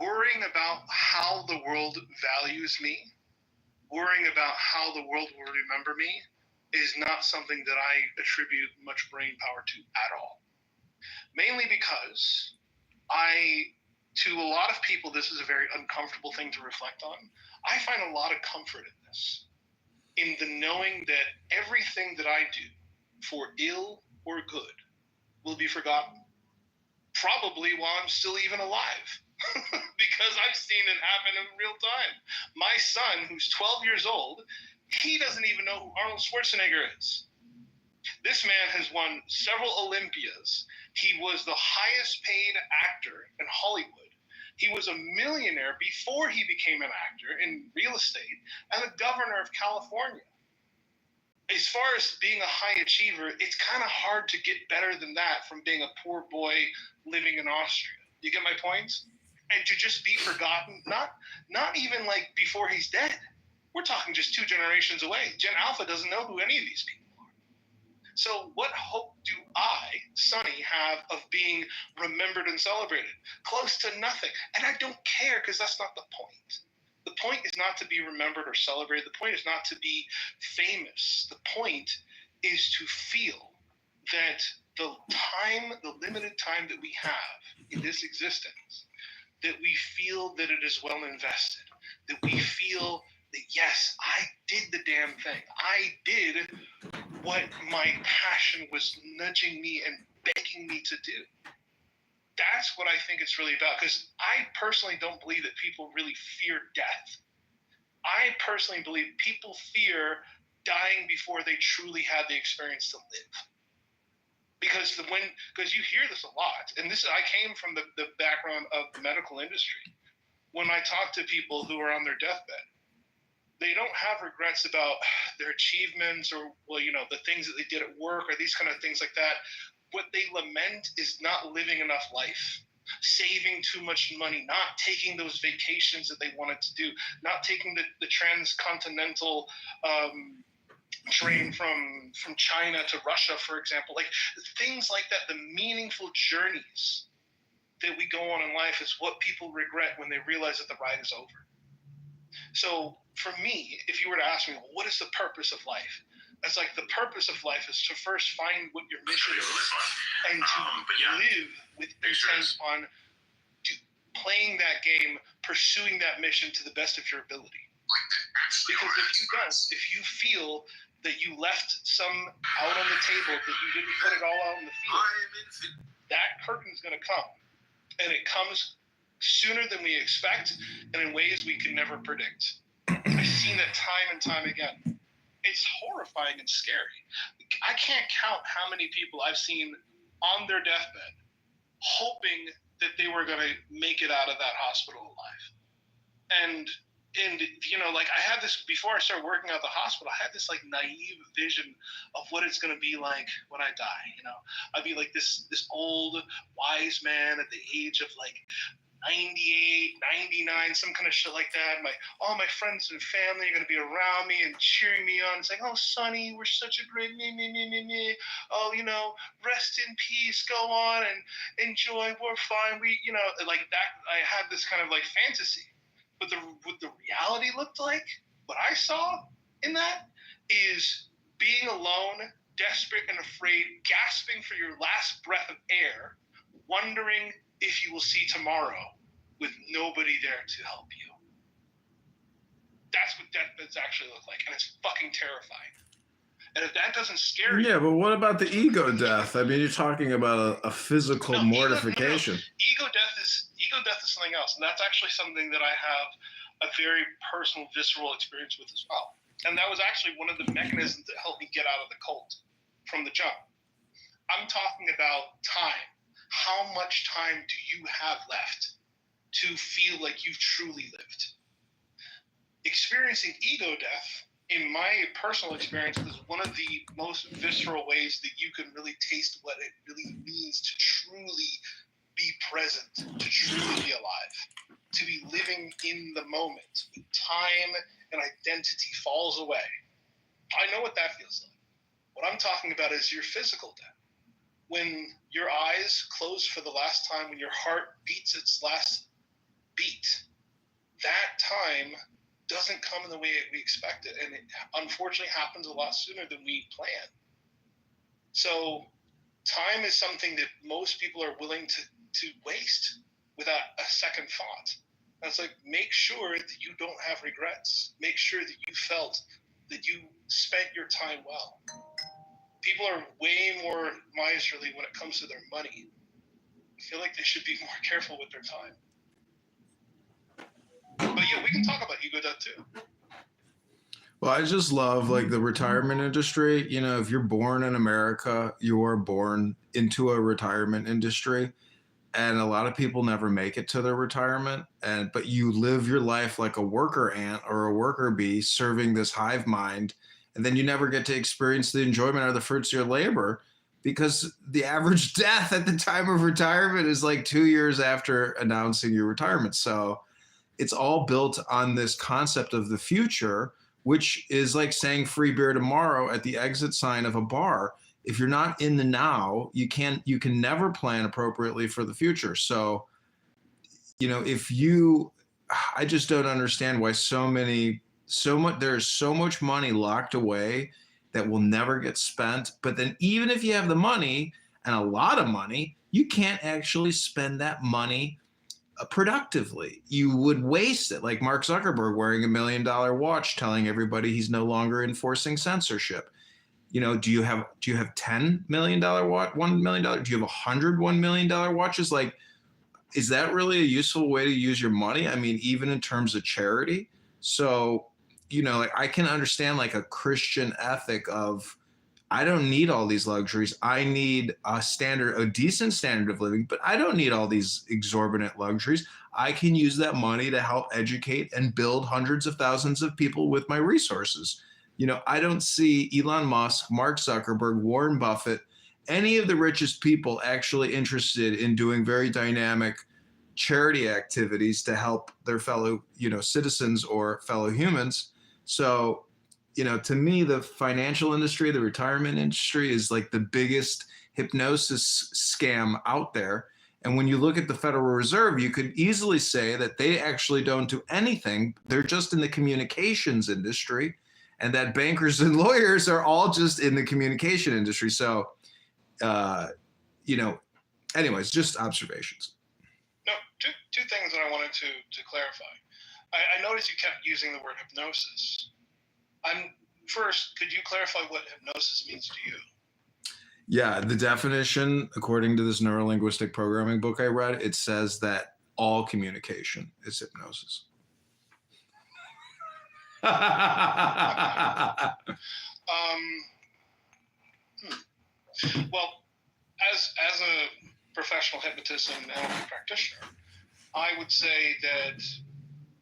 Worrying about how the world values me, worrying about how the world will remember me, is not something that I attribute much brain power to at all. Mainly because to a lot of people, this is a very uncomfortable thing to reflect on. I find a lot of comfort in this, in the knowing that everything that I do, for ill or good, will be forgotten. Probably while I'm still even alive, because I've seen it happen in real time. My son, who's 12 years old, he doesn't even know who Arnold Schwarzenegger is. This man has won several Olympias. He was the highest paid actor in Hollywood. He was a millionaire before he became an actor in real estate and the governor of California. As far as being a high achiever, it's kind of hard to get better than that from being a poor boy living in Austria. You get my points? And to just be forgotten, not even like before he's dead. We're talking just 2 generations away. Gen Alpha doesn't know who any of these people are. So what hope do I, Sonny, have of being remembered and celebrated? Close to nothing. And I don't care, because that's not the point. The point is not to be remembered or celebrated. The point is not to be famous. The point is to feel that the limited time that we have in this existence, that we feel that it is well invested, that we feel that, yes, I did the damn thing. I did what my passion was nudging me and begging me to do. That's what I think it's really about, because I personally don't believe that people really fear death. I personally believe people fear dying before they truly had the experience to live. Because you hear this a lot, and I came from the background of the medical industry. When I talk to people who are on their deathbed, they don't have regrets about their achievements or, the things that they did at work or these kind of things like that. What they lament is not living enough life, saving too much money, not taking those vacations that they wanted to do, not taking the transcontinental train from China to Russia, for example. Like things like that, the meaningful journeys that we go on in life is what people regret when they realize that the ride is over. So for me, if you were to ask me, well, what is the purpose of life? It's like the purpose of life is to first find what your mission is and to live with intent on playing that game, pursuing that mission to the best of your ability. Because if you feel that you left some out on the table, that you didn't put it all out in the field, that curtain's going to come. And it comes sooner than we expect and in ways we can never predict. I've seen that time and time again. It's horrifying and scary. I can't count how many people I've seen on their deathbed hoping that they were going to make it out of that hospital alive. And I had this, before I started working at the hospital, I had this like naive vision of what it's going to be like when I die. I'd be like this old wise man at the age of like 98, 99, some kind of shit like that. All my friends and family are going to be around me and cheering me on. It's like, oh, Sonny, we're such a great me. Oh, rest in peace, go on and enjoy, we're fine. Like that, I had this kind of like fantasy. But what the reality looked like, what I saw in that is being alone, desperate and afraid, gasping for your last breath of air, wondering if you will see tomorrow with nobody there to help you. That's what deathbeds actually look like, and it's fucking terrifying. And if that doesn't scare you... Yeah, but what about the ego death? I mean, you're talking about a physical mortification. Ego death is something else, and that's actually something that I have a very personal, visceral experience with as well. And that was actually one of the mechanisms that helped me get out of the cult from the jump. I'm talking about time. How much time do you have left to feel like you've truly lived? Experiencing ego death, in my personal experience, is one of the most visceral ways that you can really taste what it really means to truly be present, to truly be alive, to be living in the moment when time and identity falls away. I know what that feels like. What I'm talking about is your physical death. When your eyes close for the last time, when your heart beats its last beat, that time doesn't come in the way we expect it. And it unfortunately happens a lot sooner than we plan. So time is something that most people are willing to waste without a second thought. And it's like, make sure that you don't have regrets. Make sure that you felt that you spent your time well. People are way more miserly when it comes to their money. I feel like they should be more careful with their time. But yeah, we can talk about ego death too. Well, I just love like the retirement industry. If you're born in America, you are born into a retirement industry. And a lot of people never make it to their retirement. But you live your life like a worker ant or a worker bee serving this hive mind. And then you never get to experience the enjoyment or the fruits of your labor, because the average death at the time of retirement is like 2 years after announcing your retirement. So it's all built on this concept of the future, which is like saying free beer tomorrow at the exit sign of a bar. If you're not in the now, you can never plan appropriately for the future. So, I just don't understand why there's so much money locked away that will never get spent. But then even if you have the money, and a lot of money, you can't actually spend that money productively. You would waste it, like Mark Zuckerberg wearing $1 million watch telling everybody he's no longer enforcing censorship. Do you have $10 million watch, $1 million? Do you have 100 $1 million watches? Like, is that really a useful way to use your money? I mean, even in terms of charity. So, like I can understand like a Christian ethic of, I don't need all these luxuries. I need a decent standard of living, but I don't need all these exorbitant luxuries. I can use that money to help educate and build hundreds of thousands of people with my resources. I don't see Elon Musk, Mark Zuckerberg, Warren Buffett, any of the richest people actually interested in doing very dynamic charity activities to help their fellow, citizens or fellow humans. So, to me, the financial industry, the retirement industry is like the biggest hypnosis scam out there. And when you look at the Federal Reserve, you could easily say that they actually don't do anything. They're just in the communications industry, and that bankers and lawyers are all just in the communication industry. So, anyways, just observations. No, two things that I wanted to clarify. I noticed you kept using the word hypnosis. First, could you clarify what hypnosis means to you? Yeah, the definition, according to this neurolinguistic programming book I read, it says that all communication is hypnosis. Well, as a professional hypnotist and NLP practitioner, I would say that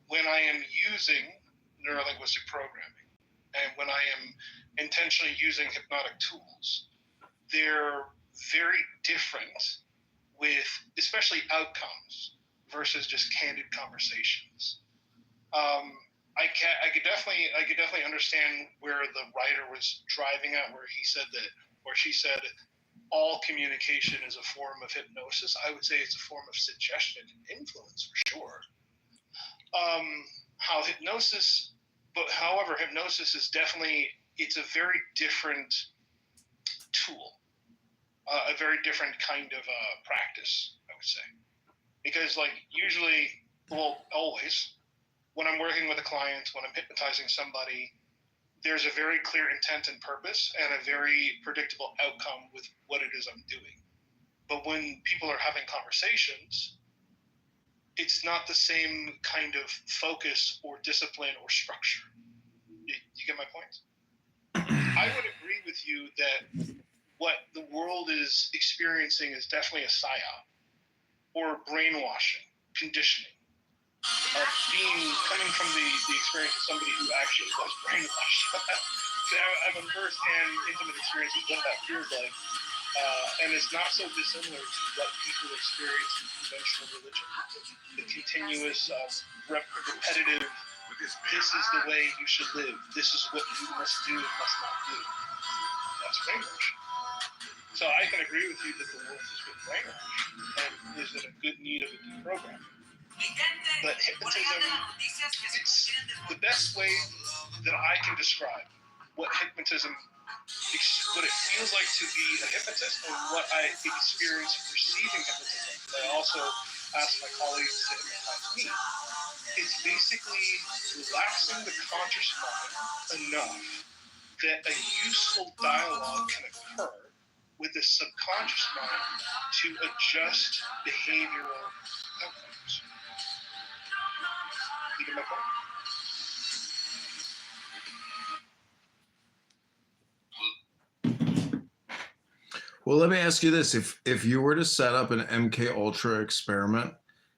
when I am using neurolinguistic programming and when I am intentionally using hypnotic tools, they're very different with especially outcomes versus just candid conversations. I could definitely understand where the writer was driving at, where he said that, or she said, all communication is a form of hypnosis. I would say it's a form of suggestion and influence for sure. However, hypnosis is definitely, it's a very different tool, a very different kind of practice, I would say. Because like usually, well, always, when I'm working with a client, when I'm hypnotizing somebody, there's a very clear intent and purpose and a very predictable outcome with what it is I'm doing. But when people are having conversations, it's not the same kind of focus or discipline or structure. You get my point? I would agree with you that what the world is experiencing is definitely a psyop or brainwashing, conditioning. Coming from the experience of somebody who actually was brainwashed. So I have a first-hand intimate experience of what that feels like. And it's not so dissimilar to what people experience in conventional religion. The continuous, repetitive, this is the way you should live. This is what you must do and must not do. That's brainwashing. So I can agree with you that the world has been brainwashed and is in a good need of a deprogramming. But hypnotism, it's the best way that I can describe what hypnotism, what it feels like to be a hypnotist and what I experience receiving hypnotism. I also ask my colleagues to hypnotize me. It's basically relaxing the conscious mind enough that a useful dialogue can occur with the subconscious mind to adjust behavioral outcomes. You get my point? Well, let me ask you this: if you were to set up an MK Ultra experiment,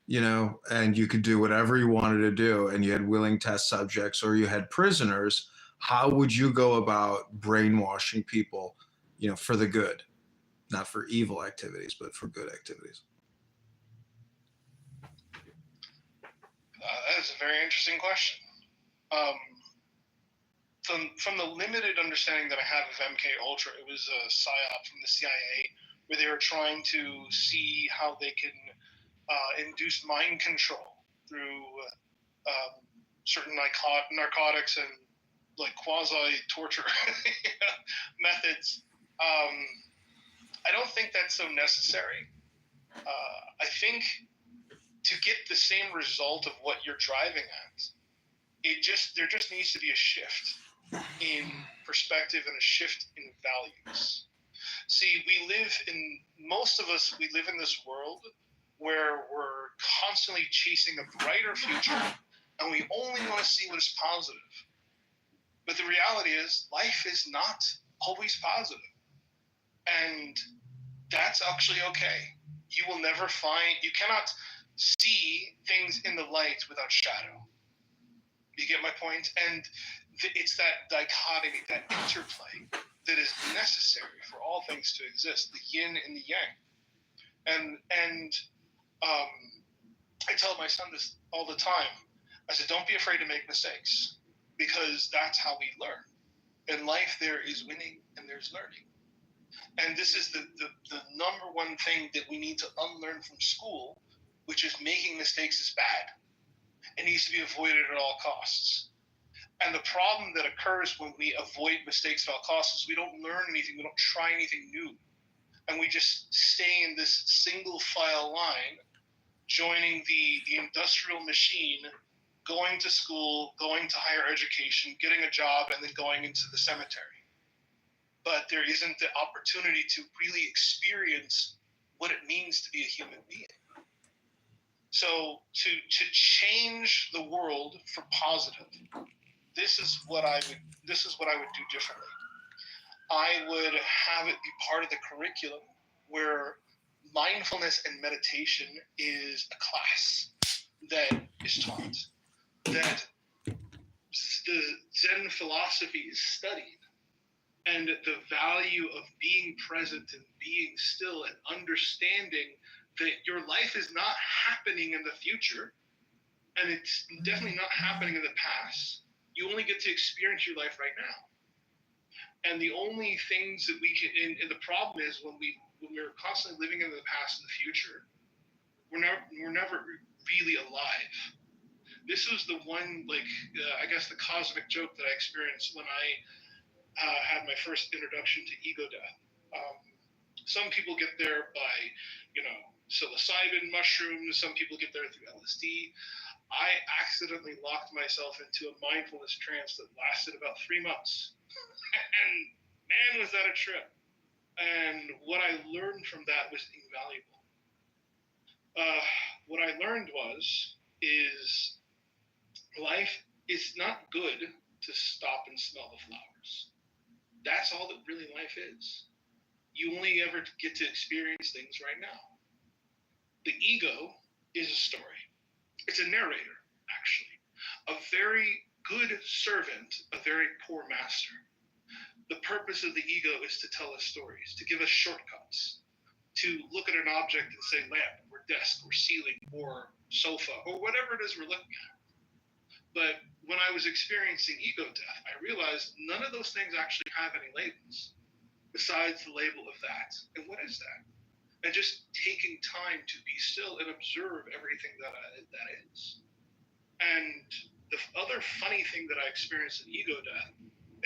you know, and you could do whatever you wanted to do, and you had willing test subjects or you had prisoners, how would you go about brainwashing people, you know, for the good, not for evil activities, but for good activities? That is a very interesting question. From the limited understanding that I have of MK Ultra, it was a psyop from the CIA where they were trying to see how they can induce mind control through certain narcotics and like quasi-torture methods. I don't think that's so necessary. I think to get the same result of what you're driving at, there just needs to be a shift in perspective and a shift in values. See, most of us live in this world where we're constantly chasing a brighter future and we only want to see what is positive. But the reality is life is not always positive. And that's actually okay. You cannot see things in the light without shadow. You get my point? And it's that dichotomy, that interplay that is necessary for all things to exist, the yin and the yang. And I tell my son this all the time. I said, don't be afraid to make mistakes because that's how we learn. In life, there is winning and there's learning. And this is the number one thing that we need to unlearn from school, which is making mistakes is bad. It needs to be avoided at all costs. And the problem that occurs when we avoid mistakes at all costs is we don't learn anything, we don't try anything new. And we just stay in this single file line, joining the industrial machine, going to school, going to higher education, getting a job, and then going into the cemetery. But there isn't the opportunity to really experience what it means to be a human being. So to change the world for positive, this is what I would do differently. I would have it be part of the curriculum where mindfulness and meditation is a class that is taught, that the Zen philosophy is studied, and the value of being present and being still and understanding that your life is not happening in the future, and it's definitely not happening in the past. You only get to experience your life right now. And the only things that we can, and the problem is when we're constantly living in the past and the future, we're never really alive. This was the one, I guess the cosmic joke that I experienced when I had my first introduction to ego death. Some people get there by, psilocybin mushrooms. Some people get there through LSD. I accidentally locked myself into a mindfulness trance that lasted about 3 months. And man, was that a trip. And what I learned from that was invaluable. What I learned is life is not good to stop and smell the flowers. That's all that really life is. You only ever get to experience things right now. The ego is a story. It's a narrator, actually. A very good servant, a very poor master. The purpose of the ego is to tell us stories, to give us shortcuts, to look at an object and say lamp, or desk, or ceiling, or sofa, or whatever it is we're looking at. But when I was experiencing ego death, I realized none of those things actually have any labels besides the label of that. And what is that? And just taking time to be still and observe everything that is. And the other funny thing that I experienced in ego death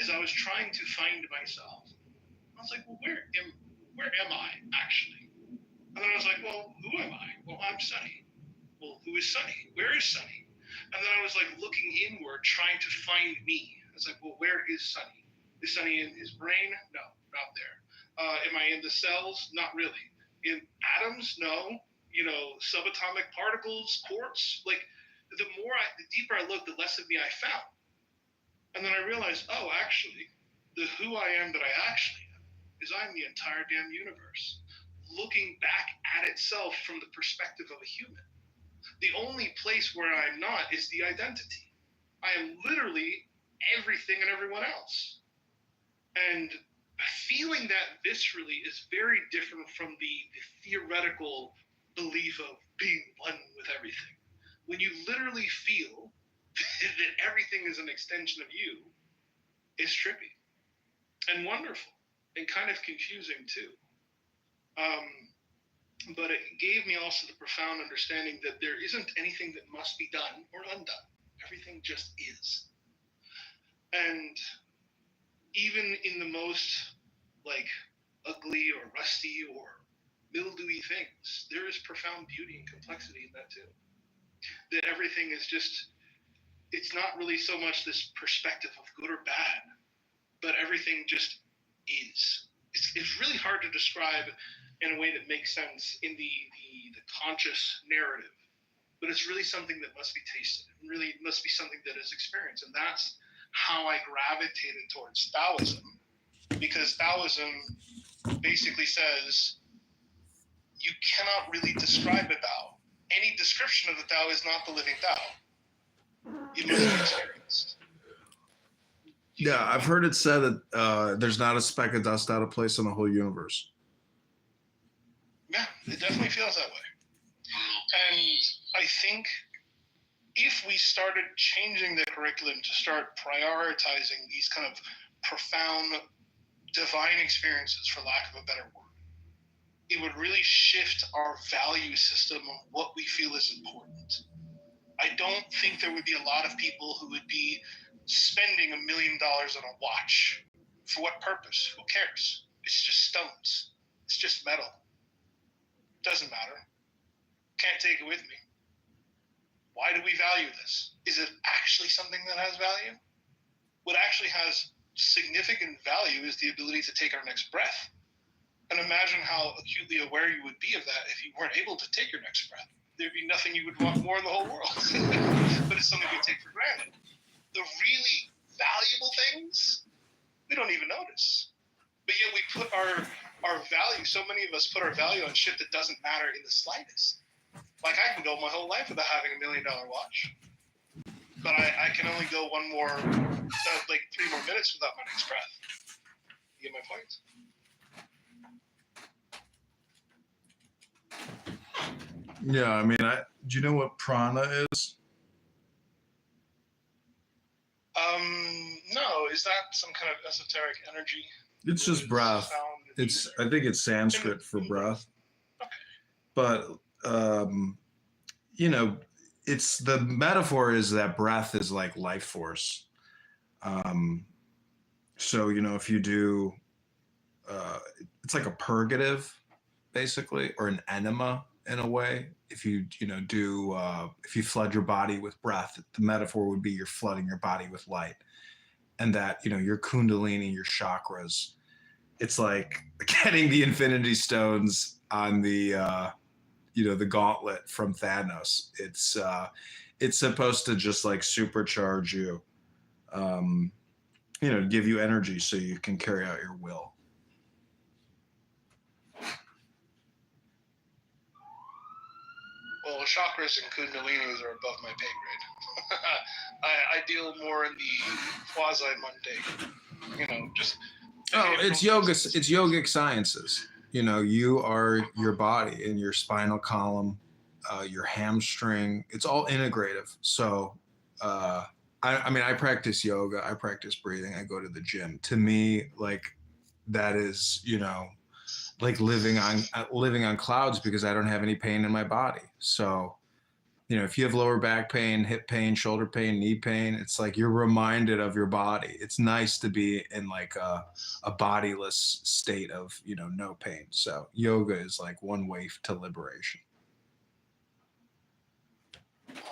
is I was trying to find myself. I was like, well, where am I actually? And then I was like, well, who am I? Well, I'm Sunny. Well, who is Sunny? Where is Sunny? And then I was like looking inward, trying to find me. I was like, well, where is Sunny? Is Sunny in his brain? No, not there. Am I in the cells? Not really. In atoms? No. Subatomic particles, quarks. Like, the deeper I looked, the less of me I found. And then I realized, oh, actually, the who I am that I actually am is I'm the entire damn universe, looking back at itself from the perspective of a human. The only place where I'm not is the identity. I am literally everything and everyone else. And feeling that viscerally is very different from the theoretical belief of being one with everything. When you literally feel that everything is an extension of you, it's trippy and wonderful and kind of confusing too. But it gave me also the profound understanding that there isn't anything that must be done or undone. Everything just is. And even in the most ugly or rusty or mildewy things, there is profound beauty and complexity in that too. That everything is just, it's not really so much this perspective of good or bad, but everything just is. It's really hard to describe in a way that makes sense in the conscious narrative, but it's really something that must be tasted. It really must be something that is experienced, and that's how I gravitated towards Taoism, because Taoism basically says you cannot really describe a Tao. Any description of the Tao is not the living Tao. It must be experienced. Yeah, I've heard it said that there's not a speck of dust out of place in the whole universe. Yeah, it definitely feels that way. And I think if we started changing the curriculum to start prioritizing these kind of profound divine experiences, for lack of a better word, it would really shift our value system of what we feel is important. I don't think there would be a lot of people who would be spending $1 million on a watch. For what purpose? Who cares? It's just stones. It's just metal. Doesn't matter. Can't take it with me. Why do we value this? Is it actually something that has value? What actually has significant value is the ability to take our next breath. And imagine how acutely aware you would be of that if you weren't able to take your next breath. There'd be nothing you would want more in the whole world. But it's something we take for granted. The really valuable things, we don't even notice. But yet we put our value, so many of us put our value on shit that doesn't matter in the slightest. Like, I can go my whole life without having $1 million watch. But I can only go 3 more minutes without my next breath. You get my point? Yeah, I mean, do you know what prana is? No, is that some kind of esoteric energy? It's just breath. I think it's Sanskrit for breath. But it's the metaphor is that breath is like life force. So if you do, it's like a purgative, basically, or an enema in a way. If you if you flood your body with breath, the metaphor would be you're flooding your body with light, and that your kundalini, your chakras, it's like getting the Infinity Stones on the the gauntlet from Thanos. It's supposed to just like supercharge you, give you energy so you can carry out your will. Well, chakras and kundalinis are above my pay grade. I deal more in the quasi-mundane, just... Oh, it's yoga. It's yogic sciences. You are your body and your spinal column, your hamstring. It's all integrative. So, I practice yoga. I practice breathing. I go to the gym. To me, like that is, like living on clouds because I don't have any pain in my body. So, if you have lower back pain, hip pain, shoulder pain, knee pain, it's like you're reminded of your body. It's nice to be in like a bodiless state of, no pain. So yoga is like one way to liberation.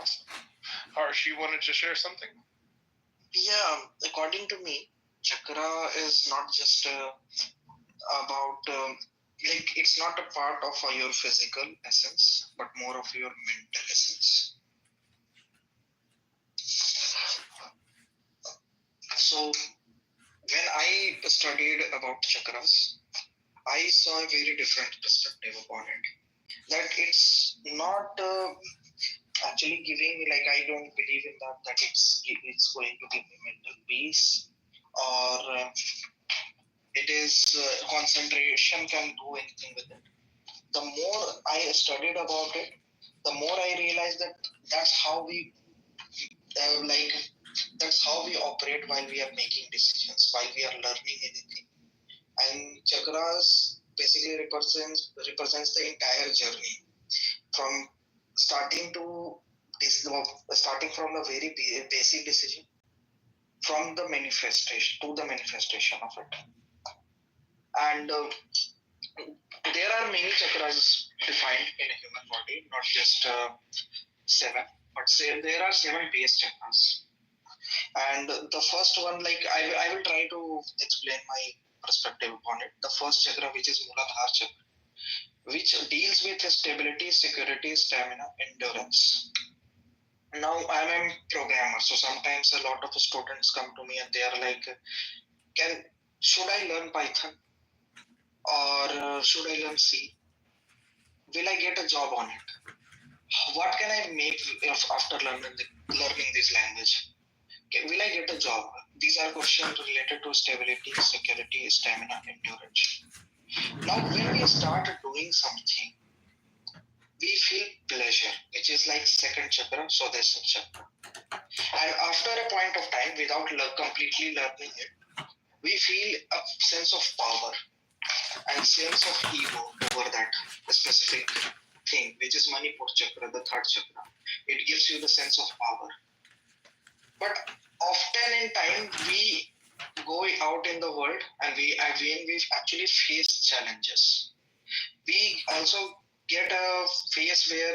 Awesome. Harsh, you wanted to share something? Yeah, according to me, chakra is not just about, it's not a part of your physical essence, but more of your mental essence. So, when I studied about chakras, I saw a very different perspective upon it. That it's not actually giving me, like, I don't believe in that it's going to give me mental peace, or it is concentration can do anything with it. The more I studied about it, the more I realized that that's how we operate while we are making decisions, while we are learning anything. And chakras basically represents the entire journey, from starting from the very basic decision, from the manifestation to the manifestation of it. And there are many chakras defined in a human body, not just 7, but there are 7 base chakras. And the first one, like I will try to explain my perspective upon it. The first chakra, which is Muladhara chakra, which deals with stability, security, stamina, endurance. Now I'm a programmer, so sometimes a lot of students come to me and they are like, should I learn Python? Or should I learn C? Will I get a job on it? What can I make after learning this language? Will I get a job? These are questions related to stability, security, stamina, endurance. Now, when we start doing something, we feel pleasure, which is like second chakra, Swadesha chakra. And after a point of time, without completely learning it, we feel a sense of power and sense of ego over that specific thing, which is Manipur chakra, the third chakra. It gives you the sense of power. But often in time, we go out in the world and when we actually face challenges, we also get a phase where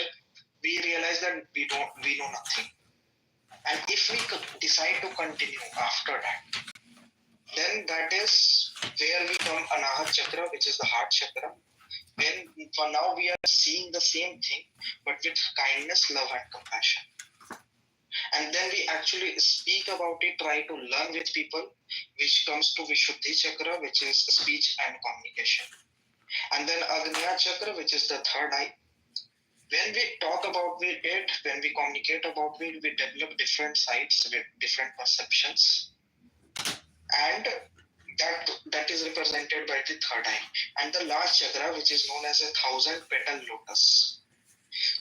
we realize that we know nothing. And if we decide to continue after that, then that is where we come Anahat chakra, which is the heart chakra. When for now we are seeing the same thing, but with kindness, love, and compassion. And then we actually speak about it, try to learn with people, which comes to Vishuddhi chakra, which is speech and communication. And then Agnya chakra, which is the third eye. When we talk about it, when we communicate about it, we develop different sides with different perceptions. And that is represented by the third eye. And the last chakra, which is known as a 1,000-petal lotus.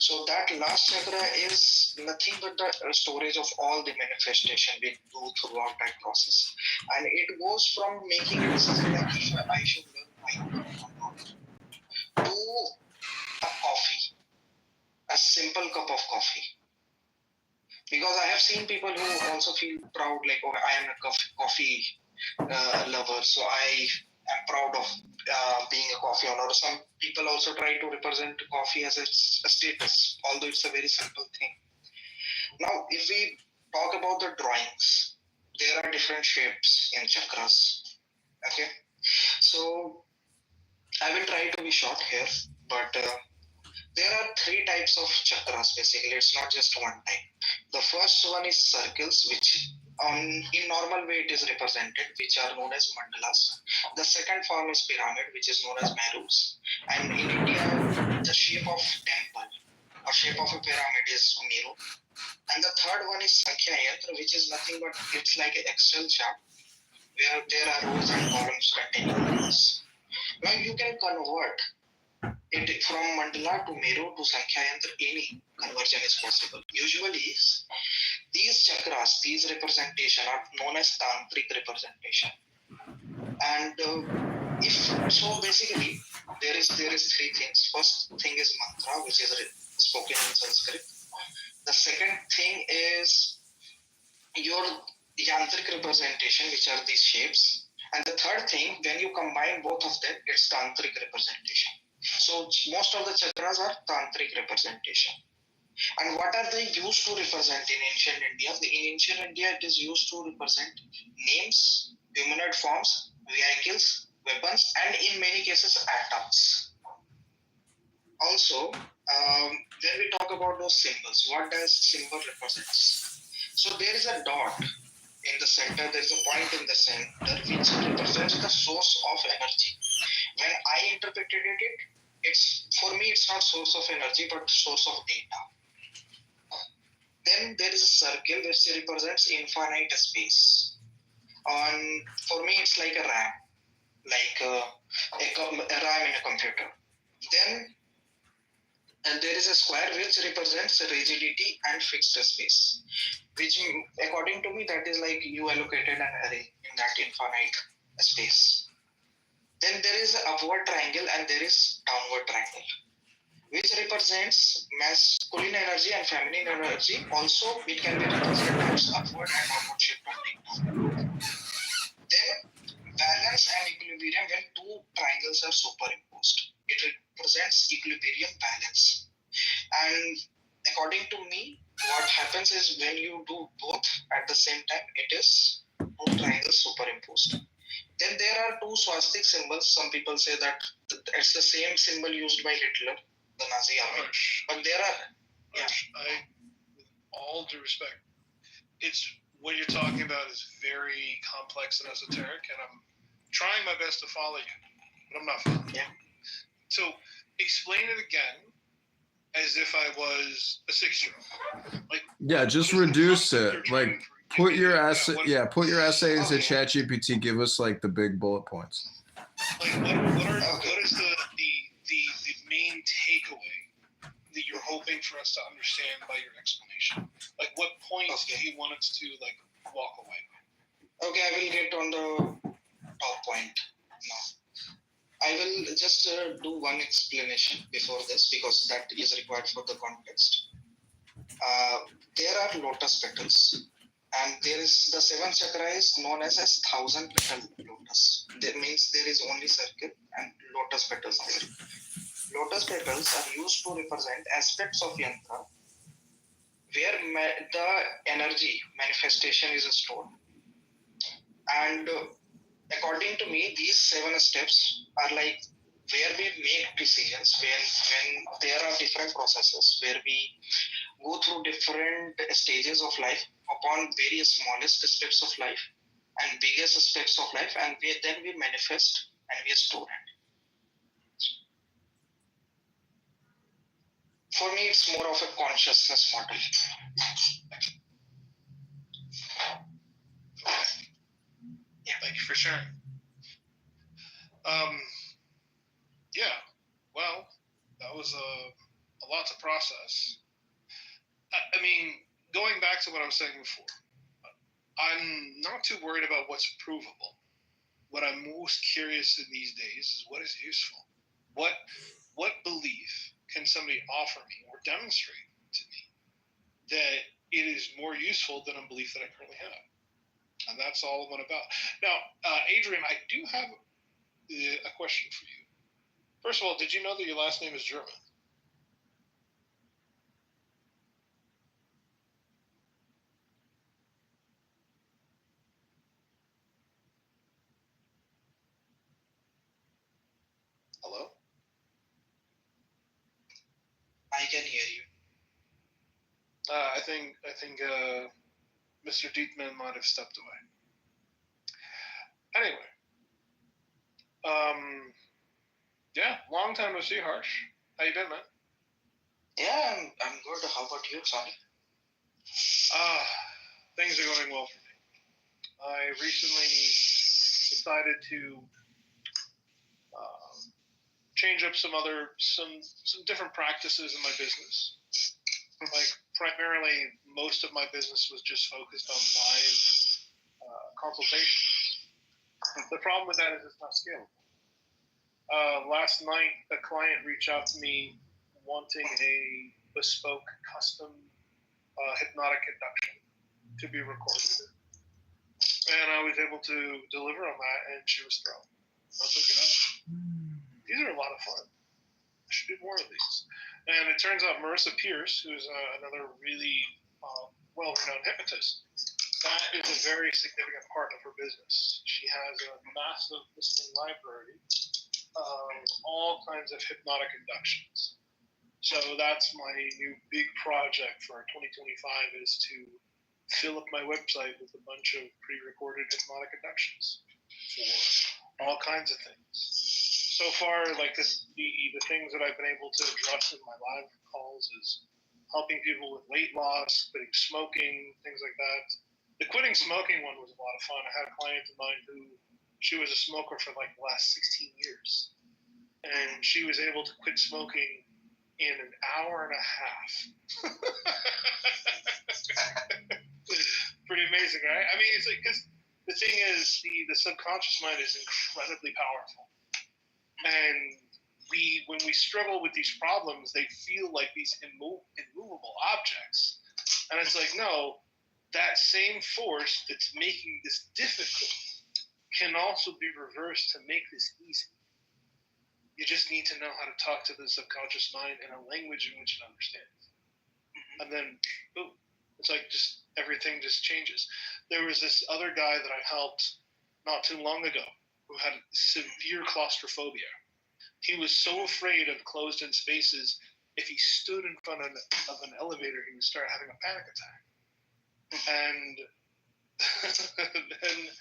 So that last chakra is nothing but the storage of all the manifestation we do throughout that process. And it goes from making a decision like if I should learn Python or not, to a coffee, a simple cup of coffee. Because I have seen people who also feel proud, like, oh, I am a coffee lover, so I am proud of being a coffee owner. Some people also try to represent coffee as a status, although it's a very simple thing. Now, if we talk about the drawings, there are different shapes in chakras. Okay, so I will try to be short here, but there are 3 types of chakras basically. It's not just one type. The first one is circles, which in normal way it is represented, which are known as mandalas. The second form is pyramid, which is known as merus. And in India, the shape of temple or shape of a pyramid is meru. And the third one is Sankhya Yantra, which is nothing but it's like an Excel chart where there are rows and columns containing numbers. Now you can convert it from mandala to meru to Sankhya Yantra. Any conversion is possible. Usually, these chakras, these representation are known as tantric representation. And if so, basically there is 3 things. First thing is mantra, which is spoken in Sanskrit. The second thing is your yantric representation, which are these shapes. And the third thing, when you combine both of them, it's tantric representation. So most of the chakras are tantric representation. And what are they used to represent in ancient India? In ancient India, it is used to represent names, humanoid forms, vehicles, weapons, and in many cases, atoms. Also, when we talk about those symbols, what does symbol represents? So there is a dot in the center, there is a point in the center which represents the source of energy. When I interpreted it, for me it's not source of energy but source of data. Then there is a circle which represents infinite space. For me it's like a RAM, like a RAM in a computer. Then there is a square which represents rigidity and fixed space, which according to me that is like you allocated an array in that infinite space. Then there is an upward triangle and there is downward triangle, which represents masculine energy and feminine energy. Also, it can be represented as upward and downward shift of data. Then balance and equilibrium, when 2 triangles are superimposed, it represents equilibrium, balance. And according to me, what happens is when you do both at the same time, it is 2 triangles superimposed. Then there are 2 swastik symbols. Some people say that it's the same symbol used by Hitler, the Nazi army. But there are... With all due respect, it's what you're talking about is very complex and esoteric, and I'm trying my best to follow you, but I'm not following you. So explain it again as if I was a 6-year-old. Like, yeah, just reduce it. Like put your essay into ChatGPT. Give us like the big bullet points. Like what is the main takeaway that you're hoping for us to understand by your explanation? Like what points do you want us to like walk away with? Okay, I will get on the top point now. I will just do one explanation before this because that is required for the context. There are lotus petals, and there is the 7th chakra is known as 1,000 petal lotus. That means there is only circle and lotus petals there. Lotus petals are used to represent aspects of yantra where the energy manifestation is stored. And according to me, these 7 steps are like where we make decisions when there are different processes where we go through different stages of life upon various smallest steps of life and biggest steps of life, and then we manifest and we store it. For me, it's more of a consciousness model. Yeah, thank you for sharing. Yeah, well, that was a lot to process. I mean, going back to what I was saying before, I'm not too worried about what's provable. What I'm most curious in these days is what is useful. What belief can somebody offer me or demonstrate to me that it is more useful than a belief that I currently have? And that's all I'm about. Now, Adrian, I do have a question for you. First of all, did you know that your last name is German? Hello? I can hear you. I think Mr. Dietman might have stepped away. Anyway, yeah, long time no see, Harsh. How you been, man? Yeah, I'm good. How about you, Sonny? Things are going well for me. I recently decided to change up some different practices in my business. Like primarily, most of my business was just focused on live consultations. The problem with that is it's not scalable. Last night, a client reached out to me wanting a bespoke, custom hypnotic induction to be recorded, and I was able to deliver on that, and she was thrilled. I was like, these are a lot of fun. I should do more of these. And it turns out Marissa Pierce, who's another really well-renowned hypnotist, that is a very significant part of her business. She has a massive listening library of all kinds of hypnotic inductions. So that's my new big project for 2025 is to fill up my website with a bunch of pre-recorded hypnotic inductions for all kinds of things. So far, like the things that I've been able to address in my live calls is helping people with weight loss, quitting smoking, things like that. The quitting smoking one was a lot of fun. I had a client of mine who she was a smoker for like the last 16 years, and she was able to quit smoking in an hour and a half. Pretty amazing, right? I mean, it's like because the thing is, the subconscious mind is incredibly powerful. And when we struggle with these problems, they feel like these immovable objects. And it's like, no, that same force that's making this difficult can also be reversed to make this easy. You just need to know how to talk to the subconscious mind in a language in which it understands. And then, boom, it's like just everything just changes. There was this other guy that I helped not too long ago who had severe claustrophobia. He was so afraid of closed-in spaces, if he stood in front of an elevator, he would start having a panic attack. And then,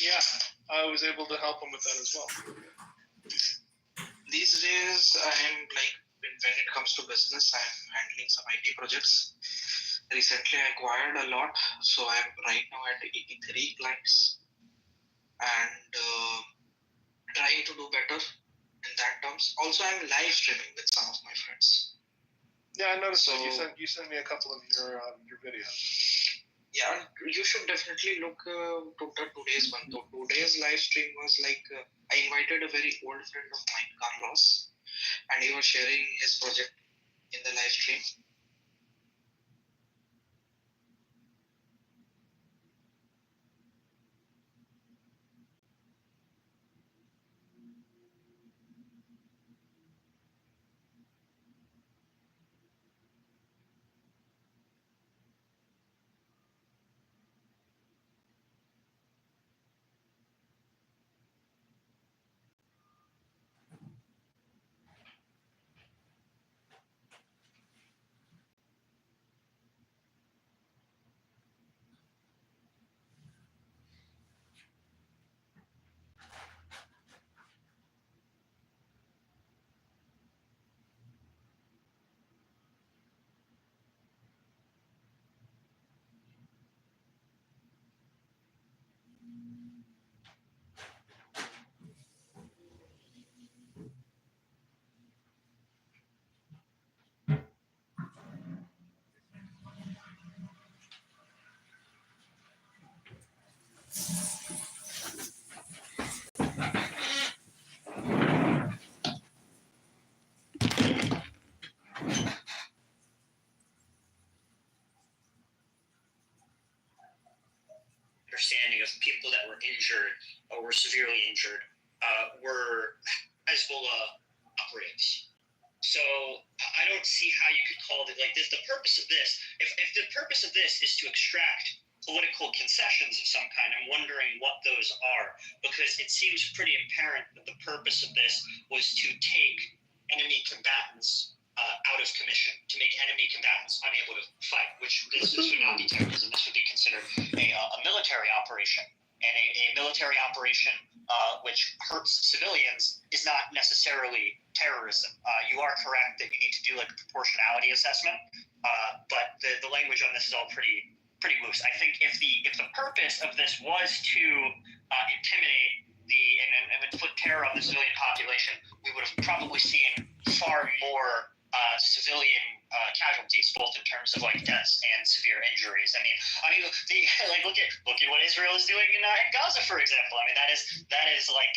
yeah, I was able to help him with that as well. These days, I'm like, when it comes to business, I'm handling some IT projects. Recently, I acquired a lot, so I'm right now at 83 clients. And trying to do better in that terms. Also, I'm live streaming with some of my friends. Yeah, I noticed that you sent me a couple of your videos. Yeah, you should definitely look to today's one. So today's live stream was like I invited a very old friend of mine, Carlos, and he was sharing his project in the live stream. that were injured or were severely injured were Hezbollah operatives. So I don't see how you could call it like this. The purpose of this, if the purpose of this is to extract political concessions of some kind, I'm wondering what those are, because it seems pretty apparent that the purpose of this was to take enemy combatants out of commission, to make enemy combatants unable to fight, which this would not be terrorism. This would be considered a military operation. And a military operation which hurts civilians is not necessarily terrorism. You are correct that you need to do like a proportionality assessment, but the language on this is all pretty loose. I think if the purpose of this was to intimidate and inflict terror on the civilian population, we would have probably seen far more civilian casualties, both in terms of like deaths and severe injuries. I mean, look at what Israel is doing in Gaza, for example. I mean, that is like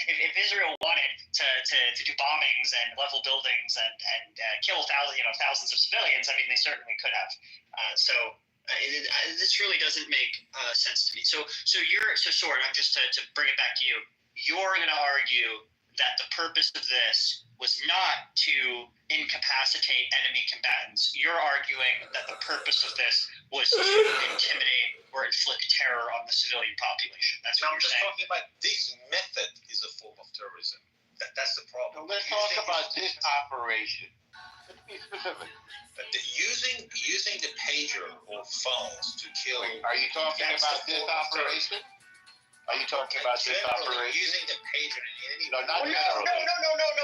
if Israel wanted to do bombings and level buildings and kill thousands of civilians, I mean, they certainly could have. This really doesn't make sense to me. So Sword, I'm just to bring it back to you. You're going to argue that the purpose of this was not to incapacitate enemy combatants. You're arguing that the purpose of this was to intimidate or inflict terror on the civilian population. That's what I'm you're just saying. talking about this method is a form of terrorism. That's the problem. Let's talk about this operation. Let's be specific. Using the pager or phones to kill. Are you talking about this operation? Are you talking about this operation? Using the pager in any No, not generally. No.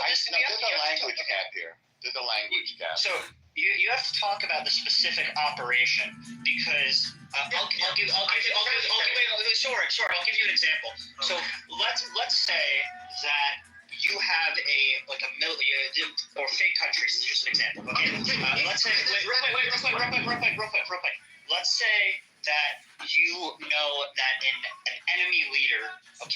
There's a language gap here. There's a language gap. So you have to talk about the specific operation because I'll give you an example. So let's say that you have or fake countries. This is just an example. Okay. Let's say real quick. Let's say that you know that an enemy leader, a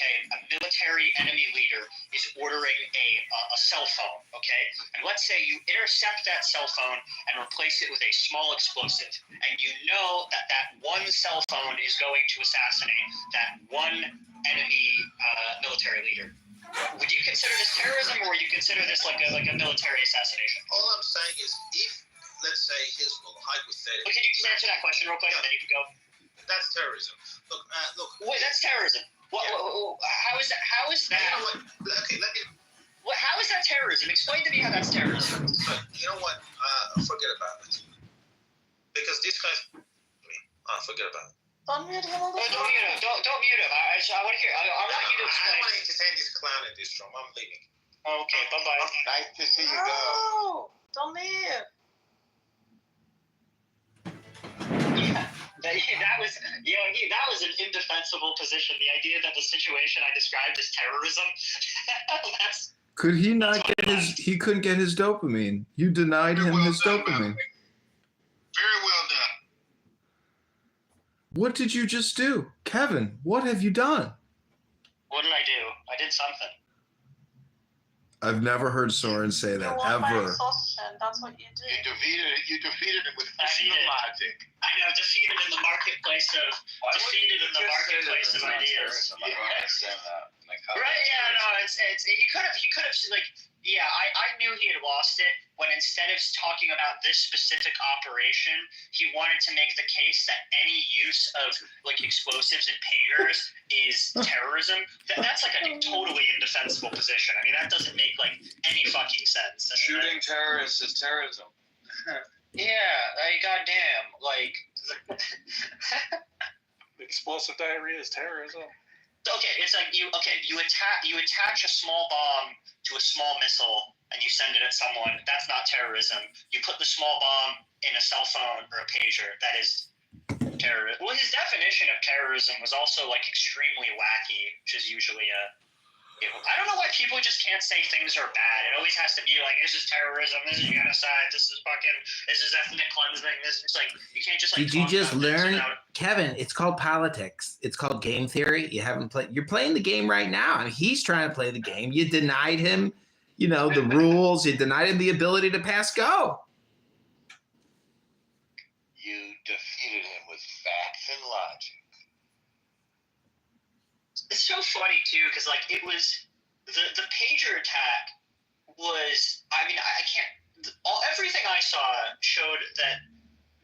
military enemy leader, is ordering a cell phone, okay? And let's say you intercept that cell phone and replace it with a small explosive, and you know that one cell phone is going to assassinate that one enemy military leader. Would you consider this terrorism, or would you consider this like a military assassination? All I'm saying is, if let's say Hezbollah, hypothetically. But can you just answer that question real quick, and then you can go? That's terrorism. Look. Wait, that's terrorism. How is that? How is that? You know what? Okay, let me. How is that terrorism? Explain to me how that's terrorism. You know what? Forget about it. Because these guys. Forget about it. Don't mute him. Don't mute him. Don't mute him. I want to hear. I want you to explain. I want to entertain this clown in this room. I'm leaving. Okay. Bye bye. Nice to see you go. No, don't leave. That was an indefensible position. The idea that the situation I described is terrorism. Could he not get his? He couldn't get his dopamine. You denied him his dopamine. Very well done. What did you just do, Kevin? What have you done? What did I do? I did something. I've never heard Soren say that ever. That's what you did. You defeated him with logic. I know, defeated in the marketplace of ideas. Right? Yeah. No. It's he could have like. Yeah, I knew he had lost it when instead of talking about this specific operation, he wanted to make the case that any use of like explosives and pagers is terrorism. That's like a totally indefensible position. I mean, that doesn't make like any fucking sense. Shooting terrorists is terrorism. Yeah, goddamn, like. Explosive diarrhea is terrorism. Okay, it's like you attach a small bomb to a small missile and you send it at someone. That's not terrorism. You put the small bomb in a cell phone or a pager. That is terrorism. Well, his definition of terrorism was also like extremely wacky, which is usually I don't know why people just can't say things are bad. It always has to be like, this is terrorism, this is genocide, this is ethnic cleansing. This is like, you can't just like. Did you just learn, Kevin? It's called politics. It's called game theory. You haven't played. You're playing the game right now. I mean, he's trying to play the game. You denied him, the rules. You denied him the ability to pass go. You defeated him with facts and logic. it's so funny too, because like it was the pager attack was. I mean, I can't. Everything I saw showed that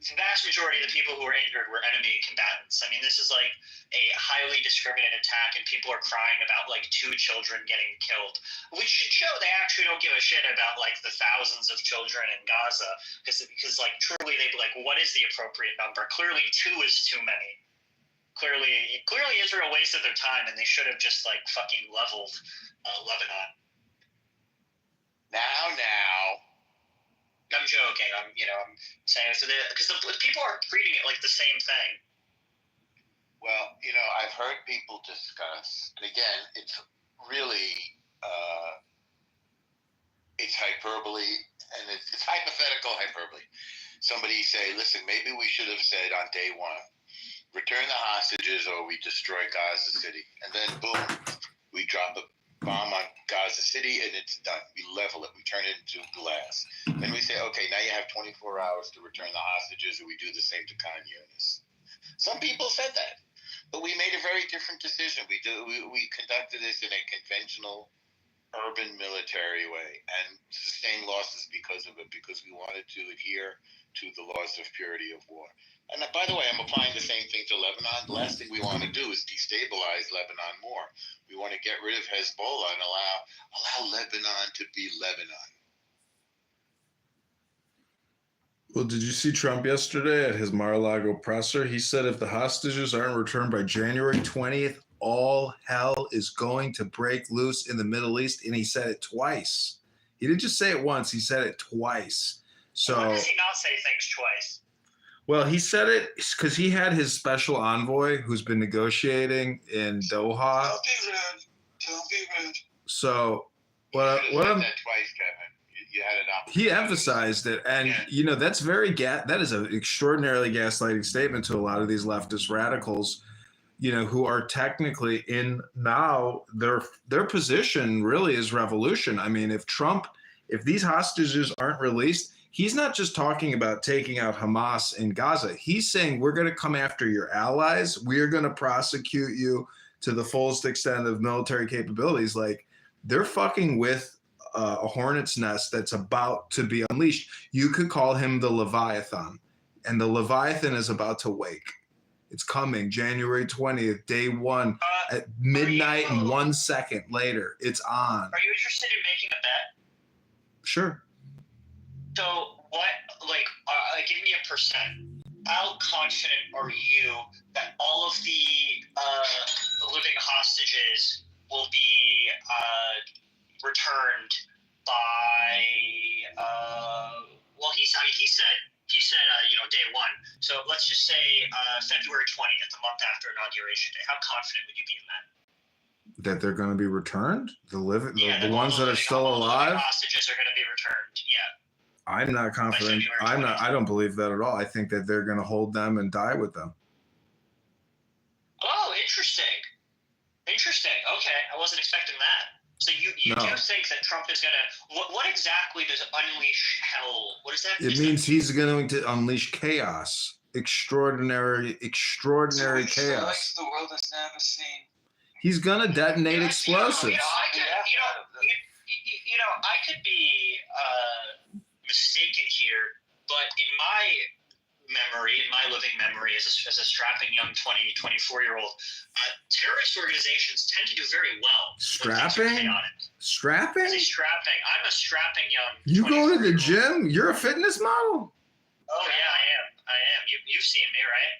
the vast majority of the people who were injured were enemy combatants. I mean, this is like a highly discriminated attack, and people are crying about like 2 children getting killed, which should show they actually don't give a shit about like the thousands of children in Gaza, because like truly they'd be like, what is the appropriate number? Clearly 2 is too many. Clearly Israel wasted their time, and they should have just like fucking leveled Lebanon. Now. I'm joking. I'm saying it because the people are treating it like the same thing. Well, I've heard people discuss, and again, it's really, it's hyperbole, and it's hypothetical hyperbole. Somebody say, listen, maybe we should have said on day 1, return the hostages or we destroy Gaza City. And then boom, we drop a bomb on Gaza City and it's done. We level it. We turn it into glass. Then we say, okay, now you have 24 hours to return the hostages, or we do the same to Khan Yunis. Some people said that, but we made a very different decision. We conducted this in a conventional urban military way and sustained losses because of it, because we wanted to adhere to the laws of purity of war. And by the way, I'm applying the same thing to Lebanon. The last thing we want to do is destabilize Lebanon more. We want to get rid of Hezbollah and allow Lebanon to be Lebanon. Well, did you see Trump yesterday at his Mar-a-Lago presser? He said if the hostages aren't returned by January 20th, all hell is going to break loose in the Middle East. And he said it twice. He didn't just say it once. He said it twice. So Why does he not say things twice? Well, he said it because he had his special envoy who's been negotiating in Doha. Don't be rude. So what You said that twice, Kevin. You had an opportunity. he emphasized it, and that's very that is an extraordinarily gaslighting statement to a lot of these leftist radicals, who are technically in now their position really is revolution. I mean, if these hostages aren't released, he's not just talking about taking out Hamas in Gaza. He's saying we're going to come after your allies. We're going to prosecute you to the fullest extent of military capabilities. Like, they're fucking with a hornet's nest that's about to be unleashed. You could call him the Leviathan, and the Leviathan is about to wake. It's coming January 20th, day 1 at midnight and 1 second later. It's on. Are you interested in making a bet? Sure. So what, give me a percent. How confident are you that all of the living hostages will be returned by? He said day 1. So let's just say February 20th, the month after Inauguration Day. How confident would you be in that? That they're going to be returned? The ones that are still alive? Hostages are going to be returned. Yeah. I'm not confident. I don't believe that at all. I think that they're going to hold them and die with them. Oh, interesting. Okay, I wasn't expecting that. So you do think that Trump is going to? What exactly does unleash hell? What does that mean? It means he's going to unleash chaos, extraordinary chaos. The world has never seen. He's going to detonate explosives. I could be mistaken here, but in my living memory as a strapping young 24-year-old, terrorist organizations tend to do very well. Strapping? Strapping? I'm a strapping young. You go to the gym? You're a fitness model? Oh yeah, I am. You've seen me, right?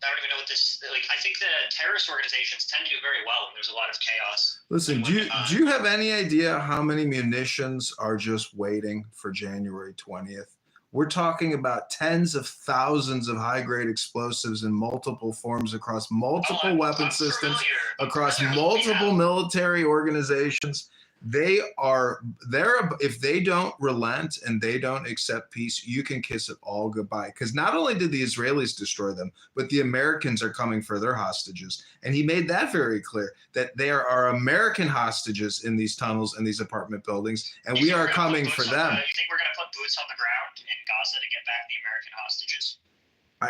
I don't even know what this. I think that terrorist organizations tend to do very well when there's a lot of chaos. Listen, do you have any idea how many munitions are just waiting for January 20th? We're talking about tens of thousands of high-grade explosives in multiple forms across multiple weapon systems, across multiple military organizations. If they don't relent and they don't accept peace, you can kiss it all goodbye. Because not only did the Israelis destroy them, but the Americans are coming for their hostages. And he made that very clear, that there are American hostages in these tunnels and these apartment buildings, and we are coming for them. You think we're going to put boots on the ground in Gaza to get back the American hostages?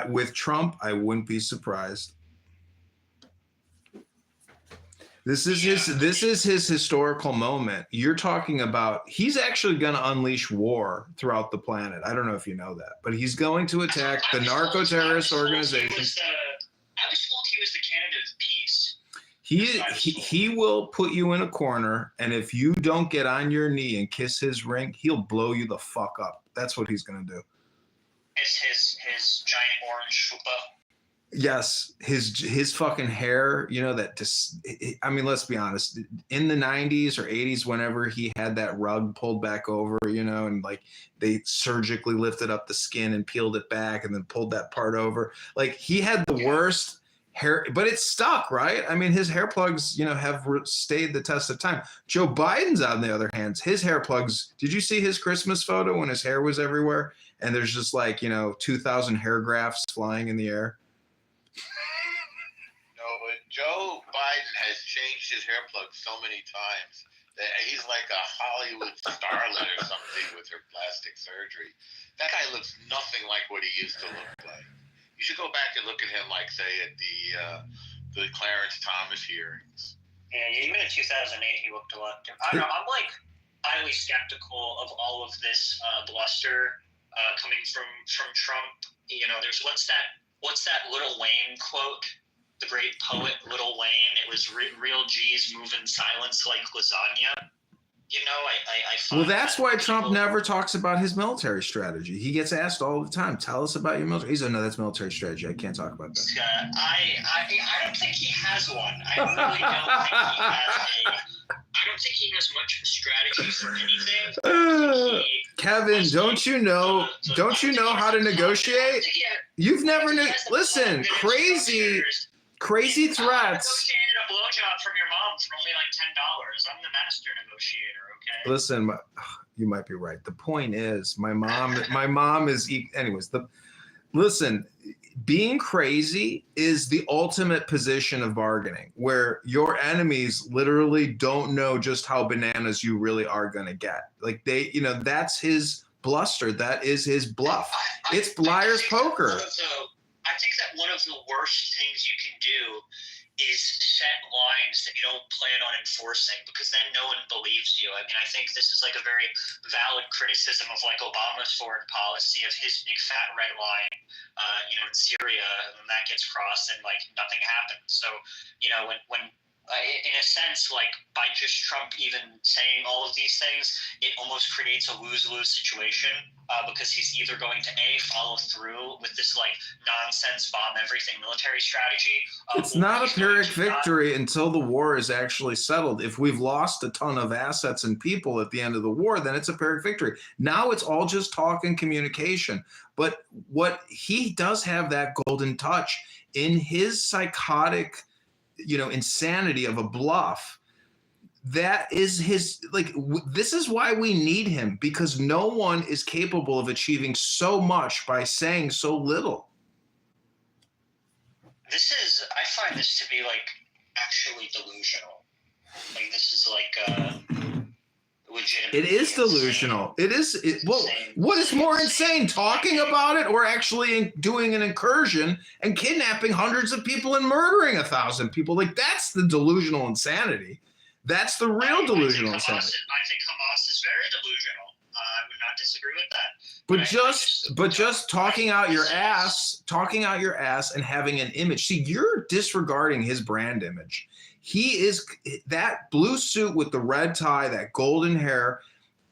With Trump, I wouldn't be surprised. This is his historical moment. You're talking about he's actually going to unleash war throughout the planet. I don't know if you know that, but he's going to attack the narco-terrorist organizations. I was told he was the candidate of peace. He will put you in a corner, and if you don't get on your knee and kiss his ring, he'll blow you the fuck up. That's what he's going to do. His giant orange chuppah. Yes, his fucking hair, you know, that just, I mean, let's be honest, in the 90s or 80s, whenever he had that rug pulled back over, you know, and like they surgically lifted up the skin and peeled it back and then pulled that part over, like he had the worst hair, but it stuck, right? I mean, his hair plugs, you know, have stayed the test of time. Joe Biden's, on the other hand, his hair plugs, did you see his Christmas photo when his hair was everywhere? And there's just like, you know, 2,000 hair grafts flying in the air. No, but Joe Biden has changed his hair plug so many times that he's like a Hollywood starlet or something with her plastic surgery. That guy looks nothing like what he used to look like. You should go back and look at him, like, say, at the Clarence Thomas hearings. Yeah, even in 2008, he looked a lot different. I don't know. I'm like highly skeptical of all of this bluster coming from Trump. You know, there's what's that Lil Wayne quote? The great poet Lil Wayne. It was real G's move in silence like lasagna. You know, I find well, that's why Trump never talks about his military strategy. He gets asked all the time, "Tell us about your military." He said, "No, that's military strategy. I can't talk about that." I don't think he has one. I really don't think he has I don't think he has much of a strategy for anything. Kevin, don't you know how to negotiate? You've never listen, crazy threats. Negotiated a blowjob from your mom for only like $10. I'm the master negotiator. Okay. Listen, you might be right. The point is, my mom is. Anyways, listen. Being crazy is the ultimate position of bargaining, where your enemies literally don't know just how bananas you really are going to get. Like they, you know, that's his bluster. That is his bluff. It's liar's poker. I think that one of the worst things you can do is set lines that you don't plan on enforcing, because then no one believes you. I mean, I think this is like a very valid criticism of like Obama's foreign policy, of his big fat red line, you know, in Syria, and that gets crossed and like nothing happens. So, you know, when in a sense, like by just Trump even saying all of these things, it almost creates a lose-lose situation, because he's either going to follow through with this like nonsense bomb everything military strategy. It's not a Pyrrhic victory until the war is actually settled. If we've lost a ton of assets and people at the end of the war, then it's a Pyrrhic victory. Now it's all just talk and communication. But what he does have that golden touch in his psychotic, you know, insanity of a bluff. That is his, like, this is why we need him, because no one is capable of achieving so much by saying so little. I find this to be like actually delusional. Like this is like legitimate. It is delusional. Well, what is more insane, talking about it or actually doing an incursion and kidnapping hundreds of people and murdering 1,000 people? Like, that's the delusional insanity. That's the real delusional insanity. I think Hamas is very delusional. I would not disagree with that. But just talking out your ass and having an image. See, you're disregarding his brand image. He is that blue suit with the red tie, that golden hair.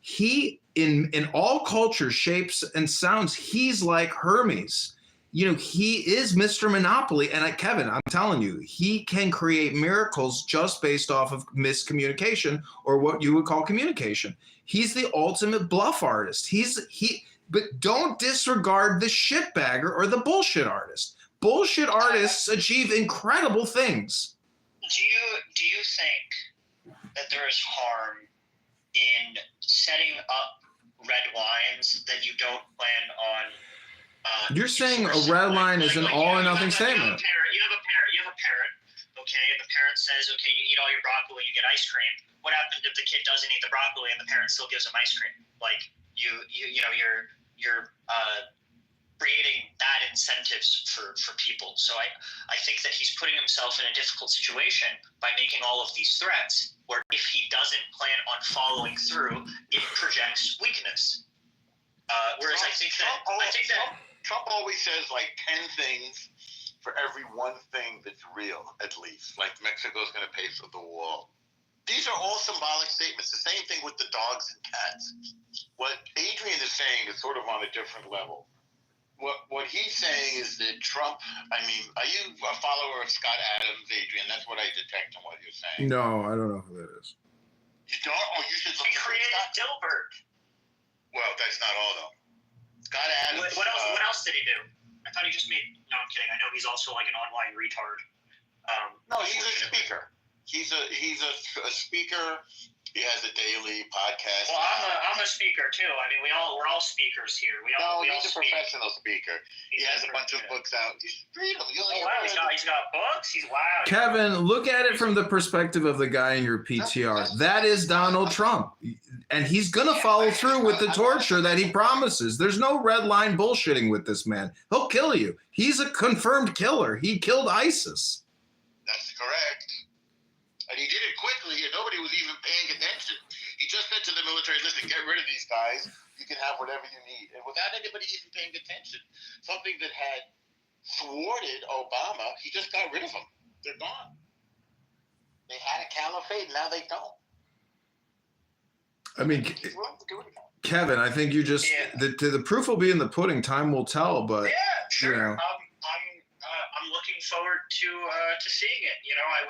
He in all cultures, shapes, and sounds, he's like Hermes. You know, he is Mr. Monopoly. And Kevin, I'm telling you, he can create miracles just based off of miscommunication, or what you would call communication. He's the ultimate bluff artist. But don't disregard the shitbagger or the bullshit artist. Bullshit artists achieve incredible things. Do you think that there is harm in setting up red lines that you don't plan on? You're saying a red line is an all or nothing statement. You have a parrot, okay, and the parrot says, okay, you eat all your broccoli, you get ice cream. What happens if the kid doesn't eat the broccoli and the parent still gives him ice cream? Like, you know, you're creating bad incentives for people. So I think that he's putting himself in a difficult situation by making all of these threats, where if he doesn't plan on following through, it projects weakness. Whereas Trump always says like 10 things for every one thing that's real, at least. Like Mexico's going to pay for the wall. These are all symbolic statements. The same thing with the dogs and cats. What Adrian is saying is sort of on a different level. What he's saying is that Trump, I mean, are you a follower of Scott Adams, Adrian? That's what I detect in what you're saying. No, I don't know who that is. You don't? Oh, you should look He created Dilbert. Well, that's not all, though. Scott Adams. What else did he do? I thought he just made. No, I'm kidding. I know he's also like an online retard. No, he's a speaker. He's a speaker. He has a daily podcast. Well, I'm a speaker too. I mean, we're all speakers here. We all he's a speak. professional speaker. He has a bunch of books out. You should read them. Oh wow, he's got books. He's wow. Kevin, look at it from the perspective of the guy in your PTR. That is Donald Trump. And he's going to follow through with the torture that he promises. There's no red line bullshitting with this man. He'll kill you. He's a confirmed killer. He killed ISIS. That's correct. And he did it quickly, and nobody was even paying attention. He just said to the military, listen, get rid of these guys. You can have whatever you need. And without anybody even paying attention, something that had thwarted Obama, he just got rid of them. They're gone. They had a caliphate, now they don't. I mean, Kevin, I think you just the proof will be in the pudding. Time will tell, but yeah, sure. You know. I'm looking forward to seeing it. You know, I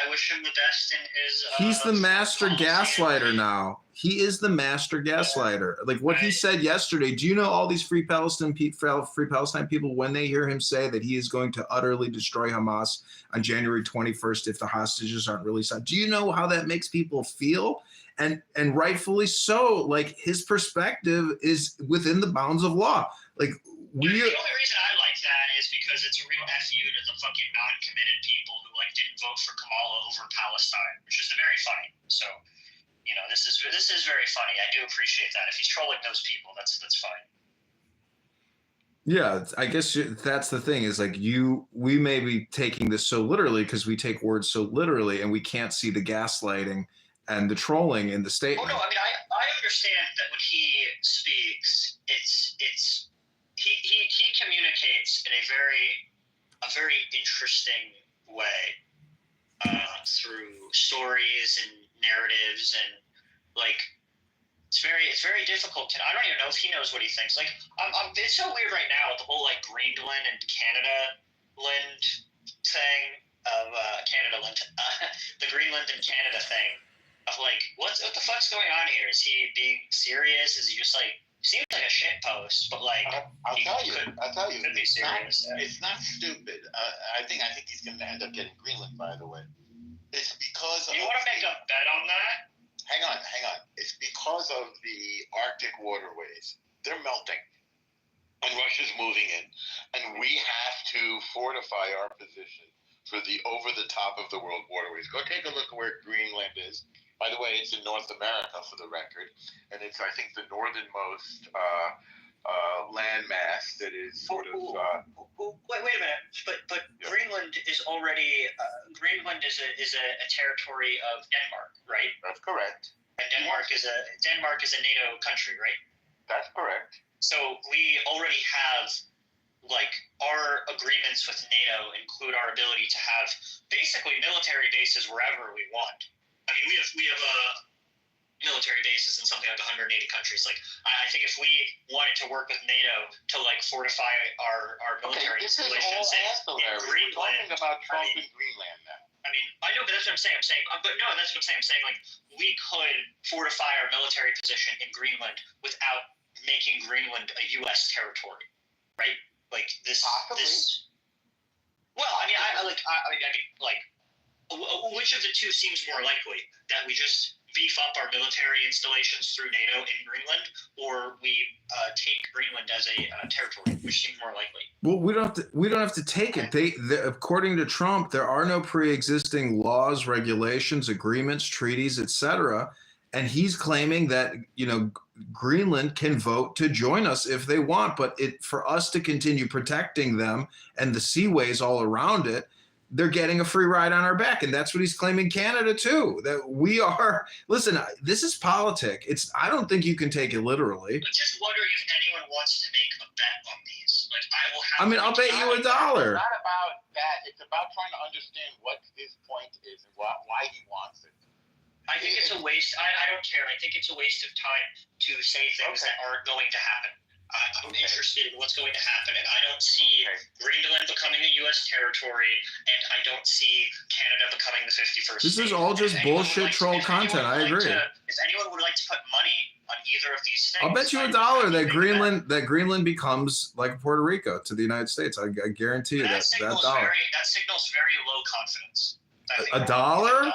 wish him the best in his. He's the master gaslighter now. He is the master gaslighter. Like what he said yesterday. Do you know all these Free Palestine people, when they hear him say that he is going to utterly destroy Hamas on January 21st if the hostages aren't released? Do you know how that makes people feel? And rightfully so. Like his perspective is within the bounds of law. Like the only reason I like that is because it's a real FU to the fucking non-committed people who like didn't vote for Kamala over Palestine, which is very funny. So, you know, this is very funny. I do appreciate that. If he's trolling those people, that's fine. Yeah, I guess that's the thing is like we may be taking this so literally because we take words so literally and we can't see the gaslighting and the trolling in the statement. Oh no, I mean I understand that when he speaks, he communicates in a very interesting way through stories and narratives and like it's very difficult to. I don't even know if he knows what he thinks. Like it's so weird right now with the whole like Greenland and Canada land thing of the Greenland and Canada thing. Of like, what the fuck's going on here? Is he being serious? Is he just like seems like a shit post? But like, I'll tell you, could be serious. It's not stupid. I think he's going to end up getting Greenland. By the way, it's because you want to make a bet on that? Hang on. It's because of the Arctic waterways. They're melting, and Russia's moving in, and we have to fortify our position for the over-the-top of the world waterways. Go take a look at where Greenland is. By the way, it's in North America for the record, and it's, I think, the northernmost landmass that is sort of. Wait a minute, but yeah. Greenland is already Greenland is a territory of Denmark, right? That's correct. And Denmark is a NATO country, right? That's correct. So we already have. Like our agreements with NATO include our ability to have basically military bases wherever we want. I mean, we have military bases in something like 180 countries. Like I think if we wanted to work with NATO to like fortify our military installations in Greenland, we're talking about Trump in Greenland now. I mean, I know, but that's what I'm saying. But no, that's what I'm saying. I'm saying like we could fortify our military position in Greenland without making Greenland a U.S. territory, right? Like this. Well, I mean, which of the two seems more likely? That we just beef up our military installations through NATO in Greenland, or we take Greenland as a territory? Which seems more likely? Well, we don't have to take it. They according to Trump, there are no pre-existing laws, regulations, agreements, treaties, etc. And he's claiming that Greenland can vote to join us if they want, but for us to continue protecting them and the seaways all around it, they're getting a free ride on our back. And that's what he's claiming Canada too, that we are, listen, this is politic. I don't think you can take it literally. I'm just wondering if anyone wants to make a bet on these. Like, I will have. I mean, I'll bet you $1. It's not about that. It's about trying to understand what his point is and why he wants it. I think it's a waste. I don't care. I think it's a waste of time to say things that aren't going to happen. I'm interested in what's going to happen, and I don't see Greenland becoming a U.S. territory, and I don't see Canada becoming the 51st This is state. all just bullshit troll content. I agree. If anyone would like to put money on either of these things, I'll bet you $1 that Greenland becomes like Puerto Rico to the United States. I guarantee you that signals dollar. that signals very low confidence. $1?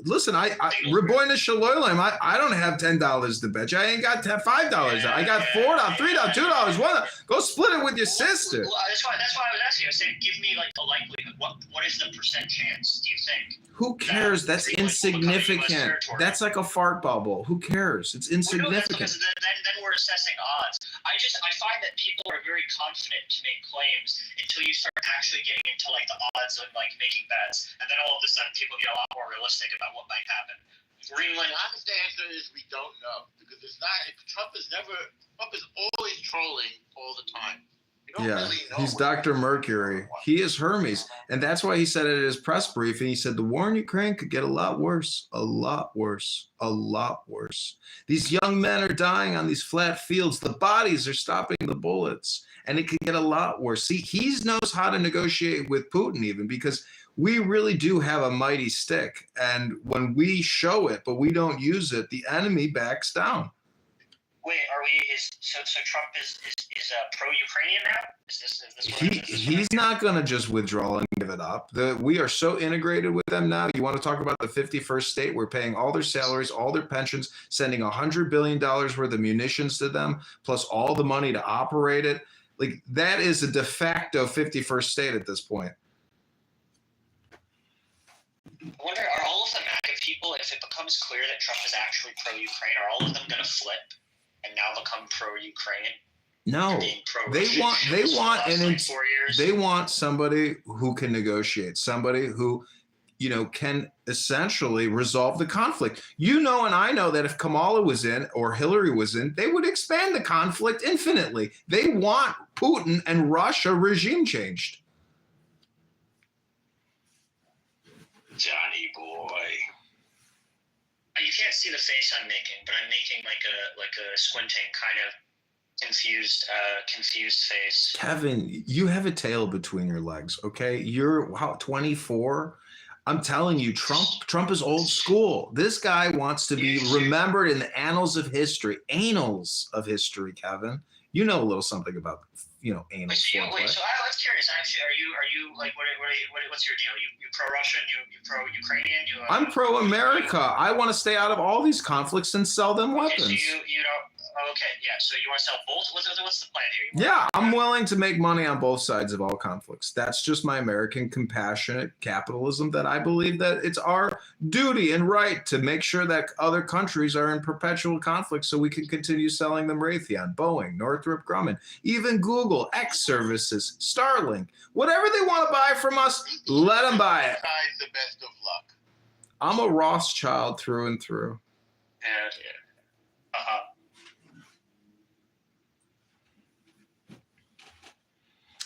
Listen, Reboina Shaloilim, I don't have $10 to bet you. I ain't got $5. I got $4, $3, $2, $1. Go split it with your sister. Well, that's why I was asking. I said, give me like the likelihood. What is the percent chance? Do you think? Who cares? That's insignificant. That's like a fart bubble. Who cares? It's insignificant. Then we're assessing odds. I find that people are very confident to make claims until you start actually getting into like the odds of like making bets, and then all of a sudden people get a lot more realistic about what might happen. Greenland. The honest answer is we don't know because it's not. Trump is always trolling all the time. Yeah, he's Dr. Mercury. He is Hermes. And that's why he said it at his press briefing. He said the war in Ukraine could get a lot worse, a lot worse, a lot worse. These young men are dying on these flat fields. The bodies are stopping the bullets. And it could get a lot worse. See, he knows how to negotiate with Putin even because we really do have a mighty stick. And when we show it, but we don't use it, the enemy backs down. Wait, so Trump is pro-Ukrainian now? Is this He's not going to just withdraw and give it up. We are so integrated with them now. You want to talk about the 51st state? We're paying all their salaries, all their pensions, sending $100 billion worth of munitions to them, plus all the money to operate it. Like that is a de facto 51st state at this point. I wonder, are all of the MAGA people, if it becomes clear that Trump is actually pro-Ukraine, are all of them going to flip and now become pro-Ukraine? No, they want somebody who can negotiate, somebody who, can essentially resolve the conflict. And I know that if Kamala was in or Hillary was in, they would expand the conflict infinitely. They want Putin and Russia regime changed. Johnny boy. You can't see the face I'm making, but I'm making like a squinting kind of confused face. Kevin, you have a tail between your legs, okay? You're 24. I'm telling you, Trump is old school. This guy wants to be remembered in the annals of history. Annals of history, Kevin. You know a little something about anal foreplay. So I was curious. Actually, are you like what's your deal? You pro-Russian? You pro-Ukrainian? I'm pro-America. I want to stay out of all these conflicts and sell them weapons. So you don't. Okay, yeah. So you want to sell both? What's the plan here? Yeah, I'm willing to make money on both sides of all conflicts. That's just my American compassionate capitalism that I believe that it's our duty and right to make sure that other countries are in perpetual conflict so we can continue selling them Raytheon, Boeing, Northrop Grumman, even Google, X Services, Starlink. Whatever they want to buy from us, let them buy it. The best of luck. I'm a Rothschild through and through. Yeah. Uh-huh.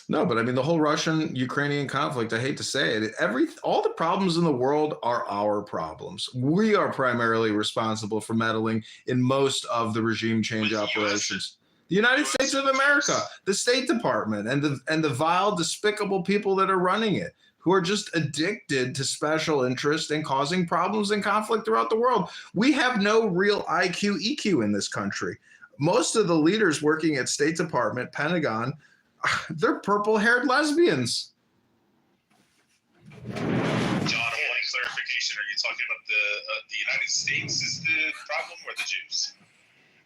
No, but I mean, the whole Russian-Ukrainian conflict, I hate to say it, all the problems in the world are our problems. We are primarily responsible for meddling in most of the regime change operations. The United States of America, the State Department, and the vile, despicable people that are running it, who are just addicted to special interest and causing problems and conflict throughout the world. We have no real IQ, EQ in this country. Most of the leaders working at State Department, Pentagon, they're purple-haired lesbians. John, one clarification. Are you talking about the United States is the problem or the Jews?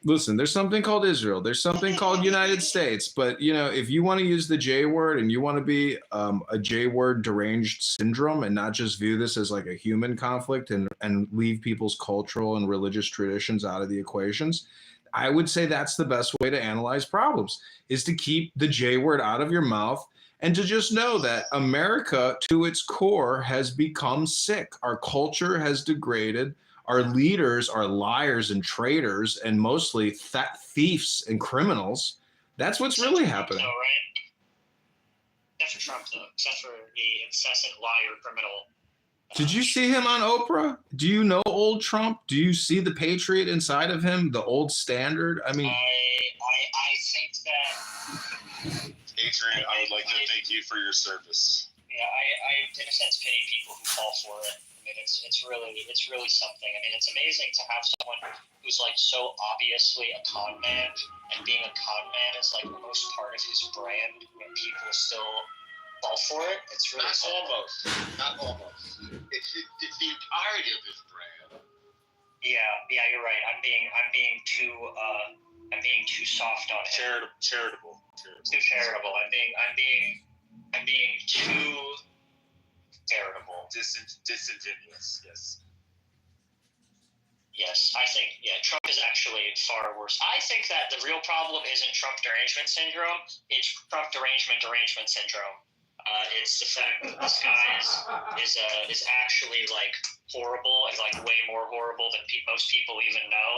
Listen, there's something called Israel. There's something called United States. But, if you want to use the J word and you want to be a J word deranged syndrome and not just view this as like a human conflict and leave people's cultural and religious traditions out of the equations, I would say that's the best way to analyze problems, is to keep the J word out of your mouth and to just know that America, to its core, has become sick. Our culture has degraded. Our leaders are liars and traitors and mostly thieves and criminals. That's what's really happening. Though, right? Except for Trump, though. Except for the incessant liar criminal. Did you see him on Oprah? Do you know old Trump? Do you see the patriot inside of him, the old standard? I mean, I think that. Adrian, I would like to thank you for your service. Yeah, I in a sense pity people who fall for it. I mean, it's really something. I mean, it's amazing to have someone who's like so obviously a con man, and being a con man is like almost part of his brand, and people still fall for it. It's really Not almost. It's the entirety of his brand. Yeah, you're right. I'm being too soft on him. Charitable. Too charitable. I'm being too charitable. Disingenuous. Yes. Yes, I think Trump is actually far worse. I think that the real problem isn't Trump derangement syndrome. It's Trump derangement syndrome. It's the fact that this guy is actually like horrible and like way more horrible than most people even know.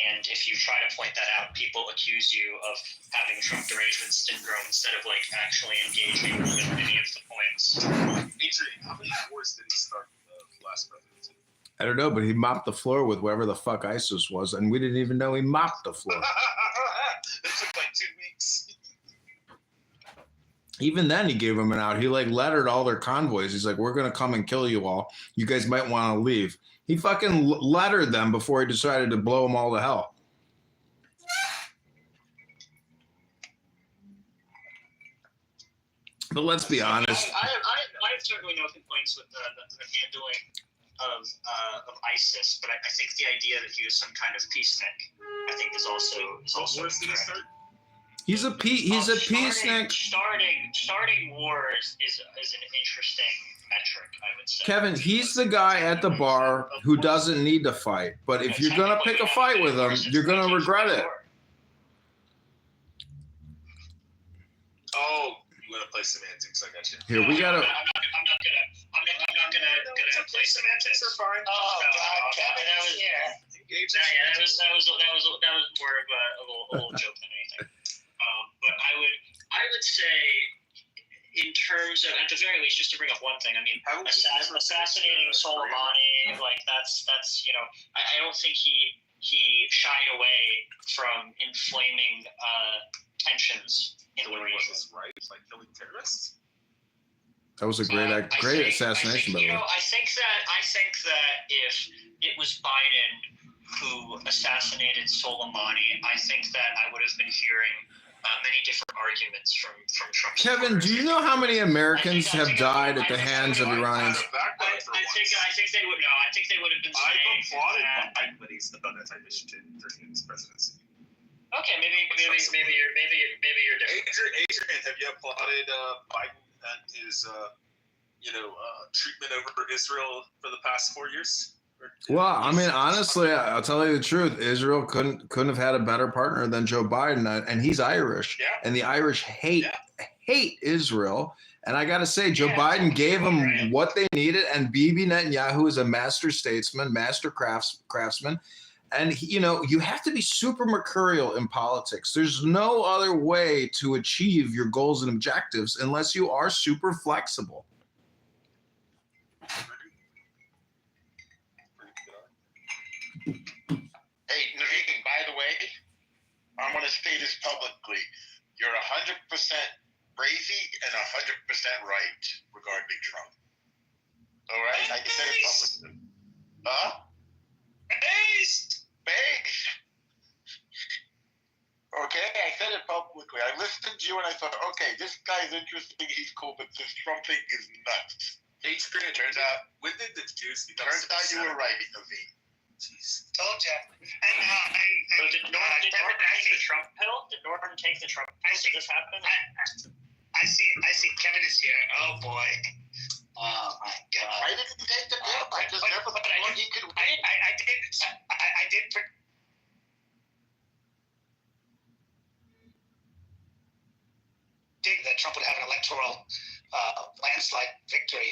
And if you try to point that out, people accuse you of having Trump derangement syndrome instead of like actually engaging with any of the points. Adrian, how many wars did he start the last presidency? I don't know, but he mopped the floor with whatever the fuck ISIS was, and we didn't even know he mopped the floor. It took like 2 weeks. Even then, he gave them an out. He like lettered all their convoys. He's like, we're going to come and kill you all. You guys might want to leave. He fucking lettered them before he decided to blow them all to hell. But let's be honest. I have certainly no complaints with the handling of ISIS, but I think the idea that he was some kind of peacenik, I think is also incorrect. He's a peacenik. Starting wars is an interesting metric, I would say. Kevin, he's the guy at the bar who doesn't need to fight. But if you're going to pick a fight with him, you're going to regret it. Oh, you want to play semantics? I got you. Here, we got to. I'm not gonna play semantics. Are fine. Oh God, Kevin, that was more of a little joke than anything. But I would say, in terms of, at the very least, just to bring up one thing, I mean, assassinating Soleimani, like that's I don't think he shied away from inflaming tensions in the region. Right, like killing terrorists. That was a great assassination, by the way. I think that if it was Biden who assassinated Soleimani, I think that I would have been hearing many different arguments from Trump. Kevin, do you know how many Americans have died at the hands of Iranians? I think they would know. I think they would have been saying. I've applauded Biden when he's done that type of shit during his presidency. Okay, maybe you're different. Adrian, have you applauded Biden and his treatment over Israel for the past 4 years? Well, I mean, honestly, I'll tell you the truth. Israel couldn't have had a better partner than Joe Biden, and he's Irish, and the Irish hate Israel. And I got to say, Joe Biden gave them what they needed, and Bibi Netanyahu is a master statesman, master craftsman. And, you have to be super mercurial in politics. There's no other way to achieve your goals and objectives unless you are super flexible. Hey, Naveen, by the way, I'm going to say this publicly. You're 100% crazy and 100% right regarding Trump. All right? I said it publicly. Huh? Based. Okay, I said it publicly. I listened to you and I thought, okay, this guy's interesting. He's cool, but this Trump thing is nuts. Adrian, turns out, when did the Jews become Turns out you were right, Naveen. Jeez. Told ya. Did Norton take the Trump pill? Did Norton take the Trump pill? Did this happen? I see Kevin is here. Oh boy. Oh my God. I didn't take the pill. I just never thought he could win. I did.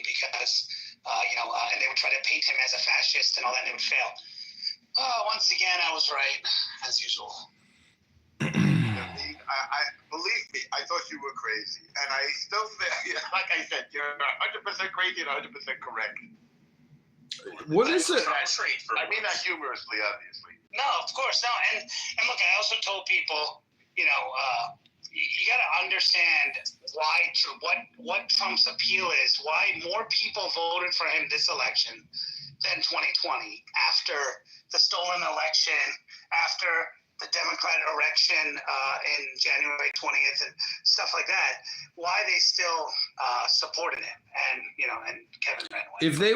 because, and they would try to paint him as a fascist and all that, and it would fail. Once again, I was right, as usual. I believe me, I thought you were crazy, and I still think, like I said, you're 100% crazy and 100% correct. What is it? I mean that humorously, obviously. No, of course, no. And look, I also told people, you got to understand what Trump's appeal is, why more people voted for him this election than 2020, after the stolen election, after the Democrat election in January 20th and stuff like that, why they still supported him and Kevin ran away. If they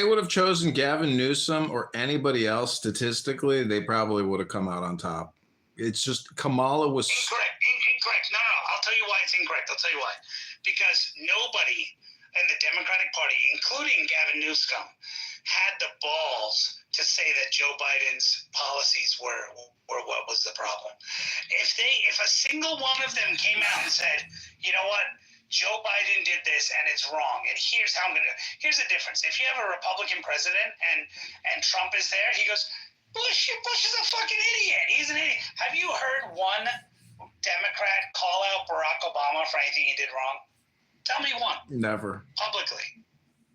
would have chosen Gavin Newsom or anybody else, statistically, they probably would have come out on top. It's just Kamala was Incorrect. No. I'll tell you why it's incorrect. I'll tell you why. Because nobody in the Democratic Party, including Gavin Newsom, had the balls to say that Joe Biden's policies were what was the problem. If a single one of them came out and said, you know what, Joe Biden did this and it's wrong, and here's how I'm gonna. Here's the difference. If you have a Republican president and Trump is there, he goes, Bush is a fucking idiot. He's an idiot. Have you heard one Democrat call out Barack Obama for anything he did wrong? Tell me one. never. Publicly,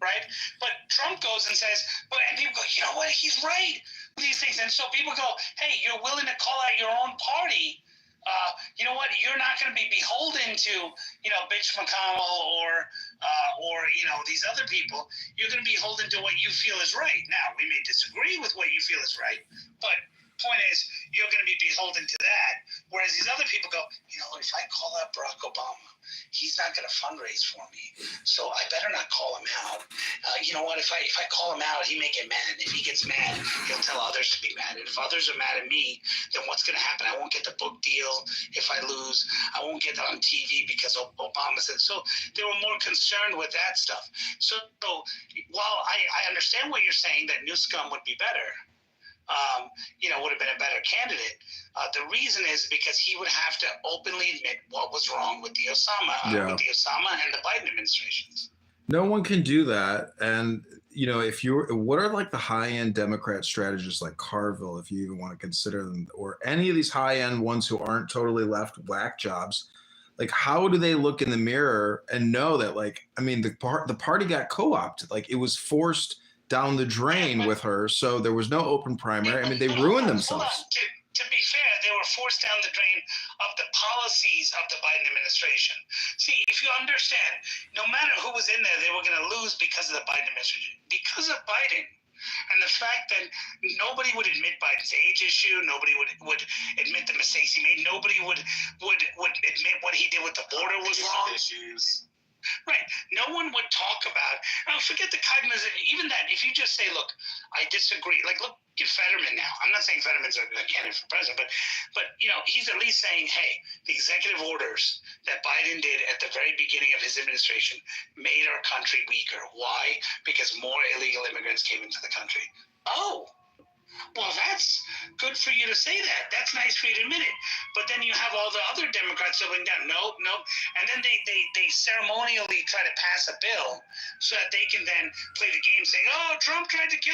right? But Trump goes and says, and people go, you know what, he's right. These things. And so people go, hey, you're willing to call out your own party. You know what, you're not going to be beholden to, Mitch McConnell or these other people. You're going to be beholden to what you feel is right. Now, we may disagree with what you feel is right, but point is, you're going to be beholden to that. Whereas these other people go, if I call out Barack Obama, he's not going to fundraise for me, so I better not call him out. You know what? If I call him out, he may get mad. If he gets mad, he'll tell others to be mad. And if others are mad at me, then what's going to happen? I won't get the book deal if I lose. I won't get on TV because Obama said so. They were more concerned with that stuff. So while I understand what you're saying, that Newsom would be better, would have been a better candidate. The reason is because he would have to openly admit what was wrong with the Osama and the Biden administrations. No one can do that. And, what are like the high-end Democrat strategists like Carville, if you even want to consider them, or any of these high-end ones who aren't totally left whack jobs, like how do they look in the mirror and know that, the party got co-opted, like it was forced down the drain with her, so there was no open primary. They ruined themselves. To be fair, they were forced down the drain of the policies of the Biden administration. See, if you understand, no matter who was in there, they were going to lose because of the Biden administration. Because of Biden. And the fact that nobody would admit Biden's age issue, nobody would admit the mistakes he made, nobody would admit what he did with the border was wrong. Right. No one would talk about, forget the cognitive, even that, if you just say, look, I disagree. Like, look at Fetterman now. I'm not saying Fetterman's a candidate for president, but he's at least saying, hey, the executive orders that Biden did at the very beginning of his administration made our country weaker. Why? Because more illegal immigrants came into the country. Oh, well, that's good for you to say that. That's nice for you to admit it. But then you have all the other Democrats doubling down. No. And then they ceremonially try to pass a bill so that they can then play the game saying, oh, Trump tried to kill